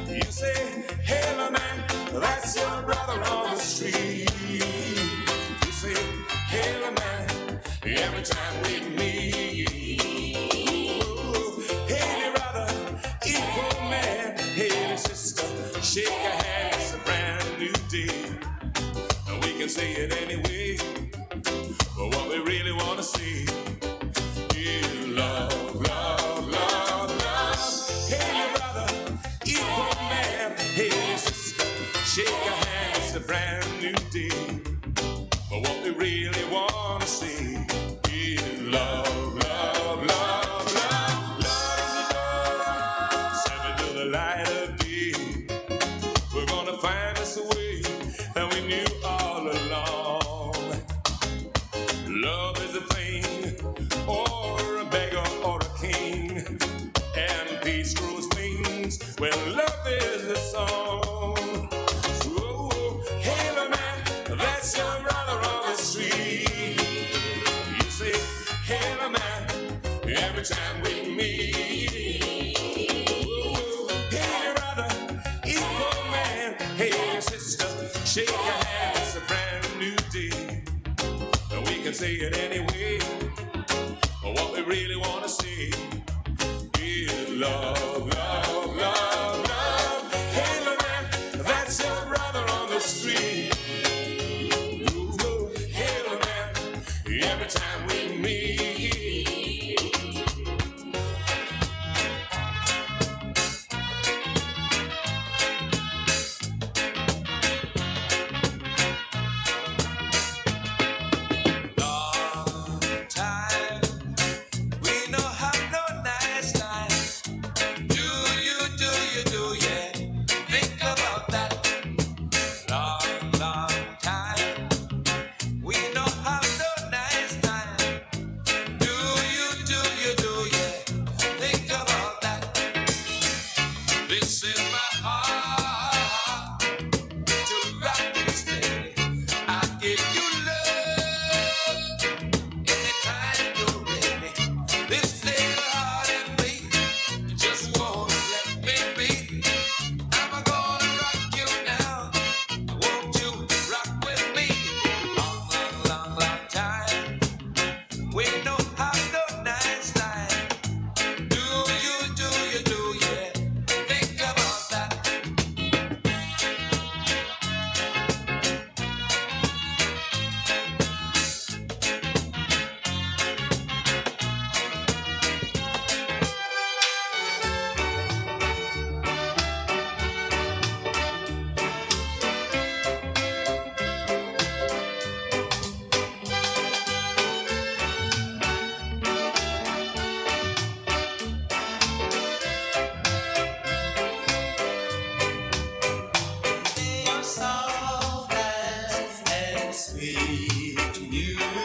Speaker 4: You say, hey, my man, that's your brother on the street. You say, hey, my man, every time we meet. Hey, brother, equal man. Hey, sister, shake a hand, it's a brand new day. say it anyway. But what we really want to see is love, love, love, love. Hey, brother, equal man. Hey, sister, shake your hand. It's a brand new day. But what we really want to see is love, love, love, love. Love is a door, step into the light of day. We're gonna find us a way that we knew all along. Love is a thing, or a beggar, or a king. And peace grows wings when love is a song. So, hey, my man, that's your brother on the street. You say, hey, my man, every time we meet. Hey, brother, equal man. Hey, sister, shake your hand. It's a brand new day. And we can say it anyway. But what we really want to say is love, love, love, love. Hey, my man, that's your brother on the street. Ooh, hey, my man, every time we meet.
Speaker 3: Soft and sweet to you.